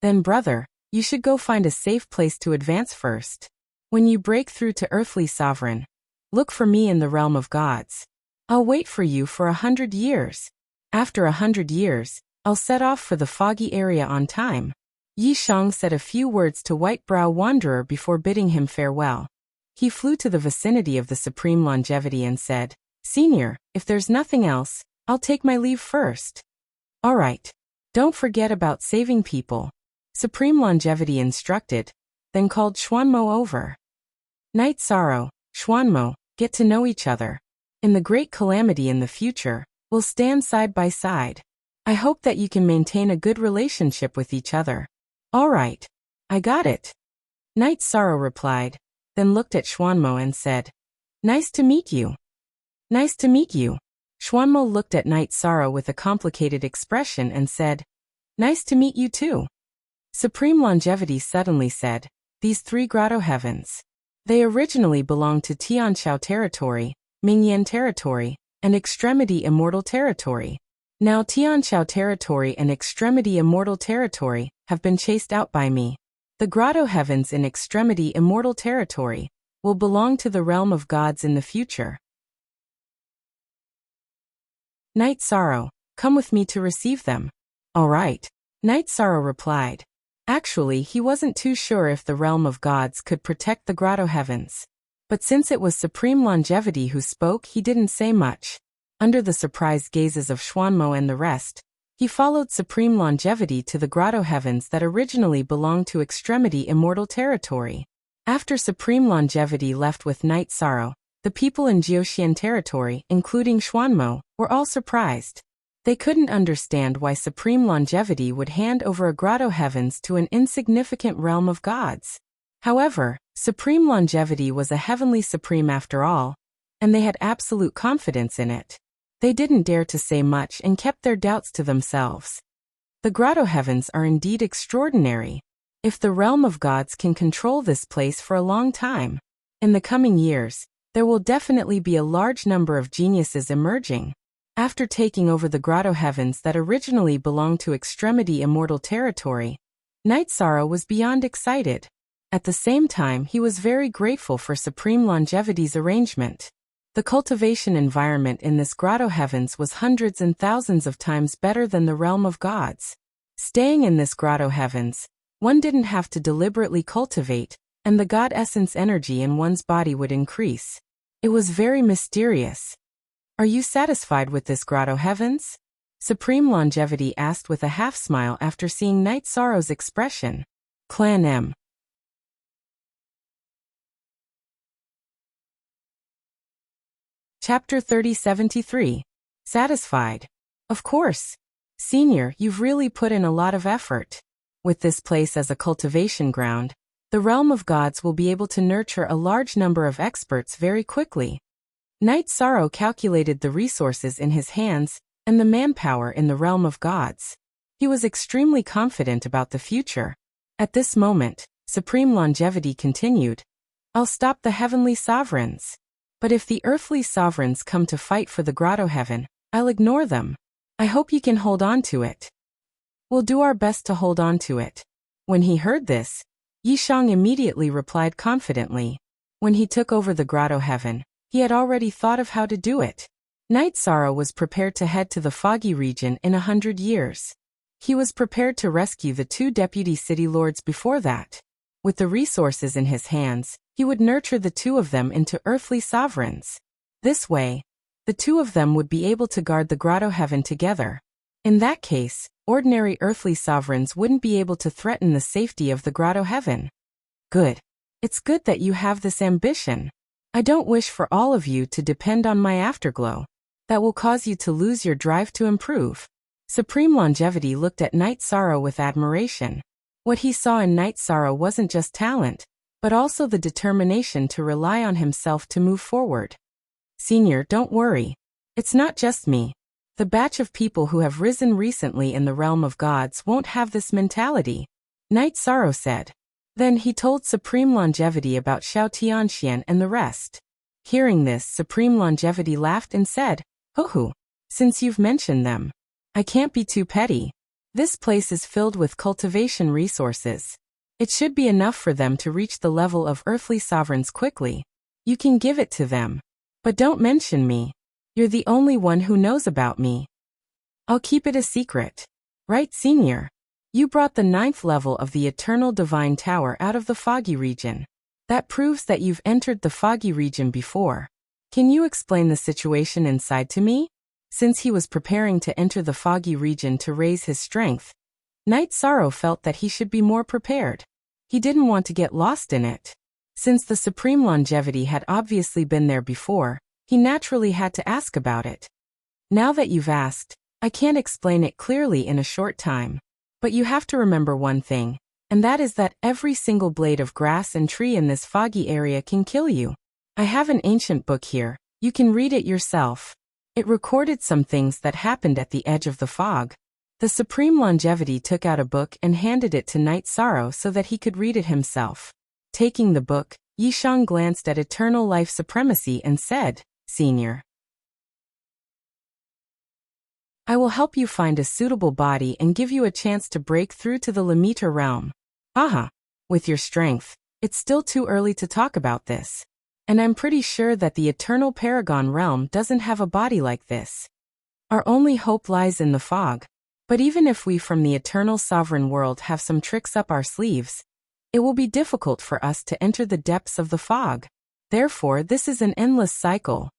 S1: Then brother, you should go find a safe place to advance first. When you break through to Earthly Sovereign, look for me in the realm of gods. I'll wait for you for 100 years. After 100 years, I'll set off for the foggy area on time. Yi Shang said a few words to White Brow Wanderer before bidding him farewell. He flew to the vicinity of the Supreme Longevity and said, Senior, if there's nothing else, I'll take my leave first. Alright. Don't forget about saving people. Supreme Longevity instructed, then called Xuanmo over. Night Sorrow, Xuanmo, get to know each other. In the great calamity in the future, we'll stand side by side. I hope that you can maintain a good relationship with each other. Alright. I got it. Night Sorrow replied, then looked at Xuanmo and said, Nice to meet you. Nice to meet you. Xuanmo looked at Night Sorrow with a complicated expression and said, "Nice to meet you too." Supreme Longevity suddenly said, "These three grotto heavens. They originally belonged to Tianqiao territory, Mingyan territory, and Extremity Immortal territory. Now Tianqiao territory and Extremity Immortal territory have been chased out by me. The grotto heavens in Extremity Immortal territory will belong to the realm of gods in the future." Night Sorrow, come with me to receive them. All right, Night Sorrow replied. Actually, he wasn't too sure if the realm of gods could protect the grotto heavens. But since it was Supreme Longevity who spoke, he didn't say much. Under the surprised gazes of Xuanmo and the rest, he followed Supreme Longevity to the grotto heavens that originally belonged to Extremity Immortal territory. After Supreme Longevity left with Night Sorrow, the people in Jiuxian territory, including Xuanmo, were all surprised. They couldn't understand why Supreme Longevity would hand over a grotto heavens to an insignificant realm of gods. However, Supreme Longevity was a heavenly supreme after all, and they had absolute confidence in it. They didn't dare to say much and kept their doubts to themselves. The grotto heavens are indeed extraordinary. If the realm of gods can control this place for a long time, in the coming years, there will definitely be a large number of geniuses emerging. After taking over the grotto heavens that originally belonged to Extremity Immortal territory, Night Sorrow was beyond excited. At the same time, he was very grateful for Supreme Longevity's arrangement. The cultivation environment in this grotto heavens was hundreds and thousands of times better than the realm of gods. Staying in this grotto heavens, one didn't have to deliberately cultivate, and the god essence energy in one's body would increase. It was very mysterious. Are you satisfied with this grotto heavens? Supreme Longevity asked with a half-smile after seeing Night Sorrow's expression. Clan M. Chapter 3073. Satisfied. Of course. Senior, you've really put in a lot of effort. With this place as a cultivation ground, the realm of gods will be able to nurture a large number of experts very quickly. Night Sorrow calculated the resources in his hands and the manpower in the realm of gods. He was extremely confident about the future. At this moment, Supreme Longevity continued, "I'll stop the heavenly sovereigns. But if the earthly sovereigns come to fight for the grotto heaven, I'll ignore them. I hope you can hold on to it." "We'll do our best to hold on to it." When he heard this, Yishang immediately replied confidently. When he took over the grotto heaven, he had already thought of how to do it. Night Sorrow was prepared to head to the foggy region in 100 years. He was prepared to rescue the two deputy city lords before that. With the resources in his hands, he would nurture the two of them into earthly sovereigns. This way, the two of them would be able to guard the grotto heaven together. In that case, ordinary earthly sovereigns wouldn't be able to threaten the safety of the grotto heaven. Good. It's good that you have this ambition. I don't wish for all of you to depend on my afterglow. That will cause you to lose your drive to improve. Supreme Longevity looked at Night Sorrow with admiration. What he saw in Night Sorrow wasn't just talent, but also the determination to rely on himself to move forward. Senior, don't worry. It's not just me. The batch of people who have risen recently in the realm of gods won't have this mentality, Night Sorrow said. Then he told Supreme Longevity about Xiao Tianxian and the rest. Hearing this, Supreme Longevity laughed and said, "Hoo-hoo, since you've mentioned them, I can't be too petty. This place is filled with cultivation resources. It should be enough for them to reach the level of earthly sovereigns quickly. You can give it to them. But don't mention me. You're the only one who knows about me. I'll keep it a secret. Right, Senior? You brought the 9th level of the Eternal Divine Tower out of the foggy region. That proves that you've entered the foggy region before. Can you explain the situation inside to me?" Since he was preparing to enter the foggy region to raise his strength, Night Sorrow felt that he should be more prepared. He didn't want to get lost in it. Since the Supreme Longevity had obviously been there before, he naturally had to ask about it. "Now that you've asked, I can't explain it clearly in a short time. But you have to remember one thing, and that is that every single blade of grass and tree in this foggy area can kill you. I have an ancient book here. You can read it yourself. It recorded some things that happened at the edge of the fog. The Supreme Longevity took out a book and handed it to Knight Sorrow so that he could read it himself. Taking the book, Yishang glanced at Eternal Life Supremacy and said, "Senior, I will help you find a suitable body and give you a chance to break through to the Limiter realm. Aha! With your strength, it's still too early to talk about this. And I'm pretty sure that the Eternal Paragon realm doesn't have a body like this. Our only hope lies in the fog. But even if we from the Eternal Sovereign world have some tricks up our sleeves, it will be difficult for us to enter the depths of the fog. Therefore, this is an endless cycle."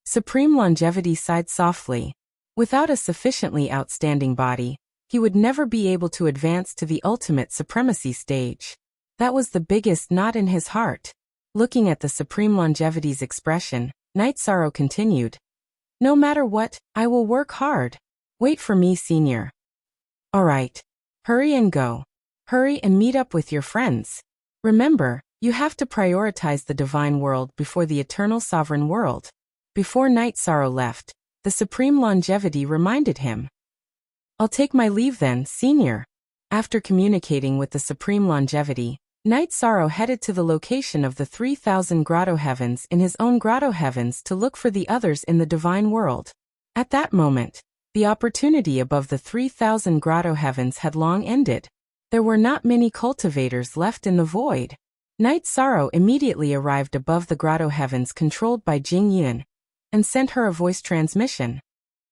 S1: Supreme Longevity sighed softly. Without a sufficiently outstanding body, he would never be able to advance to the ultimate supremacy stage. That was the biggest knot in his heart. Looking at the Supreme Longevity's expression, Knight Sorrow continued, "No matter what, I will work hard. Wait for me, Senior." "All right. Hurry and go. Hurry and meet up with your friends. Remember, you have to prioritize the divine world before the eternal sovereign world." Before Knight Sorrow left, the Supreme Longevity reminded him, "I'll take my leave then, Senior." After communicating with the Supreme Longevity, Knight Sorrow headed to the location of the 3,000 grotto heavens in his own grotto heavens to look for the others in the divine world. At that moment, the opportunity above the 3,000 grotto heavens had long ended. There were not many cultivators left in the void. Knight Sorrow immediately arrived above the grotto heavens controlled by Jing Yun, and sent her a voice transmission.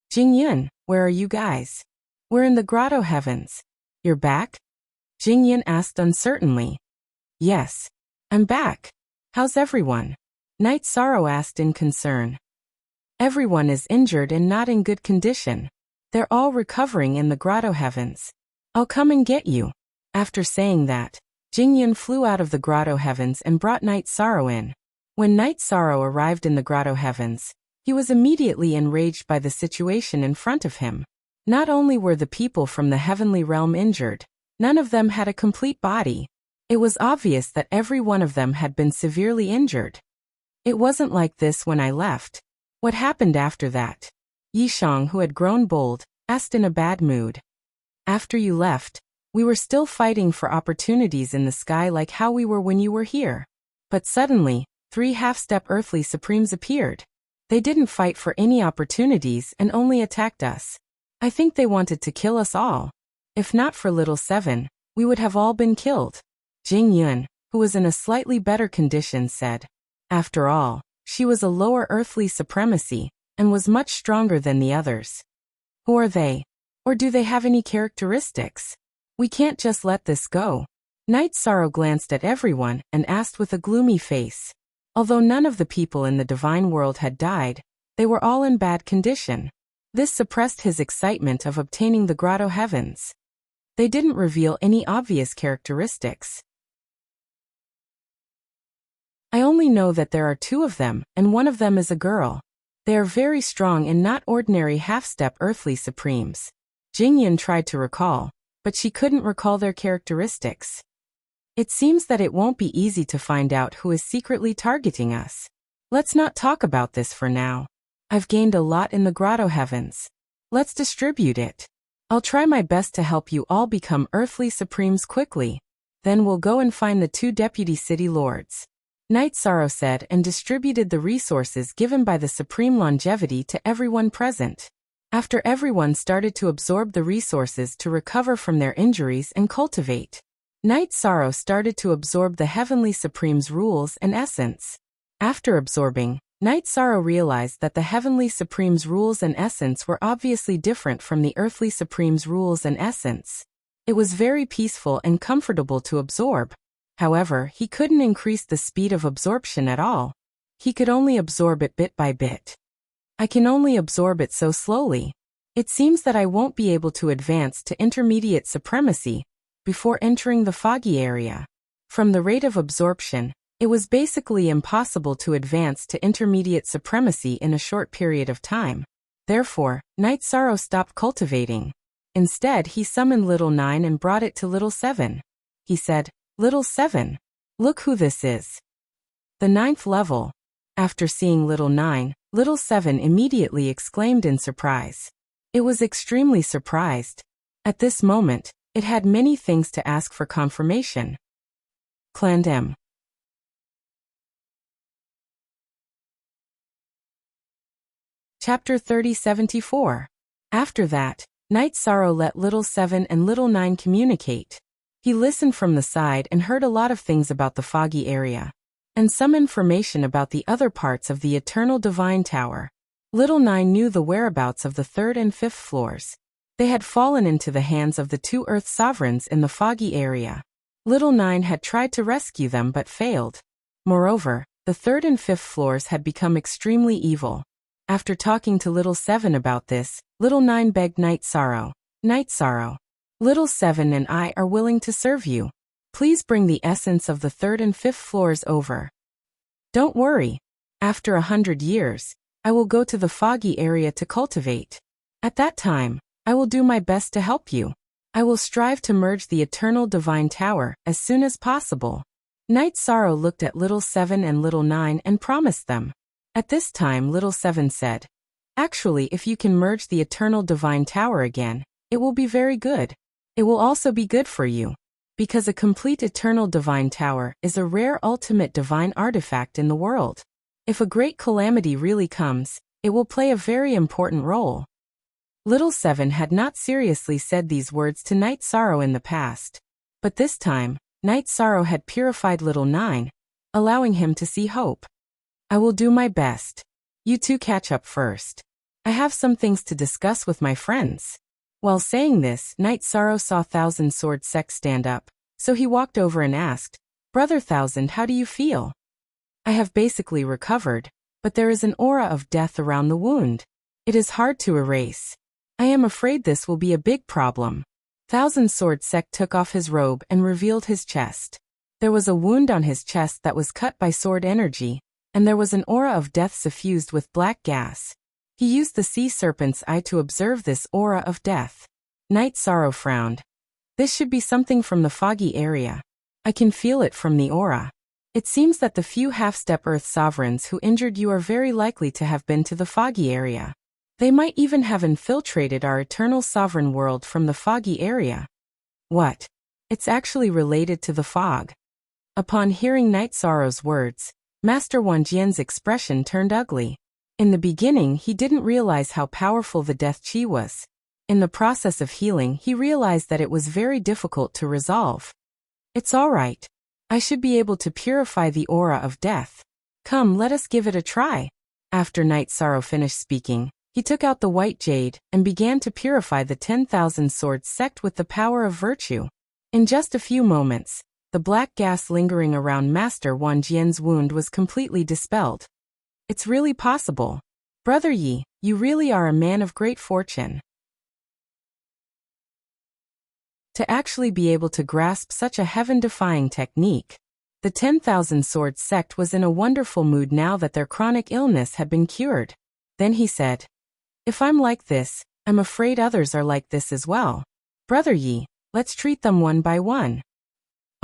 S1: "Jing Yun, where are you guys?" "We're in the grotto heavens." "You're back?" Jing Yun asked uncertainly. "Yes, I'm back. How's everyone?" Knight Sorrow asked in concern. "Everyone is injured and not in good condition. They're all recovering in the grotto heavens. I'll come and get you." After saying that, Jing Yun flew out of the grotto heavens and brought Knight Sorrow in. When Knight Sorrow arrived in the grotto heavens, he was immediately enraged by the situation in front of him. Not only were the people from the heavenly realm injured, none of them had a complete body. It was obvious that every one of them had been severely injured. "It wasn't like this when I left. What happened after that?" Yishang, who had grown bold, asked in a bad mood. "After you left, we were still fighting for opportunities in the sky like how we were when you were here. But suddenly, 3 half-step earthly supremes appeared. They didn't fight for any opportunities and only attacked us. I think they wanted to kill us all. If not for Little Seven, we would have all been killed." Jing Yun, who was in a slightly better condition, said, "After all, she was a lower earthly supremacy, and was much stronger than the others. Who are they? Or do they have any characteristics? We can't just let this go." Knight Sorrow glanced at everyone and asked with a gloomy face. Although none of the people in the divine world had died, they were all in bad condition. This suppressed his excitement of obtaining the grotto heavens. They didn't reveal any obvious characteristics. "I only know that there are 2 of them, and one of them is a girl. They are very strong and not ordinary half-step earthly supremes." Jing Yun tried to recall, but she couldn't recall their characteristics. "It seems that it won't be easy to find out who is secretly targeting us. Let's not talk about this for now. I've gained a lot in the grotto heavens. Let's distribute it. I'll try my best to help you all become earthly supremes quickly. Then we'll go and find the 2 deputy city lords." Knight Sorrow said and distributed the resources given by the Supreme Longevity to everyone present. After everyone started to absorb the resources to recover from their injuries and cultivate, Knight Sorrow started to absorb the Heavenly Supreme's rules and essence. After absorbing, Knight Sorrow realized that the Heavenly Supreme's rules and essence were obviously different from the Earthly Supreme's rules and essence. It was very peaceful and comfortable to absorb. However, he couldn't increase the speed of absorption at all. He could only absorb it bit by bit. "I can only absorb it so slowly. It seems that I won't be able to advance to intermediate supremacy before entering the foggy area." From the rate of absorption, it was basically impossible to advance to intermediate supremacy in a short period of time. Therefore, Knight Sorrow stopped cultivating. Instead, he summoned Little 9 and brought it to Little 7. He said, "Little 7, look who this is. The 9th level. After seeing little 9, little 7 immediately exclaimed in surprise. It was extremely surprised. At this moment, it had many things to ask for confirmation. Clan M. Chapter 3074. After that, Night Sorrow let little 7 and little 9 communicate. He listened from the side and heard a lot of things about the foggy area, and some information about the other parts of the Eternal Divine Tower. Little 9 knew the whereabouts of the 3rd and 5th floors. They had fallen into the hands of the 2 Earth Sovereigns in the foggy area. Little 9 had tried to rescue them but failed. Moreover, the 3rd and 5th floors had become extremely evil. After talking to little 7 about this, little 9 begged Night Sorrow, "Night Sorrow, little 7 and I are willing to serve you. Please bring the essence of the 3rd and 5th floors over. Don't worry. After 100 years, I will go to the foggy area to cultivate. At that time, I will do my best to help you. I will strive to merge the Eternal Divine Tower as soon as possible." Night Sorrow looked at little 7 and little 9 and promised them. At this time little 7 said, "Actually, if you can merge the Eternal Divine Tower again, it will be very good. It will also be good for you, because a complete Eternal Divine Tower is a rare ultimate divine artifact in the world. If a great calamity really comes, it will play a very important role." Little 7 had not seriously said these words to Night Sorrow in the past, but this time, Night Sorrow had purified little 9, allowing him to see hope. "I will do my best. You two catch up first. I have some things to discuss with my friends." While saying this, Night Sorrow saw Thousand Sword Sect stand up, so he walked over and asked, "Brother Thousand, how do you feel?" "I have basically recovered, but there is an aura of death around the wound. It is hard to erase. I am afraid this will be a big problem." Thousand Sword Sect took off his robe and revealed his chest. There was a wound on his chest that was cut by sword energy, and there was an aura of death suffused with black gas. He used the sea serpent's eye to observe this aura of death. Night Sorrow frowned. "This should be something from the foggy area. I can feel it from the aura. It seems that the few half-step Earth sovereigns who injured you are very likely to have been to the foggy area. They might even have infiltrated our eternal sovereign world from the foggy area." "What? It's actually related to the fog." Upon hearing Night Sorrow's words, Master Wanjian's expression turned ugly. In the beginning, he didn't realize how powerful the death chi was. In the process of healing, he realized that it was very difficult to resolve. "It's all right. I should be able to purify the aura of death. Come, let us give it a try." After Night Sorrow finished speaking, he took out the white jade and began to purify the 10,000 Swords Sect with the power of virtue. In just a few moments, the black gas lingering around Master Wanjian's wound was completely dispelled. "It's really possible. Brother Yi, you really are a man of great fortune. To actually be able to grasp such a heaven-defying technique." The 10,000 Swords Sect was in a wonderful mood now that their chronic illness had been cured. Then he said, "If I'm like this, I'm afraid others are like this as well. Brother Yi, let's treat them one by one."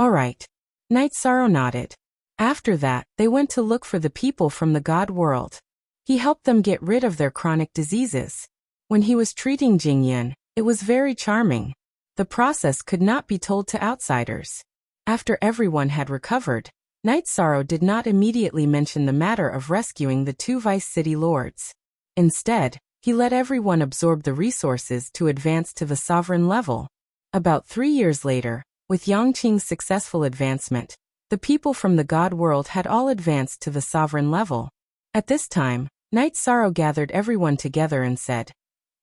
S1: "All right." Night Sorrow nodded. After that, they went to look for the people from the God world. He helped them get rid of their chronic diseases. When he was treating Jingyan, it was very charming. The process could not be told to outsiders. After everyone had recovered, Night Sorrow did not immediately mention the matter of rescuing the 2 Vice City Lords. Instead, he let everyone absorb the resources to advance to the sovereign level. About 3 years later, with Yangqing's successful advancement, the people from the God world had all advanced to the sovereign level. At this time, Night Sorrow gathered everyone together and said,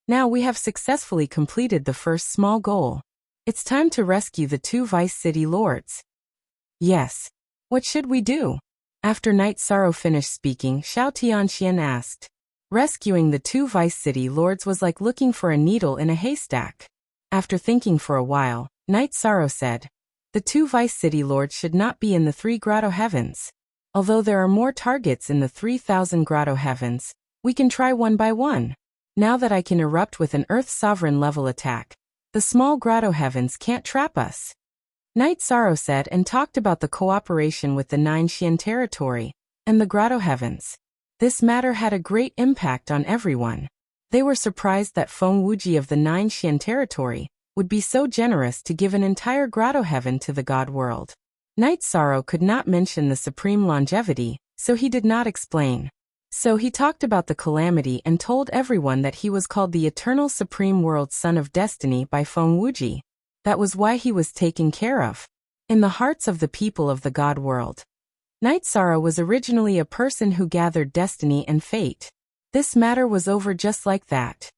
S1: "Now we have successfully completed the first small goal. It's time to rescue the 2 Vice City Lords." "Yes. What should we do?" After Night Sorrow finished speaking, Xiao Tianxian asked. Rescuing the 2 Vice City Lords was like looking for a needle in a haystack. After thinking for a while, Night Sorrow said, "The 2 Vice City Lords should not be in the 3 Grotto Heavens. Although there are more targets in the 3,000 Grotto Heavens, we can try one by one. Now that I can erupt with an Earth Sovereign level attack, the small Grotto Heavens can't trap us." Night Sorrow said and talked about the cooperation with the 9 Xian territory, and the grotto heavens. This matter had a great impact on everyone. They were surprised that Feng Wuji of the Nine Xian territory would be so generous to give an entire grotto heaven to the god world. Knight Sorrow could not mention the supreme longevity, so he did not explain. So he talked about the calamity and told everyone that he was called the Eternal Supreme World Son of Destiny by Feng Wuji. That was why he was taken care of. In the hearts of the people of the god world. Knight Sorrow was originally a person who gathered destiny and fate. This matter was over just like that.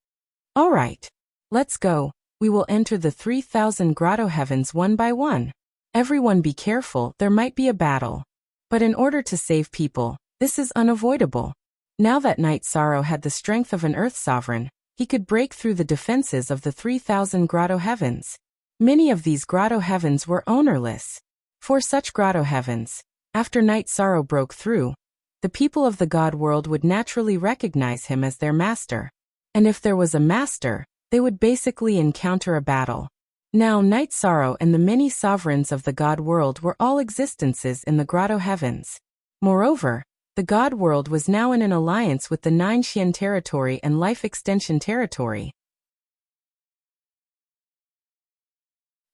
S1: Alright. Let's go. We will enter the 3,000 grotto heavens one by one. Everyone be careful, there might be a battle. But in order to save people, this is unavoidable. Now that Knight Sorrow had the strength of an Earth Sovereign, he could break through the defenses of the 3,000 grotto heavens. Many of these grotto heavens were ownerless. For such grotto heavens, after Knight Sorrow broke through, the people of the god world would naturally recognize him as their master. And if there was a master, they would basically encounter a battle. Now Knight Sorrow and the many sovereigns of the god world were all existences in the grotto heavens. Moreover, the god world was now in an alliance with the Nine Xian territory and Life Extension territory.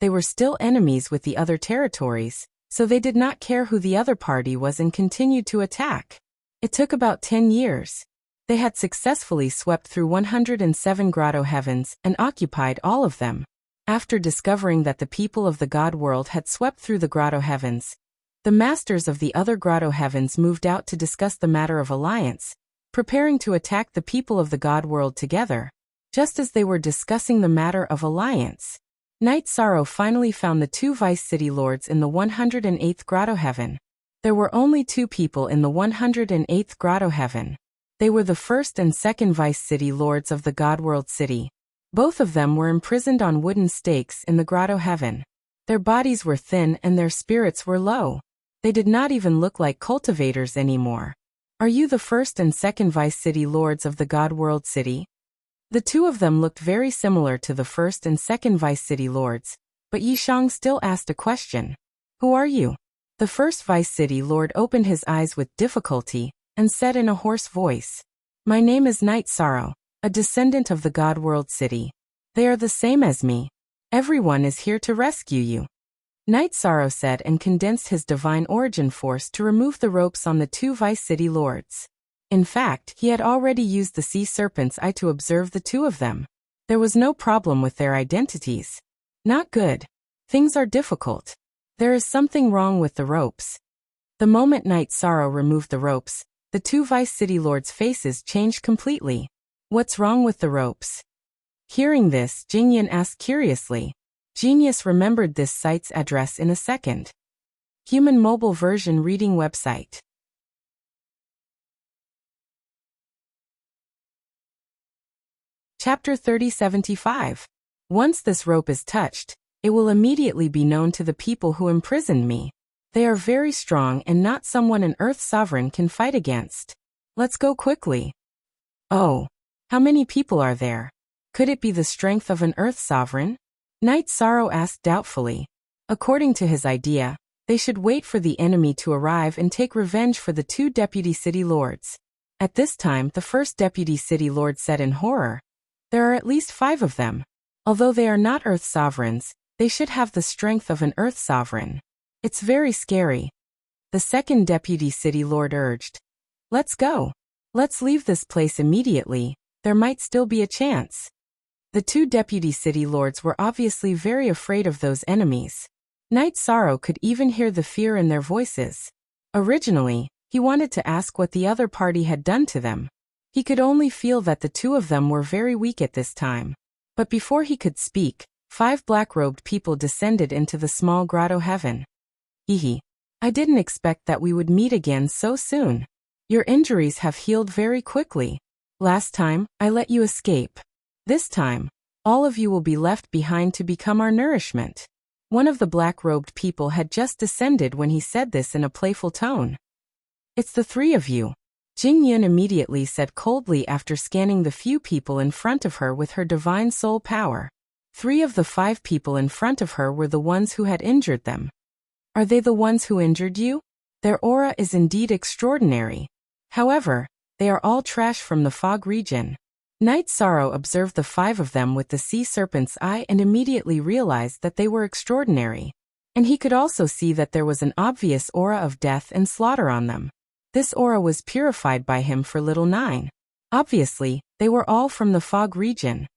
S1: They were still enemies with the other territories, so they did not care who the other party was and continued to attack. It took about 10 years. They had successfully swept through 107 grotto heavens and occupied all of them. After discovering that the people of the god world had swept through the grotto heavens, the masters of the other grotto heavens moved out to discuss the matter of alliance, preparing to attack the people of the god world together. Just as they were discussing the matter of alliance, Knight Sorrow finally found the two vice city lords in the 108th grotto heaven. There were only two people in the 108th grotto heaven. They were the first and second vice city lords of the god world city. Both of them were imprisoned on wooden stakes in the grotto heaven. Their bodies were thin and their spirits were low. They did not even look like cultivators anymore. Are you the first and second vice city lords of the god world city? The two of them looked very similar to the first and second vice city lords, but Yi Shang still asked a question. Who are you? The first vice city lord opened his eyes with difficulty and said in a hoarse voice, My name is Knight Sorrow, a descendant of the god world city. They are the same as me. Everyone is here to rescue you. Knight Sorrow said and condensed his divine origin force to remove the ropes on the two vice city lords. In fact, he had already used the sea serpent's eye to observe the two of them. There was no problem with their identities. Not good. Things are difficult. There is something wrong with the ropes. The moment Knight Sorrow removed the ropes, the two vice city lords' faces changed completely. What's wrong with the ropes? Hearing this, Jingyan asked curiously. Genius remembered this site's address in a second. Human mobile version reading website. Chapter 3075. Once this rope is touched, it will immediately be known to the people who imprisoned me. They are very strong and not someone an Earth Sovereign can fight against. Let's go quickly. Oh. How many people are there? Could it be the strength of an Earth Sovereign? Knight Sorrow asked doubtfully. According to his idea, they should wait for the enemy to arrive and take revenge for the two deputy city lords. At this time, the first deputy city lord said in horror, There are at least 5 of them. Although they are not Earth Sovereigns, they should have the strength of an Earth Sovereign. It's very scary. The second deputy city lord urged. Let's go. Let's leave this place immediately. There might still be a chance. The two deputy city lords were obviously very afraid of those enemies. Knight Sorrow could even hear the fear in their voices. Originally, he wanted to ask what the other party had done to them. He could only feel that the two of them were very weak at this time. But before he could speak, 5 black-robed people descended into the small grotto heaven. Hehe. I didn't expect that we would meet again so soon. Your injuries have healed very quickly. Last time, I let you escape. This time, all of you will be left behind to become our nourishment. One of the black-robed people had just descended when he said this in a playful tone. It's the 3 of you. Jing Yun immediately said coldly after scanning the few people in front of her with her divine soul power. 3 of the 5 people in front of her were the ones who had injured them. Are they the ones who injured you? Their aura is indeed extraordinary. However, they are all trash from the fog region. Night Sorrow observed the 5 of them with the sea serpent's eye and immediately realized that they were extraordinary. And he could also see that there was an obvious aura of death and slaughter on them. This aura was purified by him for little 9. Obviously, they were all from the fog region.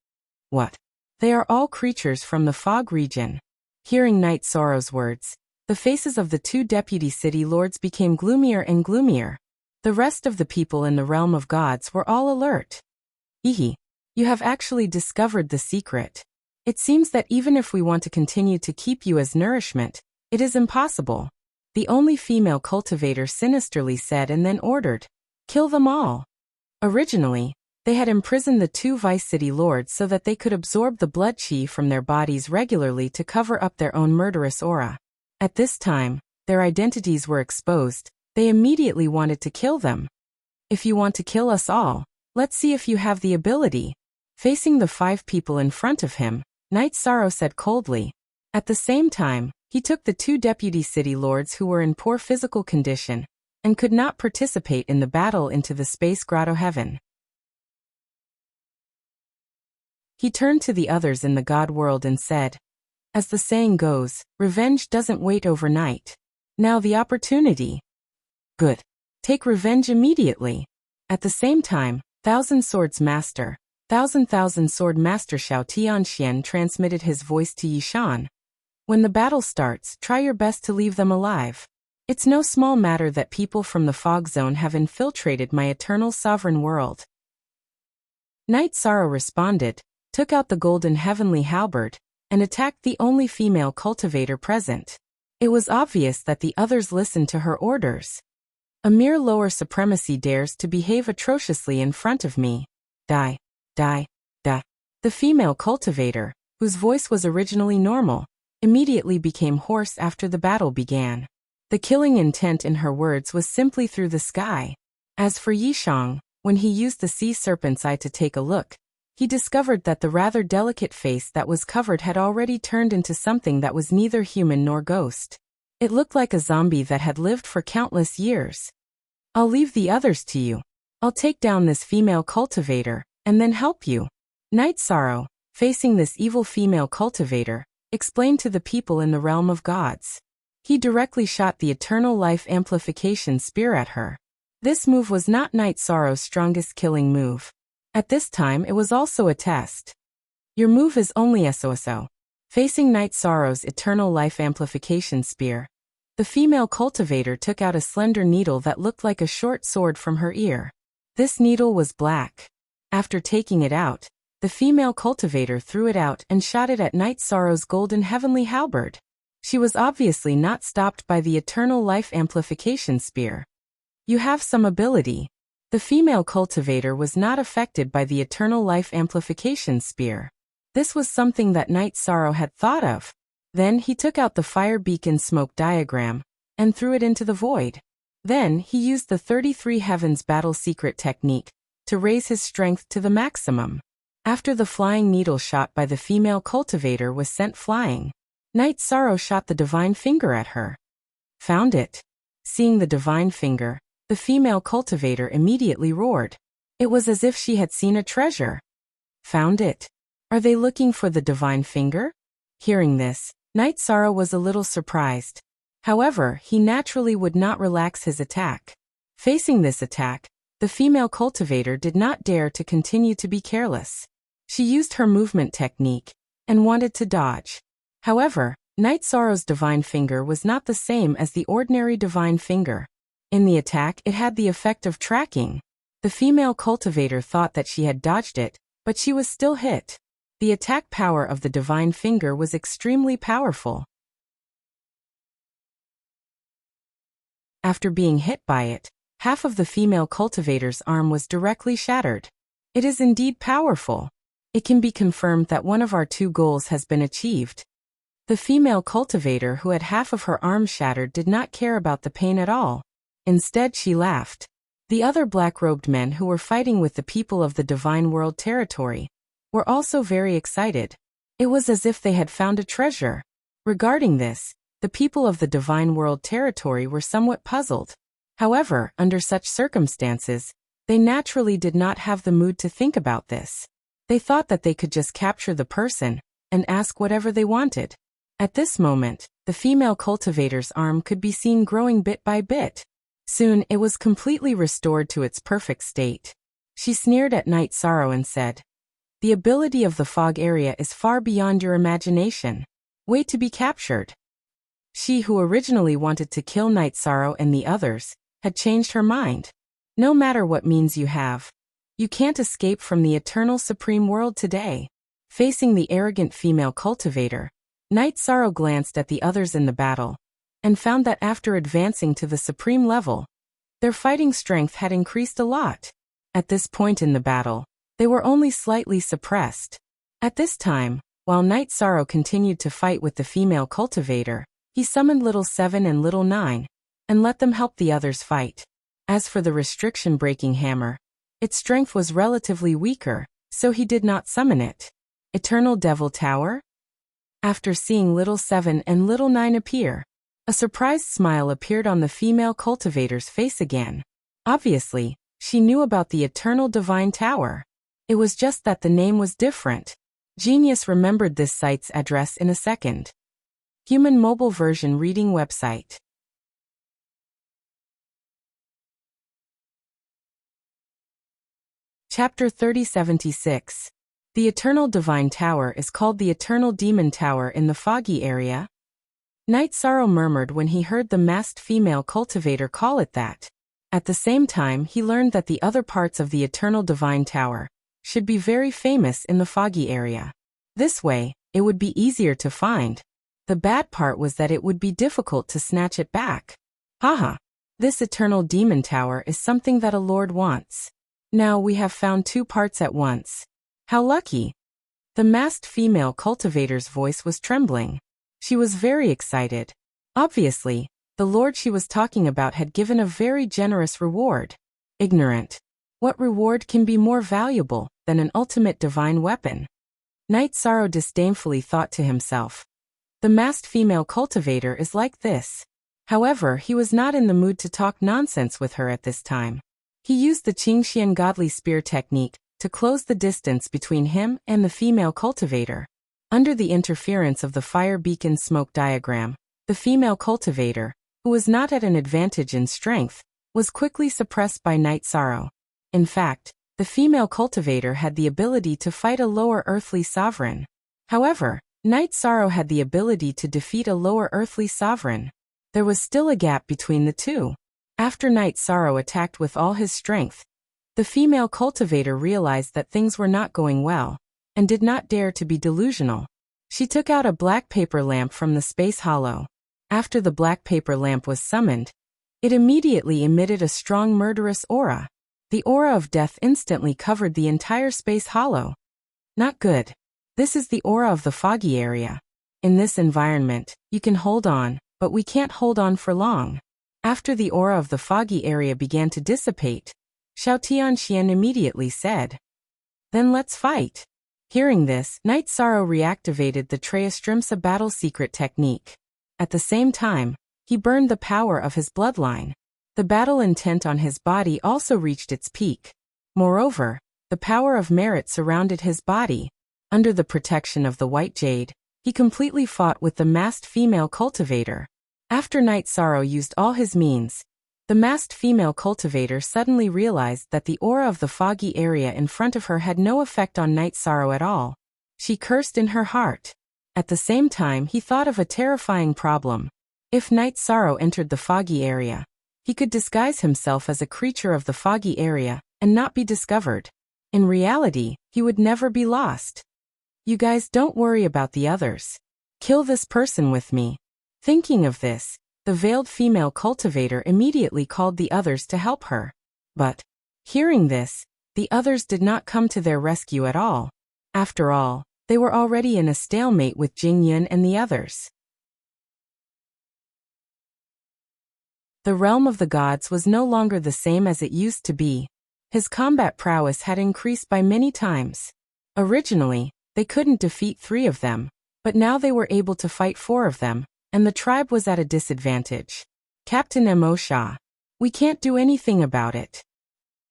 S1: What? They are all creatures from the fog region. Hearing Night Sorrow's words, the faces of the 2 deputy city lords became gloomier and gloomier. The rest of the people in the realm of gods were all alert. Ehe. You have actually discovered the secret. It seems that even if we want to continue to keep you as nourishment, it is impossible. The only female cultivator sinisterly said and then ordered, "Kill them all." Originally, they had imprisoned the 2 vice city lords so that they could absorb the blood chi from their bodies regularly to cover up their own murderous aura. At this time, their identities were exposed. They immediately wanted to kill them. "If you want to kill us all, let's see if you have the ability." Facing the 5 people in front of him, Night Sorrow said coldly. At the same time, he took the 2 deputy city lords who were in poor physical condition and could not participate in the battle into the space grotto heaven. He turned to the others in the god world and said, "As the saying goes, revenge doesn't wait overnight. Now the opportunity. Good. Take revenge immediately." At the same time, Thousand Swords Master, Thousand Sword Master Xiao Tianxian transmitted his voice to Yishan. "When the battle starts, try your best to leave them alive. It's no small matter that people from the fog zone have infiltrated my eternal sovereign world." Night Sorrow responded, took out the golden heavenly halberd, and attacked the only female cultivator present. It was obvious that the others listened to her orders. "A mere lower supremacy dares to behave atrociously in front of me. Die. Die. Die." The female cultivator, whose voice was originally normal, immediately became hoarse after the battle began. The killing intent in her words was simply through the sky. As for Yishang, when he used the sea serpent's eye to take a look, he discovered that the rather delicate face that was covered had already turned into something that was neither human nor ghost. It looked like a zombie that had lived for countless years. "I'll leave the others to you. I'll take down this female cultivator, and then help you." Night Sorrow, facing this evil female cultivator, explained to the people in the realm of gods. He directly shot the Eternal Life Amplification Spear at her. This move was not Night Sorrow's strongest killing move. At this time it was also a test. "Your move is only SOSO. Facing Night Sorrow's Eternal Life Amplification Spear, the female cultivator took out a slender needle that looked like a short sword from her ear. This needle was black. After taking it out, the female cultivator threw it out and shot it at Night Sorrow's golden heavenly halberd. She was obviously not stopped by the Eternal Life Amplification Spear. "You have some ability." The female cultivator was not affected by the Eternal Life Amplification Spear. This was something that Night Sorrow had thought of. Then he took out the fire beacon smoke diagram and threw it into the void. Then he used the 33 Heavens battle secret technique to raise his strength to the maximum. After the flying needle shot by the female cultivator was sent flying, Night Sorrow shot the divine finger at her. "Found it." Seeing the divine finger, the female cultivator immediately roared. It was as if she had seen a treasure. "Found it? Are they looking for the divine finger?" Hearing this, Night Sorrow was a little surprised. However, he naturally would not relax his attack. Facing this attack, the female cultivator did not dare to continue to be careless. She used her movement technique and wanted to dodge. However, Night Sorrow's divine finger was not the same as the ordinary divine finger. In the attack, it had the effect of tracking. The female cultivator thought that she had dodged it, but she was still hit. The attack power of the divine finger was extremely powerful. After being hit by it, half of the female cultivator's arm was directly shattered. It is indeed powerful. It can be confirmed that one of our 2 goals has been achieved. The female cultivator who had half of her arm shattered did not care about the pain at all. Instead, she laughed. The other black-robed men who were fighting with the people of the Divine World territory were also very excited. It was as if they had found a treasure. Regarding this, The people of the Divine World territory were somewhat puzzled. However, under such circumstances, they naturally did not have the mood to think about this. They thought that they could just capture the person and ask whatever they wanted. At this moment, the female cultivator's arm could be seen growing bit by bit. Soon, it was completely restored to its perfect state. She sneered at Night Sorrow and said, "The ability of the fog area is far beyond your imagination. Wait to be captured." She who originally wanted to kill Night Sorrow and the others had changed her mind. No matter what means you have, you can't escape from the eternal supreme world today. Facing the arrogant female cultivator, Night Sorrow glanced at the others in the battle and found that after advancing to the supreme level, their fighting strength had increased a lot. At this point in the battle, they were only slightly suppressed. At this time, while Night Sorrow continued to fight with the female cultivator, he summoned Little 7 and Little 9 and let them help the others fight. As for the restriction-breaking hammer, its strength was relatively weaker, so he did not summon it. Eternal Devil Tower? After seeing Little 7 and Little 9 appear, a surprised smile appeared on the female cultivator's face again. Obviously, she knew about the Eternal Divine Tower. It was just that the name was different. Genius remembered this site's address in a second. Human mobile version reading website. Chapter 3076. The Eternal Divine Tower is called the Eternal Demon Tower in the foggy area. Night Sorrow murmured when he heard the masked female cultivator call it that. At the same time, he learned that the other parts of the Eternal Divine Tower should be very famous in the foggy area. This way, it would be easier to find. The bad part was that it would be difficult to snatch it back. Haha. This Eternal Demon Tower is something that a lord wants. Now we have found two parts at once. How lucky! The masked female cultivator's voice was trembling. She was very excited. Obviously, the lord she was talking about had given a very generous reward. Ignorant. What reward can be more valuable than an ultimate divine weapon? Night Sorrow disdainfully thought to himself. The masked female cultivator is like this. However, he was not in the mood to talk nonsense with her at this time. He used the Qingxian Godly Spear technique to close the distance between him and the female cultivator. Under the interference of the fire beacon smoke diagram, the female cultivator, who was not at an advantage in strength, was quickly suppressed by Night Sorrow. In fact, the female cultivator had the ability to fight a lower earthly sovereign. However, Night Sorrow had the ability to defeat a lower earthly sovereign. There was still a gap between the two. After Night Sorrow attacked with all his strength, the female cultivator realized that things were not going well, and did not dare to be delusional. She took out a black paper lamp from the space hollow. After the black paper lamp was summoned, it immediately emitted a strong murderous aura. The aura of death instantly covered the entire space hollow. Not good. This is the aura of the foggy area. In this environment, you can hold on, but we can't hold on for long. After the aura of the foggy area began to dissipate, Xiao Tianxian immediately said, "Then let's fight." Hearing this, Night Sorrow reactivated the Treastrimsa battle secret technique. At the same time, he burned the power of his bloodline. The battle intent on his body also reached its peak. Moreover, the power of merit surrounded his body. Under the protection of the White Jade, he completely fought with the masked female cultivator. After Night Sorrow used all his means, the masked female cultivator suddenly realized that the aura of the foggy area in front of her had no effect on Night Sorrow at all. She cursed in her heart. At the same time, he thought of a terrifying problem. If Night Sorrow entered the foggy area, he could disguise himself as a creature of the foggy area and not be discovered. In reality, he would never be lost. You guys don't worry about the others. Kill this person with me. Thinking of this, the veiled female cultivator immediately called the others to help her. But, hearing this, the others did not come to their rescue at all. After all, they were already in a stalemate with Jing Yun and the others. The realm of the gods was no longer the same as it used to be. His combat prowess had increased by many times. Originally, they couldn't defeat 3 of them, but now they were able to fight 4 of them, and the tribe was at a disadvantage. Captain Mo Shah. We can't do anything about it.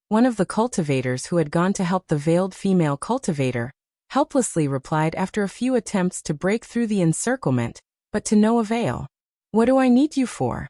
S1: One of the cultivators who had gone to help the veiled female cultivator helplessly replied after a few attempts to break through the encirclement, but to no avail. What do I need you for?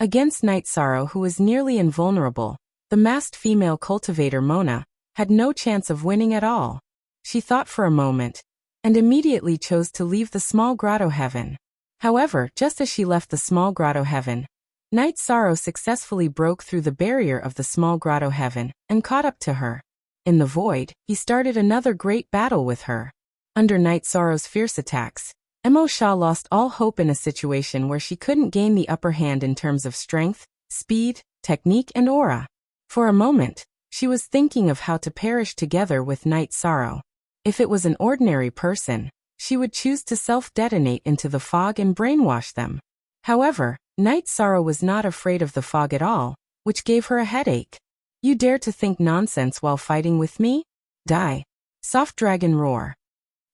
S1: Against Night Sorrow, who was nearly invulnerable, the masked female cultivator Mona had no chance of winning at all. She thought for a moment, and immediately chose to leave the small grotto heaven. However, just as she left the small grotto heaven, Night Sorrow successfully broke through the barrier of the small grotto heaven and caught up to her. In the void, he started another great battle with her. Under Night Sorrow's fierce attacks, Mo Shah lost all hope in a situation where she couldn't gain the upper hand in terms of strength, speed, technique, and aura. For a moment, she was thinking of how to perish together with Night Sorrow. If it was an ordinary person, she would choose to self-detonate into the fog and brainwash them. However, Night Sorrow was not afraid of the fog at all, which gave her a headache. You dare to think nonsense while fighting with me? Die. Soft Dragon Roar.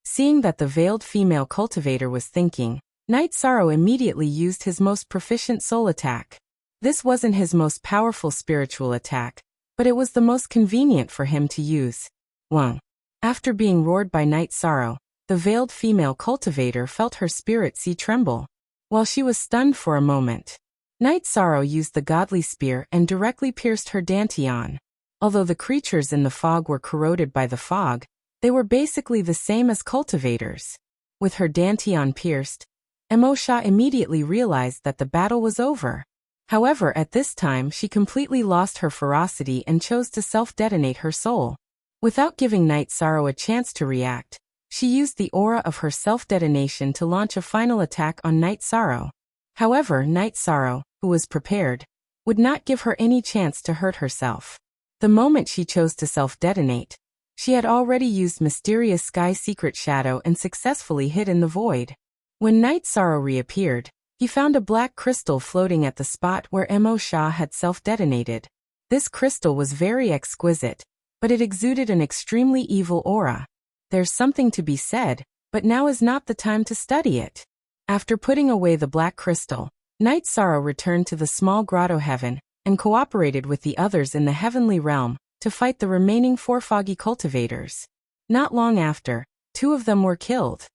S1: Seeing that the veiled female cultivator was thinking, Night Sorrow immediately used his most proficient soul attack. This wasn't his most powerful spiritual attack, but it was the most convenient for him to use. 1. After being roared by Night Sorrow, the veiled female cultivator felt her spirit sea tremble. While she was stunned for a moment, Night Sorrow used the godly spear and directly pierced her dantian. Although the creatures in the fog were corroded by the fog, they were basically the same as cultivators. With her dantian pierced, Mo Shah immediately realized that the battle was over. However, at this time she completely lost her ferocity and chose to self-detonate her soul. Without giving Night Sorrow a chance to react, she used the aura of her self-detonation to launch a final attack on Night Sorrow. However, Night Sorrow, who was prepared, would not give her any chance to hurt herself. The moment she chose to self-detonate, she had already used Mysterious Sky Secret Shadow and successfully hid in the void. When Night Sorrow reappeared, he found a black crystal floating at the spot where Mo Shah had self-detonated. This crystal was very exquisite, but it exuded an extremely evil aura. There's something to be said, but now is not the time to study it. After putting away the black crystal, Night Sorrow returned to the small grotto heaven and cooperated with the others in the heavenly realm to fight the remaining 4 foggy cultivators. Not long after, 2 of them were killed.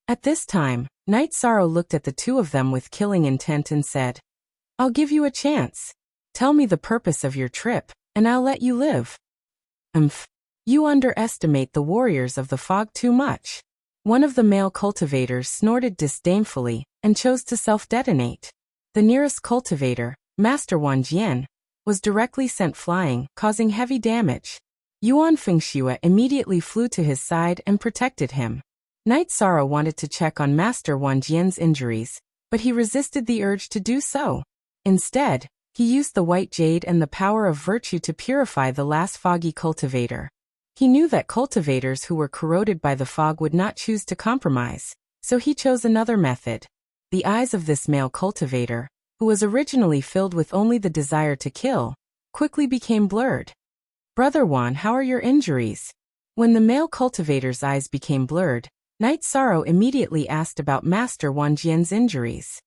S1: At this time, Night Sorrow looked at the 2 of them with killing intent and said, "I'll give you a chance. Tell me the purpose of your trip, and I'll let you live." You underestimate the warriors of the fog too much. One of the male cultivators snorted disdainfully and chose to self-detonate. The nearest cultivator, Master Wan Jian, was directly sent flying, causing heavy damage. Yuan Fengxue immediately flew to his side and protected him. Night Sorrow wanted to check on Master Wan Jian's injuries, but he resisted the urge to do so. Instead, he used the white jade and the power of virtue to purify the last foggy cultivator. He knew that cultivators who were corroded by the fog would not choose to compromise, so he chose another method. The eyes of this male cultivator, who was originally filled with only the desire to kill, quickly became blurred. "Brother Wan, how are your injuries?" When the male cultivator's eyes became blurred, Night Sorrow immediately asked about Master Wan Jian's injuries.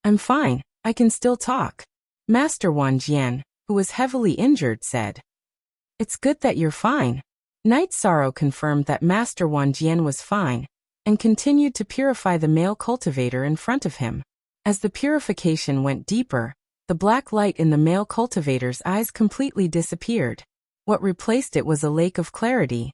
S1: "I'm fine, I can still talk." Master Wan Jian, who was heavily injured, said, "It's good that you're fine." Night Sorrow confirmed that Master Wan Jian was fine, and continued to purify the male cultivator in front of him. As the purification went deeper, the black light in the male cultivator's eyes completely disappeared. What replaced it was a lake of clarity.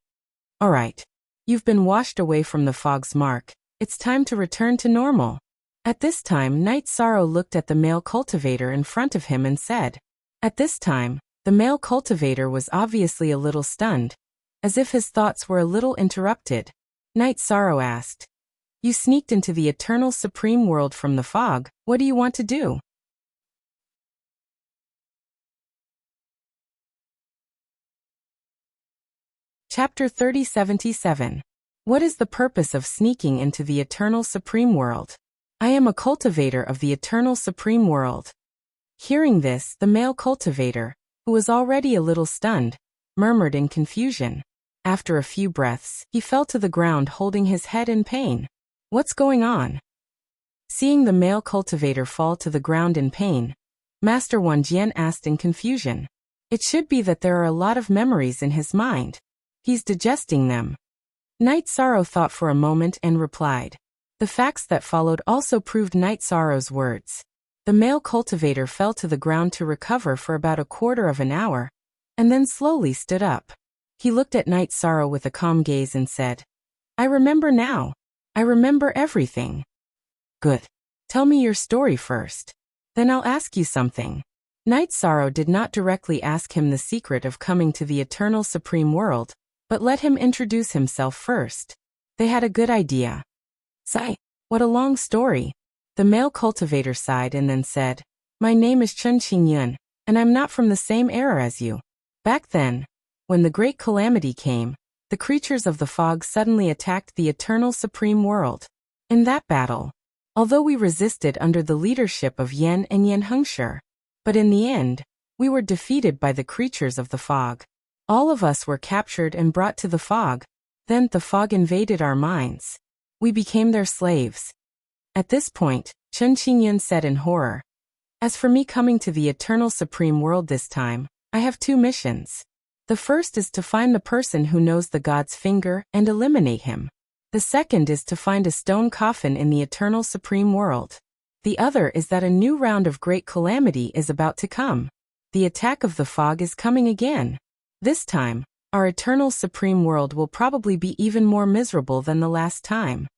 S1: "All right. You've been washed away from the fog's mark. It's time to return to normal." At this time, Night Sorrow looked at the male cultivator in front of him and said. At this time, the male cultivator was obviously a little stunned, as if his thoughts were a little interrupted. Night Sorrow asked, "You sneaked into the eternal supreme world from the fog. What do you want to do?" Chapter 3077. What is the purpose of sneaking into the eternal supreme world? I am a cultivator of the eternal supreme world. Hearing this, the male cultivator, who was already a little stunned, murmured in confusion. After a few breaths, he fell to the ground holding his head in pain. What's going on? Seeing the male cultivator fall to the ground in pain, Master Wan Jian asked in confusion. It should be that there are a lot of memories in his mind. He's digesting them. Night Sorrow thought for a moment and replied. The facts that followed also proved Night Sorrow's words. The male cultivator fell to the ground to recover for about a quarter of an hour, and then slowly stood up. He looked at Night Sorrow with a calm gaze and said, I remember now. I remember everything. Good. Tell me your story first. Then I'll ask you something. Night Sorrow did not directly ask him the secret of coming to the eternal supreme world, but let him introduce himself first. They had a good idea. Sigh, what a long story. The male cultivator sighed and then said, My name is Chen Qingyun, and I'm not from the same era as you. Back then, when the great calamity came, the creatures of the fog suddenly attacked the eternal supreme world. In that battle, although we resisted under the leadership of Yan and Yan Hengshi, but in the end, we were defeated by the creatures of the fog. All of us were captured and brought to the fog. Then the fog invaded our minds. We became their slaves. At this point, Chen Qingyun said in horror, As for me coming to the eternal supreme world this time, I have two missions. The first is to find the person who knows the god's finger and eliminate him. The second is to find a stone coffin in the eternal supreme world. The other is that a new round of great calamity is about to come. The attack of the fog is coming again. This time, our eternal supreme world will probably be even more miserable than the last time.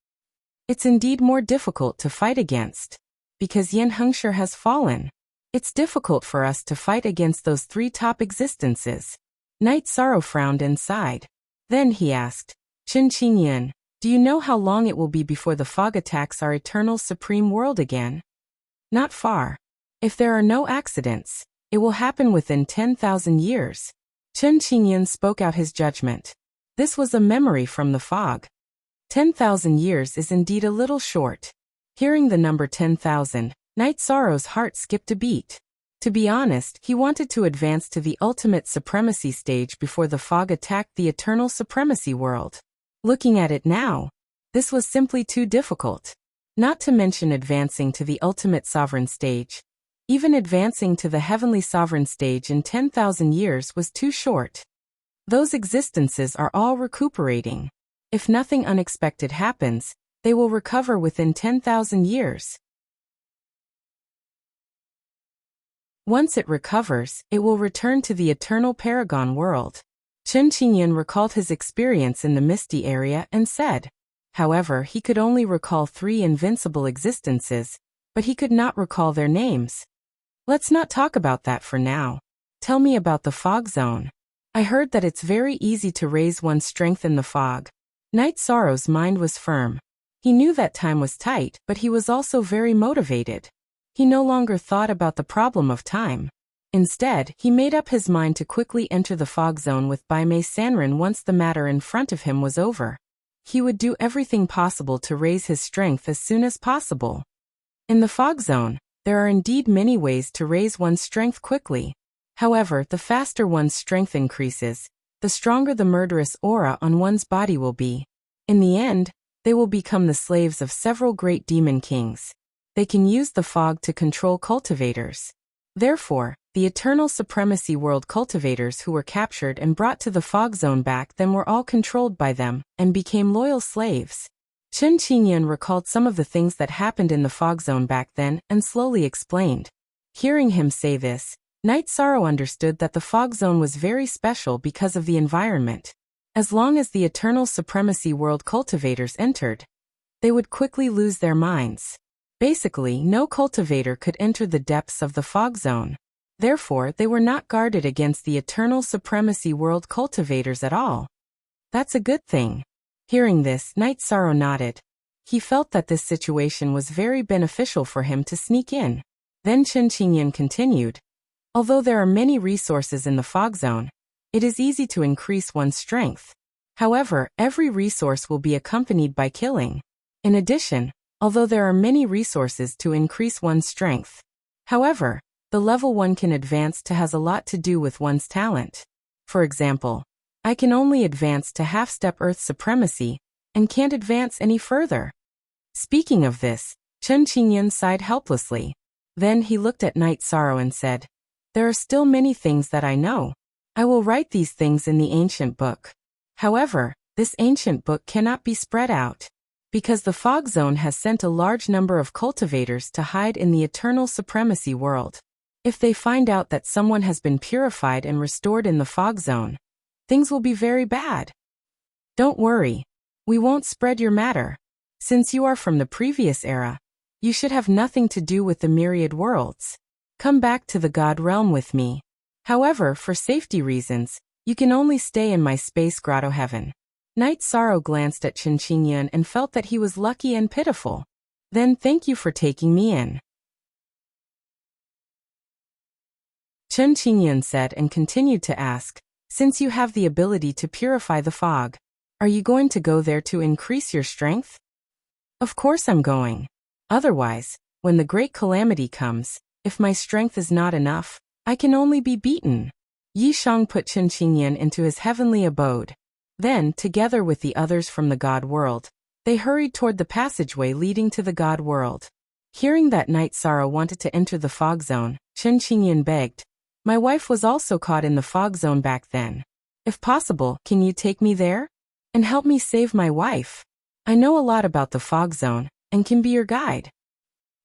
S1: It's indeed more difficult to fight against. Because Yan Hengshi has fallen. It's difficult for us to fight against those three top existences. Night Sorrow frowned and sighed. Then he asked, Chen Qingyun, do you know how long it will be before the fog attacks our eternal supreme world again? Not far. If there are no accidents, it will happen within 10,000 years. Chen Qingyun spoke out his judgment. This was a memory from the fog. 10,000 years is indeed a little short. Hearing the number 10,000, Night Sorrow's heart skipped a beat. To be honest, he wanted to advance to the ultimate supremacy stage before the fog attacked the eternal supremacy world. Looking at it now, this was simply too difficult. Not to mention advancing to the ultimate sovereign stage. Even advancing to the heavenly sovereign stage in 10,000 years was too short. Those existences are all recuperating. If nothing unexpected happens, they will recover within 10,000 years. Once it recovers, it will return to the eternal paragon world. Chen Qingyun recalled his experience in the misty area and said. However, he could only recall 3 invincible existences, but he could not recall their names. Let's not talk about that for now. Tell me about the fog zone. I heard that it's very easy to raise one's strength in the fog. Night Sorrow's mind was firm. He knew that time was tight, but he was also very motivated. He no longer thought about the problem of time. Instead, he made up his mind to quickly enter the fog zone with Bai Mei Sanren once the matter in front of him was over. He would do everything possible to raise his strength as soon as possible. In the fog zone, there are indeed many ways to raise one's strength quickly. However, the faster one's strength increases, the stronger the murderous aura on one's body will be. In the end, they will become the slaves of several great demon kings. They can use the fog to control cultivators. Therefore, the eternal supremacy world cultivators who were captured and brought to the fog zone back then were all controlled by them and became loyal slaves. Chen Qingyun recalled some of the things that happened in the fog zone back then and slowly explained. Hearing him say this, Night Sorrow understood that the fog zone was very special because of the environment. As long as the eternal supremacy world cultivators entered, they would quickly lose their minds. Basically, no cultivator could enter the depths of the fog zone. Therefore, they were not guarded against the eternal supremacy world cultivators at all. That's a good thing. Hearing this, Night Sorrow nodded. He felt that this situation was very beneficial for him to sneak in. Then Chen Qingyun continued. Although there are many resources in the fog zone, it is easy to increase one's strength. However, every resource will be accompanied by killing. In addition, although there are many resources to increase one's strength, however, the level one can advance to has a lot to do with one's talent. For example, I can only advance to half-step Earth supremacy, and can't advance any further. Speaking of this, Chen Qingyan sighed helplessly. Then he looked at Night Sorrow and said, "There are still many things that I know. I will write these things in the ancient book. However, this ancient book cannot be spread out, because the fog zone has sent a large number of cultivators to hide in the eternal supremacy world. If they find out that someone has been purified and restored in the fog zone, things will be very bad. Don't worry. We won't spread your matter. Since you are from the previous era, you should have nothing to do with the myriad worlds. Come back to the God realm with me. However, for safety reasons, you can only stay in my space grotto heaven." Night Sorrow glanced at Chen Qingyan and felt that he was lucky and pitiful. "Then thank you for taking me in," Chen Qingyan said and continued to ask, "Since you have the ability to purify the fog, are you going to go there to increase your strength?" "Of course I'm going. Otherwise, when the great calamity comes, if my strength is not enough, I can only be beaten." Yi Shang put Chen Qingyan into his heavenly abode. Then, together with the others from the God world, they hurried toward the passageway leading to the God world. Hearing that Night Sorrow wanted to enter the fog zone, Chen Qingyan begged, "My wife was also caught in the fog zone back then. If possible, can you take me there? And help me save my wife? I know a lot about the fog zone, and can be your guide."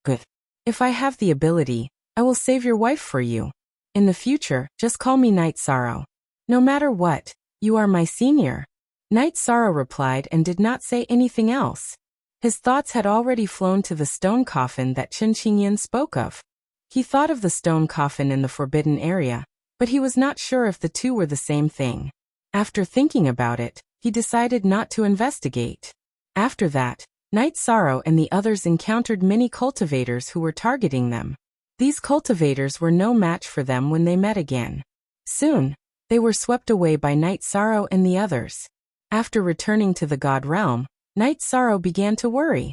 S1: "Good. If I have the ability, I will save your wife for you. In the future, just call me Night Sorrow. No matter what, you are my senior." Night Sorrow replied and did not say anything else. His thoughts had already flown to the stone coffin that Chen Qingyan spoke of. He thought of the stone coffin in the forbidden area, but he was not sure if the two were the same thing. After thinking about it, he decided not to investigate. After that, Night Sorrow and the others encountered many cultivators who were targeting them. These cultivators were no match for them when they met again. Soon, they were swept away by Night Sorrow and the others. After returning to the God realm, Night Sorrow began to worry.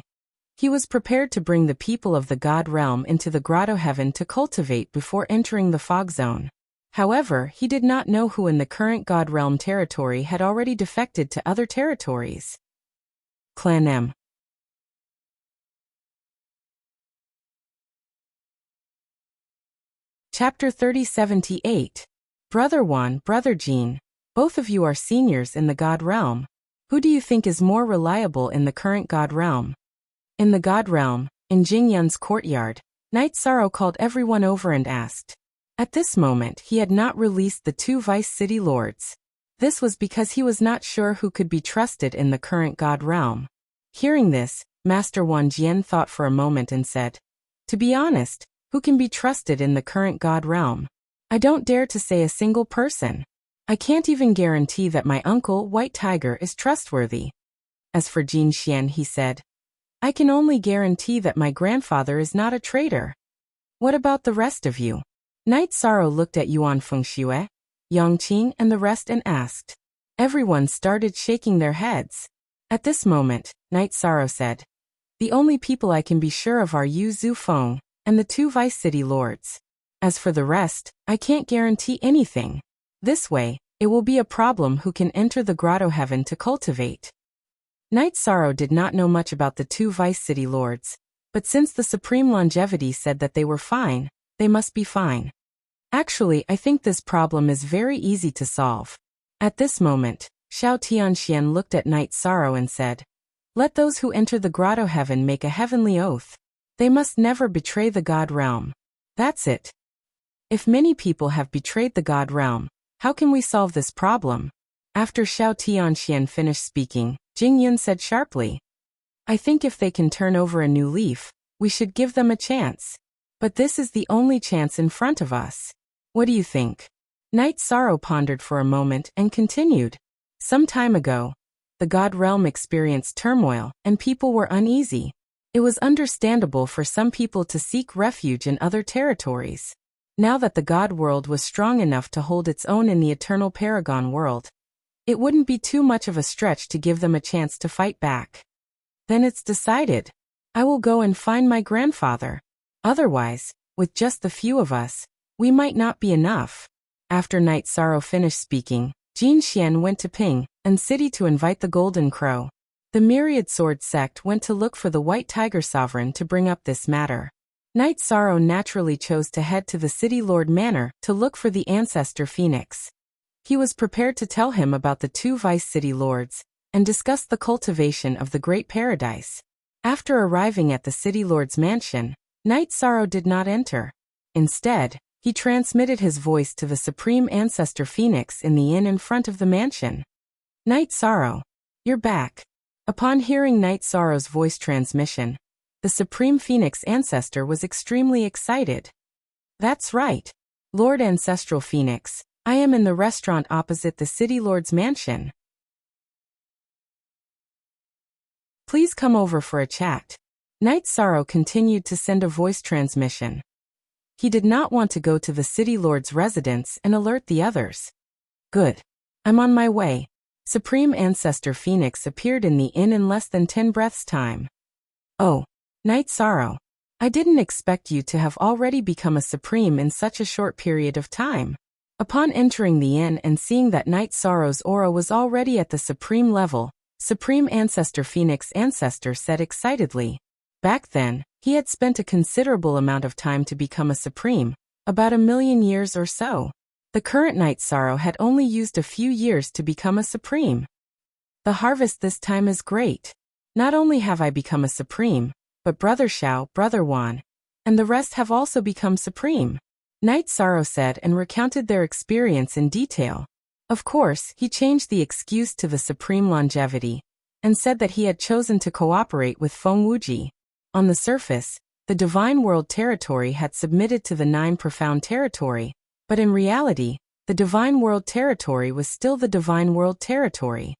S1: He was prepared to bring the people of the God realm into the grotto heaven to cultivate before entering the fog zone. However, he did not know who in the current God realm territory had already defected to other territories. Clan M. Chapter 3078. Brother Juan, Brother Jean, both of you are seniors in the God realm. Who do you think is more reliable in the current God realm? In the God realm, in Jingyun's courtyard, Night Sorrow called everyone over and asked. At this moment, he had not released the two vice city lords. This was because he was not sure who could be trusted in the current God realm. Hearing this, Master Wan Jian thought for a moment and said, "To be honest, who can be trusted in the current God realm? I don't dare to say a single person. I can't even guarantee that my uncle, White Tiger, is trustworthy." As for Jin Xian, he said, "I can only guarantee that my grandfather is not a traitor." What about the rest of you? Night Sorrow looked at Yuan Fengxue, Yang Qing and the rest and asked. Everyone started shaking their heads. At this moment, Night Sorrow said, "The only people I can be sure of are Yu Zufeng and the two vice city lords. As for the rest, I can't guarantee anything. This way, it will be a problem who can enter the grotto heaven to cultivate." Night Sorrow did not know much about the two vice city lords, but since the Supreme Longevity said that they were fine, they must be fine. Actually, I think this problem is very easy to solve. At this moment, Xiao Tianxian looked at Night Sorrow and said, "Let those who enter the grotto heaven make a heavenly oath. They must never betray the God realm. That's it." If many people have betrayed the God realm, how can we solve this problem? After Xiao Tianxian finished speaking, Jing Yun said sharply, "I think if they can turn over a new leaf, we should give them a chance. But this is the only chance in front of us. What do you think?" Night Sorrow pondered for a moment and continued. Some time ago, the God realm experienced turmoil and people were uneasy. It was understandable for some people to seek refuge in other territories. Now that the God world was strong enough to hold its own in the eternal Paragon world, it wouldn't be too much of a stretch to give them a chance to fight back. Then it's decided. I will go and find my grandfather. Otherwise, with just the few of us, we might not be enough. After Night Sorrow finished speaking, Jin Xian went to Ping and City to invite the Golden Crow. The Myriad Sword sect went to look for the White Tiger Sovereign to bring up this matter. Knight Sorrow naturally chose to head to the City Lord Manor to look for the Ancestor Phoenix. He was prepared to tell him about the two Vice City Lords and discuss the cultivation of the Great Paradise. After arriving at the City Lord's mansion, Knight Sorrow did not enter. Instead, he transmitted his voice to the Supreme Ancestor Phoenix in the inn in front of the mansion. Knight Sorrow, you're back. Upon hearing Knight Sorrow's voice transmission, the Supreme Phoenix Ancestor was extremely excited. That's right, Lord Ancestral Phoenix, I am in the restaurant opposite the City Lord's mansion. Please come over for a chat. Knight Sorrow continued to send a voice transmission. He did not want to go to the City Lord's residence and alert the others. Good. I'm on my way. Supreme Ancestor Phoenix appeared in the inn in less than 10 breaths' time. Oh, Knight Sorrow. I didn't expect you to have already become a Supreme in such a short period of time. Upon entering the inn and seeing that Knight Sorrow's aura was already at the Supreme level, Supreme Ancestor Phoenix Ancestor said excitedly. Back then, he had spent a considerable amount of time to become a Supreme, about 1,000,000 years or so. The current Knight Sorrow had only used a few years to become a Supreme. The harvest this time is great. Not only have I become a Supreme, but Brother Xiao, Brother Wan, and the rest have also become Supreme. Knight Sorrow said and recounted their experience in detail. Of course, he changed the excuse to the Supreme Longevity, and said that he had chosen to cooperate with Feng Wuji. On the surface, the Divine World Territory had submitted to the 9 Profound Territory, but in reality, the Divine World Territory was still the Divine World Territory.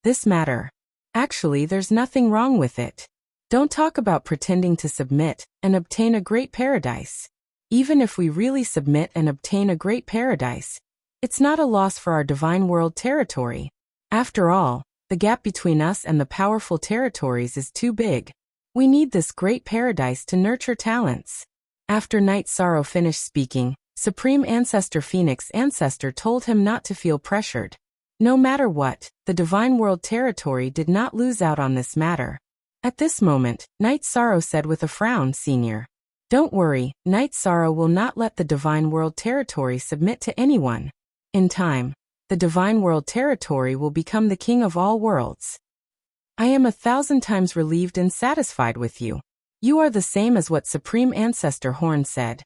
S1: This matter. Actually, there's nothing wrong with it. Don't talk about pretending to submit and obtain a great paradise. Even if we really submit and obtain a great paradise, it's not a loss for our Divine World Territory. After all, the gap between us and the powerful territories is too big. We need this great paradise to nurture talents. After Knight Sorrow finished speaking, Supreme Ancestor Phoenix Ancestor told him not to feel pressured. No matter what, the Divine World Territory did not lose out on this matter. At this moment, Knight Sorrow said with a frown, Senior. Don't worry, Knight Sorrow will not let the Divine World Territory submit to anyone. In time, the Divine World Territory will become the king of all worlds. I am 1,000 times relieved and satisfied with you. You are the same as what Supreme Ancestor Horn said.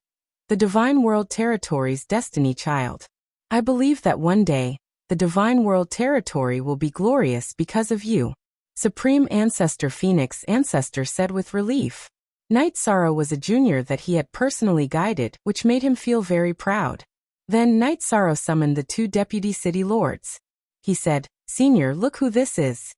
S1: The Divine World Territory's destiny child. I believe that one day, the Divine World Territory will be glorious because of you. Supreme Ancestor Phoenix Ancestor said with relief. Knight Sorrow was a junior that he had personally guided, which made him feel very proud. Then Knight Sorrow summoned the 2 Deputy City Lords. He said, Senior, look who this is.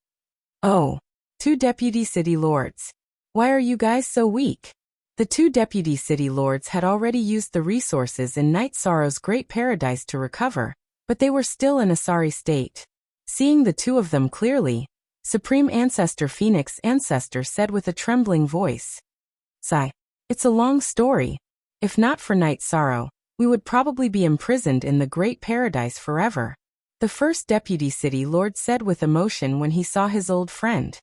S1: Oh, 2 Deputy City Lords. Why are you guys so weak? The 2 Deputy City Lords had already used the resources in Knight Sorrow's Great Paradise to recover, but they were still in a sorry state. Seeing the 2 of them clearly, Supreme Ancestor Phoenix Ancestor said with a trembling voice. Sigh. It's a long story. If not for Knight Sorrow, we would probably be imprisoned in the Great Paradise forever. The first Deputy City Lord said with emotion when he saw his old friend.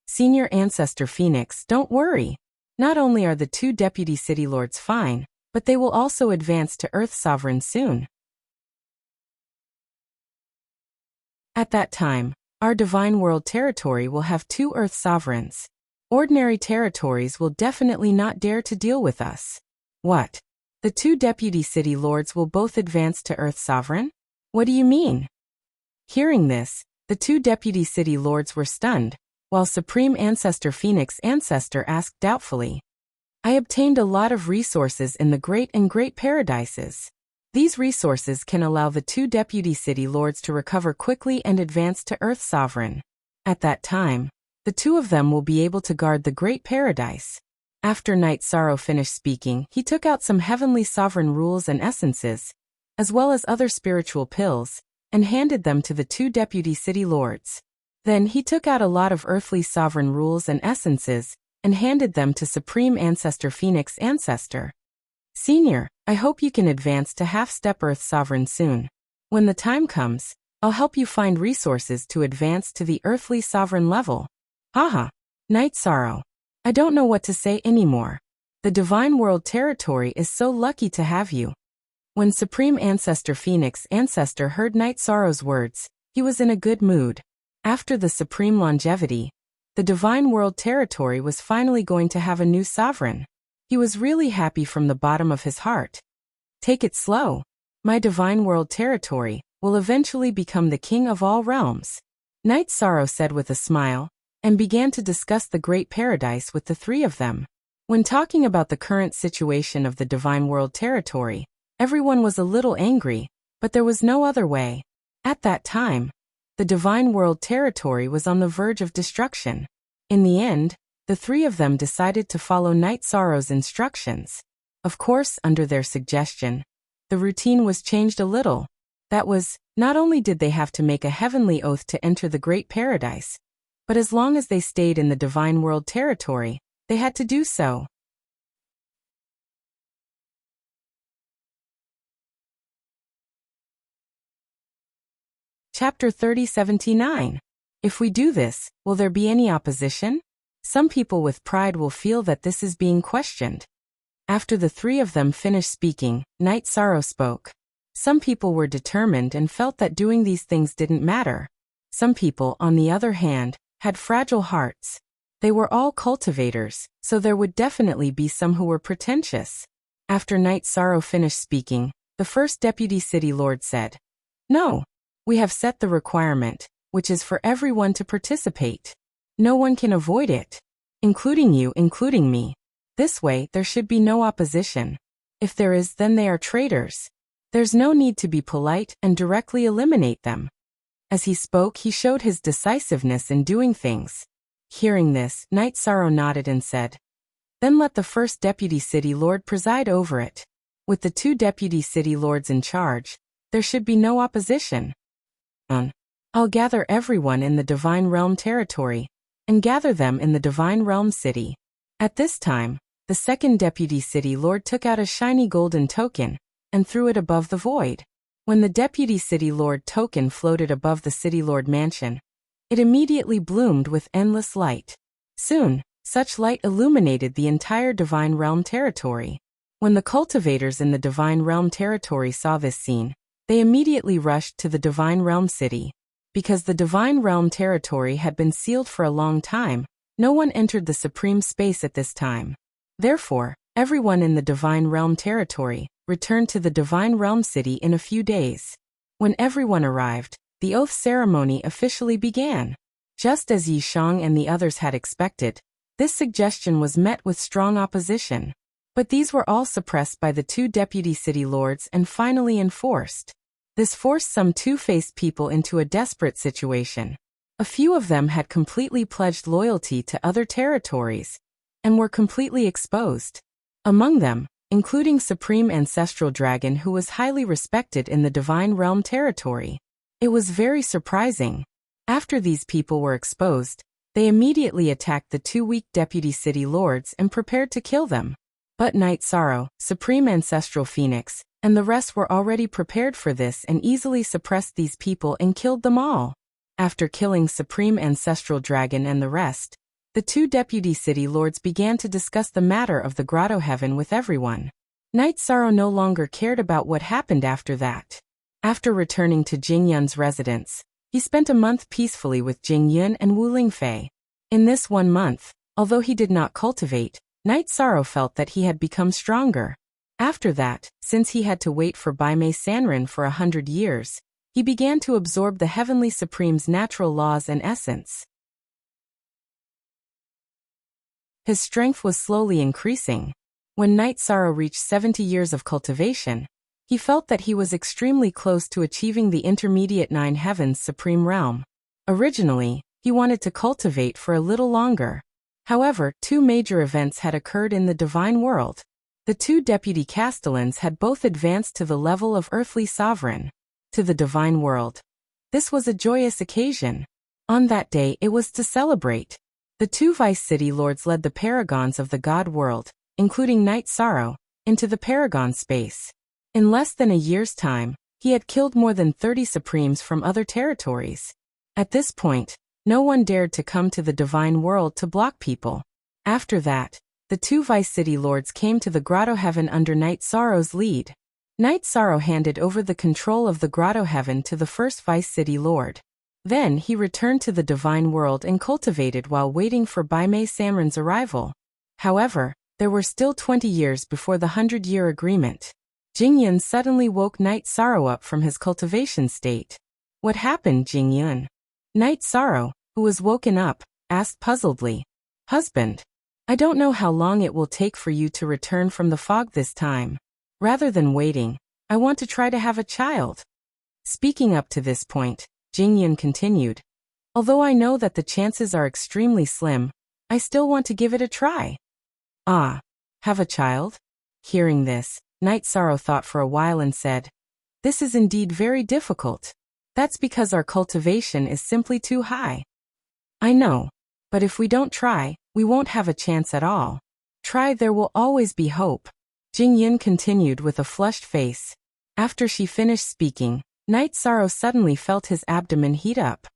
S1: Senior Ancestor Phoenix, don't worry. Not only are the 2 Deputy City Lords fine, but they will also advance to Earth Sovereign soon. At that time, our Divine World Territory will have 2 Earth Sovereigns. Ordinary territories will definitely not dare to deal with us. What? The 2 Deputy City Lords will both advance to Earth Sovereign? What do you mean? Hearing this, the 2 Deputy City Lords were stunned, while Supreme Ancestor Phoenix Ancestor asked doubtfully. I obtained a lot of resources in the Great and Great Paradises. These resources can allow the 2 Deputy City Lords to recover quickly and advance to Earth Sovereign. At that time, the 2 of them will be able to guard the Great Paradise. After Knight Sorrow finished speaking, he took out some heavenly sovereign rules and essences, as well as other spiritual pills, and handed them to the 2 Deputy City Lords. Then he took out a lot of earthly sovereign rules and essences, and handed them to Supreme Ancestor Phoenix Ancestor. Senior, I hope you can advance to half-step Earth Sovereign soon. When the time comes, I'll help you find resources to advance to the earthly sovereign level. Haha. Night Sorrow. I don't know what to say anymore. The Divine World Territory is so lucky to have you. When Supreme Ancestor Phoenix Ancestor heard Night Sorrow's words, he was in a good mood. After the Supreme Longevity, the Divine World Territory was finally going to have a new sovereign. He was really happy from the bottom of his heart. Take it slow. My Divine World Territory will eventually become the king of all realms. Night Sorrow said with a smile, and began to discuss the Great Paradise with the three of them. When talking about the current situation of the Divine World Territory, everyone was a little angry, but there was no other way. At that time, the Divine World Territory was on the verge of destruction. In the end, the three of them decided to follow Night Sorrow's instructions. Of course, under their suggestion, the routine was changed a little. That was, not only did they have to make a heavenly oath to enter the Great Paradise, but as long as they stayed in the Divine World Territory, they had to do so. Chapter 3079. If we do this, will there be any opposition? Some people with pride will feel that this is being questioned. After the three of them finished speaking, Night Sorrow spoke. Some people were determined and felt that doing these things didn't matter. Some people, on the other hand, had fragile hearts. They were all cultivators, so there would definitely be some who were pretentious. After Night Sorrow finished speaking, the first Deputy City Lord said, "No. We have set the requirement, which is for everyone to participate. No one can avoid it. Including you, including me. This way, there should be no opposition. If there is, then they are traitors. There's no need to be polite and directly eliminate them." As he spoke, he showed his decisiveness in doing things. Hearing this, Night Sorrow nodded and said, "Then let the first Deputy City Lord preside over it. With the two Deputy City Lords in charge, there should be no opposition. I'll gather everyone in the Divine Realm Territory, and gather them in the Divine Realm City." At this time, the second Deputy City Lord took out a shiny golden token, and threw it above the void. When the Deputy City Lord token floated above the City Lord mansion, it immediately bloomed with endless light. Soon, such light illuminated the entire Divine Realm Territory. When the cultivators in the Divine Realm Territory saw this scene, they immediately rushed to the Divine Realm City. Because the Divine Realm Territory had been sealed for a long time, no one entered the Supreme Space at this time. Therefore, everyone in the Divine Realm Territory returned to the Divine Realm City in a few days. When everyone arrived, the oath ceremony officially began. Just as Yi Shang and the others had expected, this suggestion was met with strong opposition. But these were all suppressed by the two Deputy City Lords and finally enforced. This forced some two-faced people into a desperate situation. A few of them had completely pledged loyalty to other territories, and were completely exposed. Among them, including Supreme Ancestral Dragon, who was highly respected in the Divine Realm Territory. It was very surprising. After these people were exposed, they immediately attacked the two weak Deputy City Lords and prepared to kill them. But Night Sorrow, Supreme Ancestral Phoenix, and the rest were already prepared for this and easily suppressed these people and killed them all. After killing Supreme Ancestral Dragon and the rest, the two Deputy City Lords began to discuss the matter of the Grotto Heaven with everyone. Night Sorrow no longer cared about what happened after that. After returning to Jing Yun's residence, he spent a month peacefully with Jing Yun and Wu Lingfei. In this 1 month, although he did not cultivate, Night Sorrow felt that he had become stronger. After that, since he had to wait for Baimei Sanren for 100 years, he began to absorb the Heavenly Supreme's natural laws and essence. His strength was slowly increasing. When Night Sorrow reached 70 years of cultivation, he felt that he was extremely close to achieving the intermediate 9 heavens supreme realm. Originally, he wanted to cultivate for a little longer. However, 2 major events had occurred in the divine world. The 2 deputy castellans had both advanced to the level of earthly sovereign, to the divine world. This was a joyous occasion. On that day it was to celebrate. The 2 vice city lords led the paragons of the god world, including Night Sorrow, into the paragon space. In less than a year's time, He had killed more than 30 supremes from other territories. At this point, no one dared to come to the divine world to block people. After that, the two Vice City Lords came to the Grotto Heaven under Night Sorrow's lead. Night Sorrow handed over the control of the Grotto Heaven to the first Vice City Lord. Then he returned to the divine world and cultivated while waiting for Bai Mei Sanren's arrival. However, there were still 20 years before the 100-year agreement. Jingyun suddenly woke Night Sorrow up from his cultivation state. What happened, Jingyun? Night Sorrow, who was woken up, asked puzzledly. Husband, I don't know how long it will take for you to return from the fog this time. Rather than waiting, I want to try to have a child. Speaking up to this point, Jingyun continued. Although I know that the chances are extremely slim, I still want to give it a try. Ah, have a child? Hearing this, Night Sorrow thought for a while and said, This is indeed very difficult. That's because our cultivation is simply too high. I know, but if we don't try, we won't have a chance at all. Try, there will always be hope. Jingyun continued with a flushed face. After she finished speaking, Night Sorrow suddenly felt his abdomen heat up.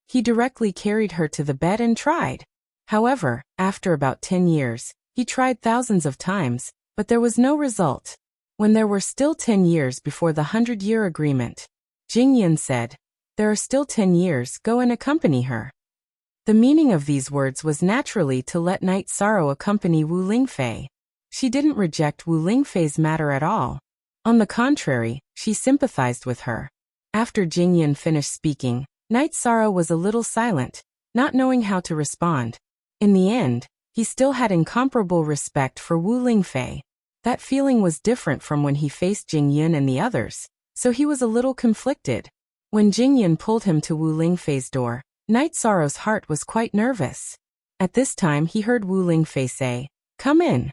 S1: He directly carried her to the bed and tried. However, after about 10 years, he tried thousands of times, but there was no result. When there were still 10 years before the 100-year agreement, Jingyun said, There are still 10 years, go and accompany her. The meaning of these words was naturally to let Night Sorrow accompany Wu Lingfei. She didn't reject Wu Lingfei's matter at all. On the contrary, she sympathized with her. After Jingyun finished speaking, Night Sorrow was a little silent, not knowing how to respond. In the end, he still had incomparable respect for Wu Lingfei. That feeling was different from when he faced Jingyun and the others, so he was a little conflicted. When Jingyun pulled him to Wu Lingfei's door, Night Sorrow's heart was quite nervous. At this time he heard Wu Lingfei say, Come in.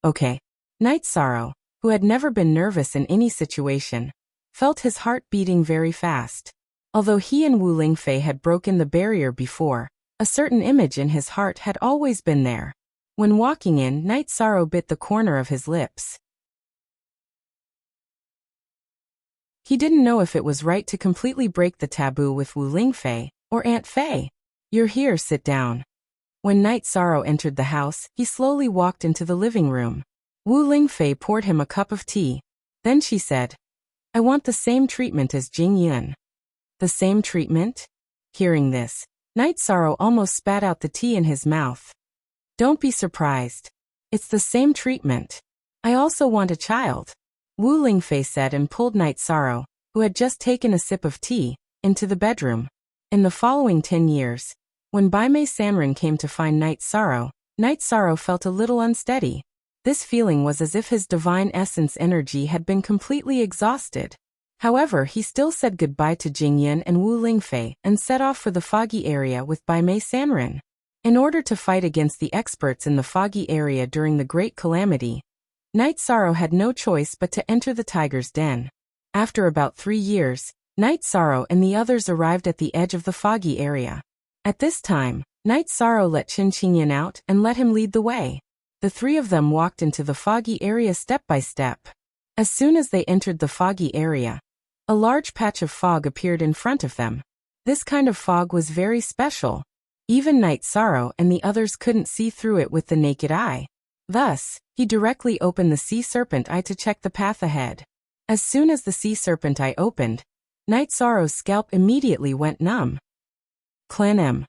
S1: Okay. Night Sorrow, who had never been nervous in any situation, felt his heart beating very fast. Although he and Wu Lingfei had broken the barrier before, a certain image in his heart had always been there. When walking in, Night Sorrow bit the corner of his lips. He didn't know if it was right to completely break the taboo with Wu Lingfei, or Aunt Fei. You're here, sit down. When Night Sorrow entered the house, he slowly walked into the living room. Wu Lingfei poured him a cup of tea. Then she said, I want the same treatment as Jingyun. The same treatment? Hearing this, Night Sorrow almost spat out the tea in his mouth. Don't be surprised. It's the same treatment. I also want a child. Wu Lingfei said and pulled Night Sorrow, who had just taken a sip of tea, into the bedroom. In the following 10 years, when Bai Mei Sanren came to find Night Sorrow felt a little unsteady. This feeling was as if his divine essence energy had been completely exhausted. However, he still said goodbye to Jingyun and Wu Lingfei and set off for the foggy area with Bai Mei Sanren. In order to fight against the experts in the foggy area during the Great Calamity, Night Sorrow had no choice but to enter the tiger's den. After about 3 years, Night Sorrow and the others arrived at the edge of the foggy area. At this time, Night Sorrow let Qin Qingyan out and let him lead the way. The three of them walked into the foggy area step by step. As soon as they entered the foggy area, a large patch of fog appeared in front of them. This kind of fog was very special. Even Night Sorrow and the others couldn't see through it with the naked eye. Thus, he directly opened the sea serpent eye to check the path ahead. As soon as the sea serpent eye opened, Night Sorrow's scalp immediately went numb. Clan M.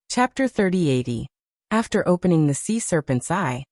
S1: Chapter 3080. After opening the sea serpent's eye,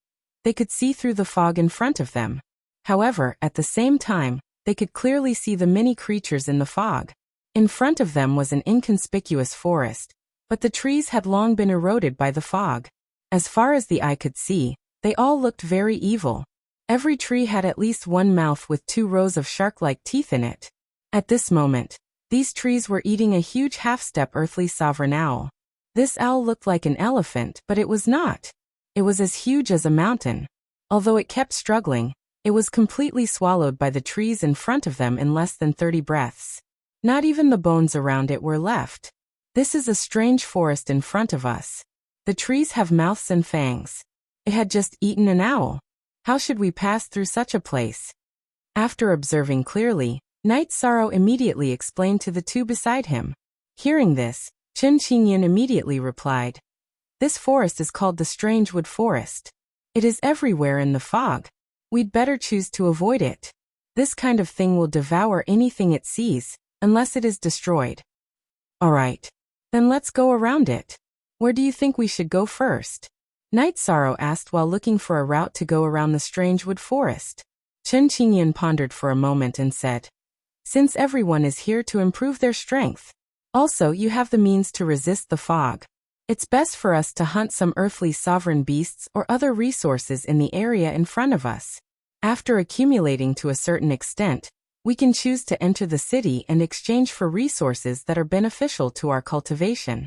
S1: they could see through the fog in front of them. However, at the same time, they could clearly see the many creatures in the fog. In front of them was an inconspicuous forest, but the trees had long been eroded by the fog. As far as the eye could see, they all looked very evil. Every tree had at least one mouth with 2 rows of shark-like teeth in it. At this moment, these trees were eating a huge half-step earthly sovereign owl. This owl looked like an elephant, but it was not. It was as huge as a mountain. Although it kept struggling, it was completely swallowed by the trees in front of them in less than 30 breaths. Not even the bones around it were left. This is a strange forest in front of us. The trees have mouths and fangs. It had just eaten an owl. How should we pass through such a place? After observing clearly, Night Sorrow immediately explained to the two beside him. Hearing this, Chen Qingyan immediately replied, "This forest is called the Strange Wood Forest. It is everywhere in the fog. We'd better choose to avoid it. This kind of thing will devour anything it sees, unless it is destroyed." "Alright. Then let's go around it. Where do you think we should go first?" Night Sorrow asked while looking for a route to go around the Strange Wood Forest. Chen Qingyan pondered for a moment and said, "Since everyone is here to improve their strength, also you have the means to resist the fog, it's best for us to hunt some earthly sovereign beasts or other resources in the area in front of us. After accumulating to a certain extent, we can choose to enter the city and exchange for resources that are beneficial to our cultivation."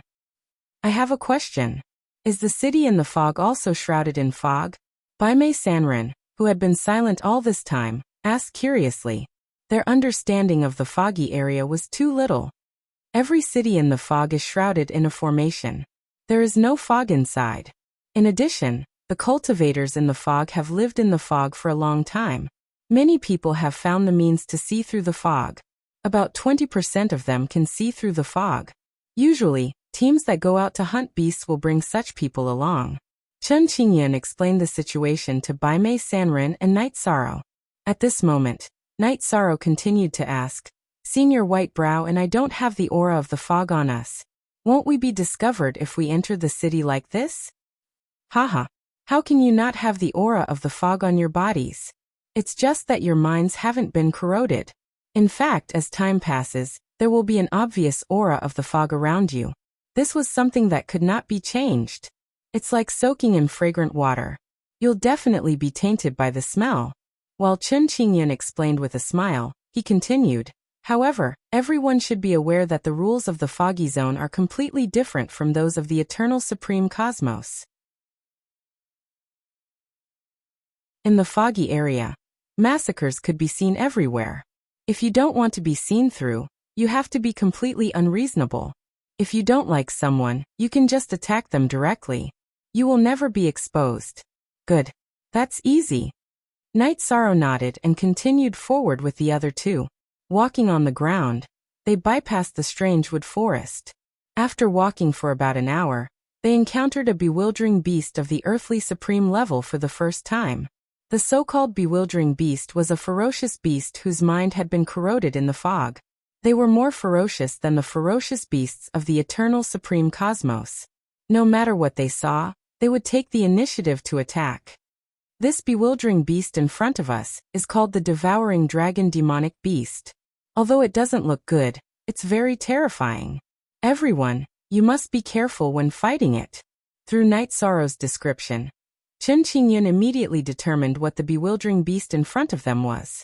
S1: "I have a question. Is the city in the fog also shrouded in fog?" Bai Mei Sanren, who had been silent all this time, asked curiously. Their understanding of the foggy area was too little. Every city in the fog is shrouded in a formation. There is no fog inside. In addition, the cultivators in the fog have lived in the fog for a long time. Many people have found the means to see through the fog. About 20% of them can see through the fog. Usually, teams that go out to hunt beasts will bring such people along. Chen Qingyan explained the situation to Bai Mei Sanren and Night Sorrow. At this moment, Night Sorrow continued to ask, "Seeing your white brow and I don't have the aura of the fog on us. Won't we be discovered if we enter the city like this?" "Haha. How can you not have the aura of the fog on your bodies? It's just that your minds haven't been corroded. In fact, as time passes, there will be an obvious aura of the fog around you. This was something that could not be changed. It's like soaking in fragrant water. You'll definitely be tainted by the smell." While Chen Qingyan explained with a smile, he continued, "However, everyone should be aware that the rules of the foggy zone are completely different from those of the eternal supreme cosmos. In the foggy area, massacres could be seen everywhere. If you don't want to be seen through, you have to be completely unreasonable. If you don't like someone, you can just attack them directly. You will never be exposed." "Good. That's easy." Night Sorrow nodded and continued forward with the other two. Walking on the ground, they bypassed the Strange Wood Forest. After walking for about an hour, they encountered a bewildering beast of the earthly supreme level for the first time. The so-called bewildering beast was a ferocious beast whose mind had been corroded in the fog. They were more ferocious than the ferocious beasts of the eternal supreme cosmos. No matter what they saw, they would take the initiative to attack. This bewildering beast in front of us is called the devouring dragon demonic beast. Although it doesn't look good, it's very terrifying. Everyone, you must be careful when fighting it. Through Night Sorrow's description, Chen Qingyan immediately determined what the bewildering beast in front of them was.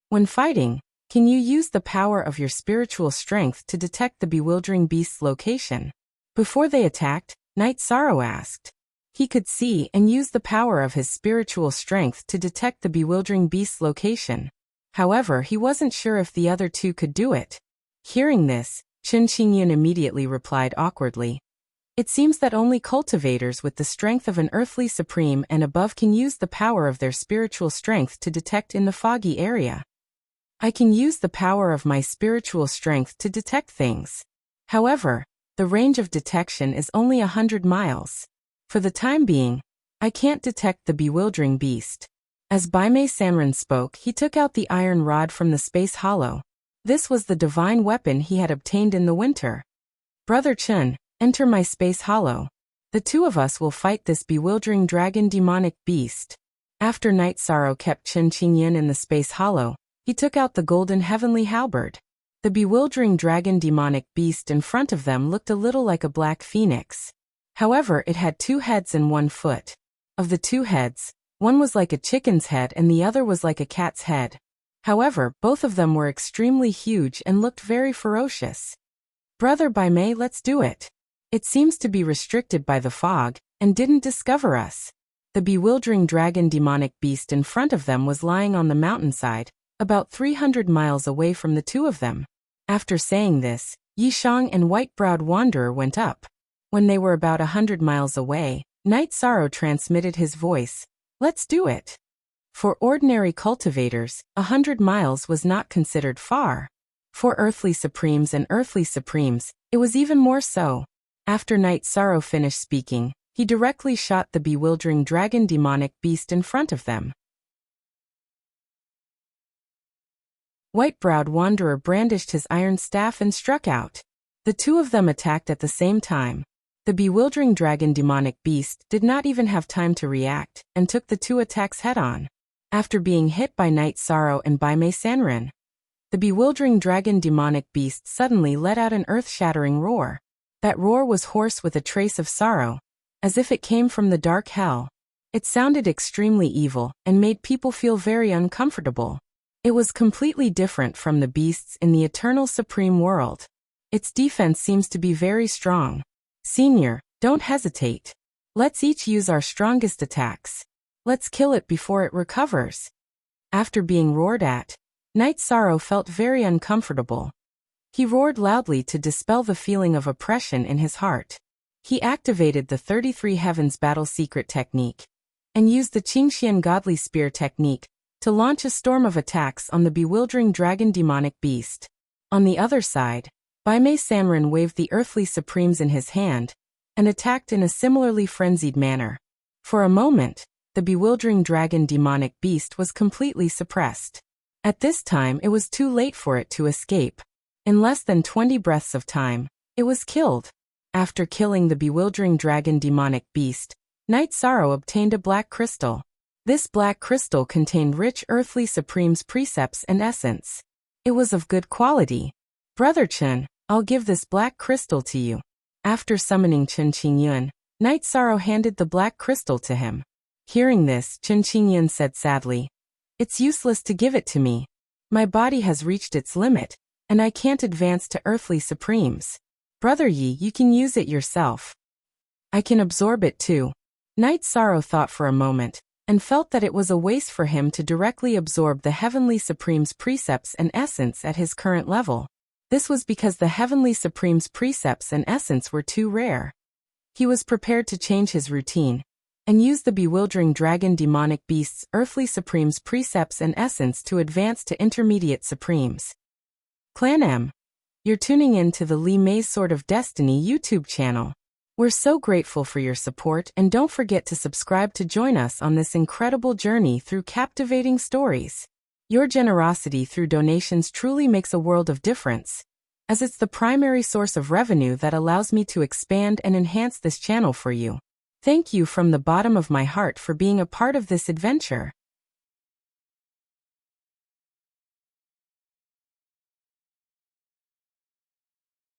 S1: When fighting, can you use the power of your spiritual strength to detect the bewildering beast's location? Before they attacked, Night Sorrow asked. He could see and use the power of his spiritual strength to detect the bewildering beast's location. However, he wasn't sure if the other two could do it. Hearing this, Chen Qingyan immediately replied awkwardly. "It seems that only cultivators with the strength of an earthly supreme and above can use the power of their spiritual strength to detect in the foggy area. I can use the power of my spiritual strength to detect things. However, the range of detection is only 100 miles. For the time being, I can't detect the bewildering beast." As Bai Mei Sanren spoke, he took out the iron rod from the space hollow. This was the divine weapon he had obtained in the winter. "Brother Chen, enter my space hollow. The two of us will fight this bewildering dragon demonic beast." After Night Sorrow kept Chen Qingyan in the space hollow, he took out the golden heavenly halberd. The bewildering dragon demonic beast in front of them looked a little like a black phoenix. However, it had 2 heads and 1 foot. Of the 2 heads, one was like a chicken's head and the other was like a cat's head. However, both of them were extremely huge and looked very ferocious. "Brother Bai Mei, let's do it. It seems to be restricted by the fog, and didn't discover us." The bewildering dragon demonic beast in front of them was lying on the mountainside, about 300 miles away from the two of them. After saying this, Yishang and White-Browed Wanderer went up. When they were about 100 miles away, Night Sorrow transmitted his voice. Let's do it. For ordinary cultivators, 100 miles was not considered far. For earthly supremes and earthly supremes, it was even more so. After Night Sorrow finished speaking, he directly shot the bewildering dragon demonic beast in front of them. White-browed Wanderer brandished his iron staff and struck out. The two of them attacked at the same time. The bewildering dragon demonic beast did not even have time to react, and took the two attacks head-on. After being hit by Night Sorrow and by Mei Sanren, the bewildering dragon demonic beast suddenly let out an earth-shattering roar. That roar was hoarse with a trace of sorrow, as if it came from the dark hell. It sounded extremely evil, and made people feel very uncomfortable. It was completely different from the beasts in the eternal supreme world. Its defense seems to be very strong. Senior, don't hesitate. Let's each use our strongest attacks. Let's kill it before it recovers. After being roared at, Night Sorrow felt very uncomfortable. He roared loudly to dispel the feeling of oppression in his heart. He activated the 33 Heavens Battle Secret technique, and used the Qingxian Godly Spear technique to launch a storm of attacks on the bewildering dragon demonic beast. On the other side, Bai Mei Sanren waved the earthly supremes in his hand, and attacked in a similarly frenzied manner. For a moment, the bewildering dragon demonic beast was completely suppressed. At this time it was too late for it to escape. In less than 20 breaths of time, it was killed. After killing the bewildering dragon demonic beast, Night Sorrow obtained a black crystal. This black crystal contained rich earthly supremes precepts and essence. It was of good quality. Brother Chen, I'll give this black crystal to you. After summoning Chen Qingyun, Night Sorrow handed the black crystal to him. Hearing this, Chen Qingyun said sadly, "It's useless to give it to me. My body has reached its limit, and I can't advance to earthly supremes. Brother Yi, you can use it yourself. I can absorb it too." Night Sorrow thought for a moment, and felt that it was a waste for him to directly absorb the Heavenly Supreme's precepts and essence at his current level. This was because the Heavenly Supreme's precepts and essence were too rare. He was prepared to change his routine, and use the bewildering dragon demonic beast's earthly supreme's precepts and essence to advance to intermediate supremes. Clan M, you're tuning in to the Li Mei's Sword of Destiny YouTube channel. We're so grateful for your support, and don't forget to subscribe to join us on this incredible journey through captivating stories. Your generosity through donations truly makes a world of difference, as it's the primary source of revenue that allows me to expand and enhance this channel for you. Thank you from the bottom of my heart for being a part of this adventure.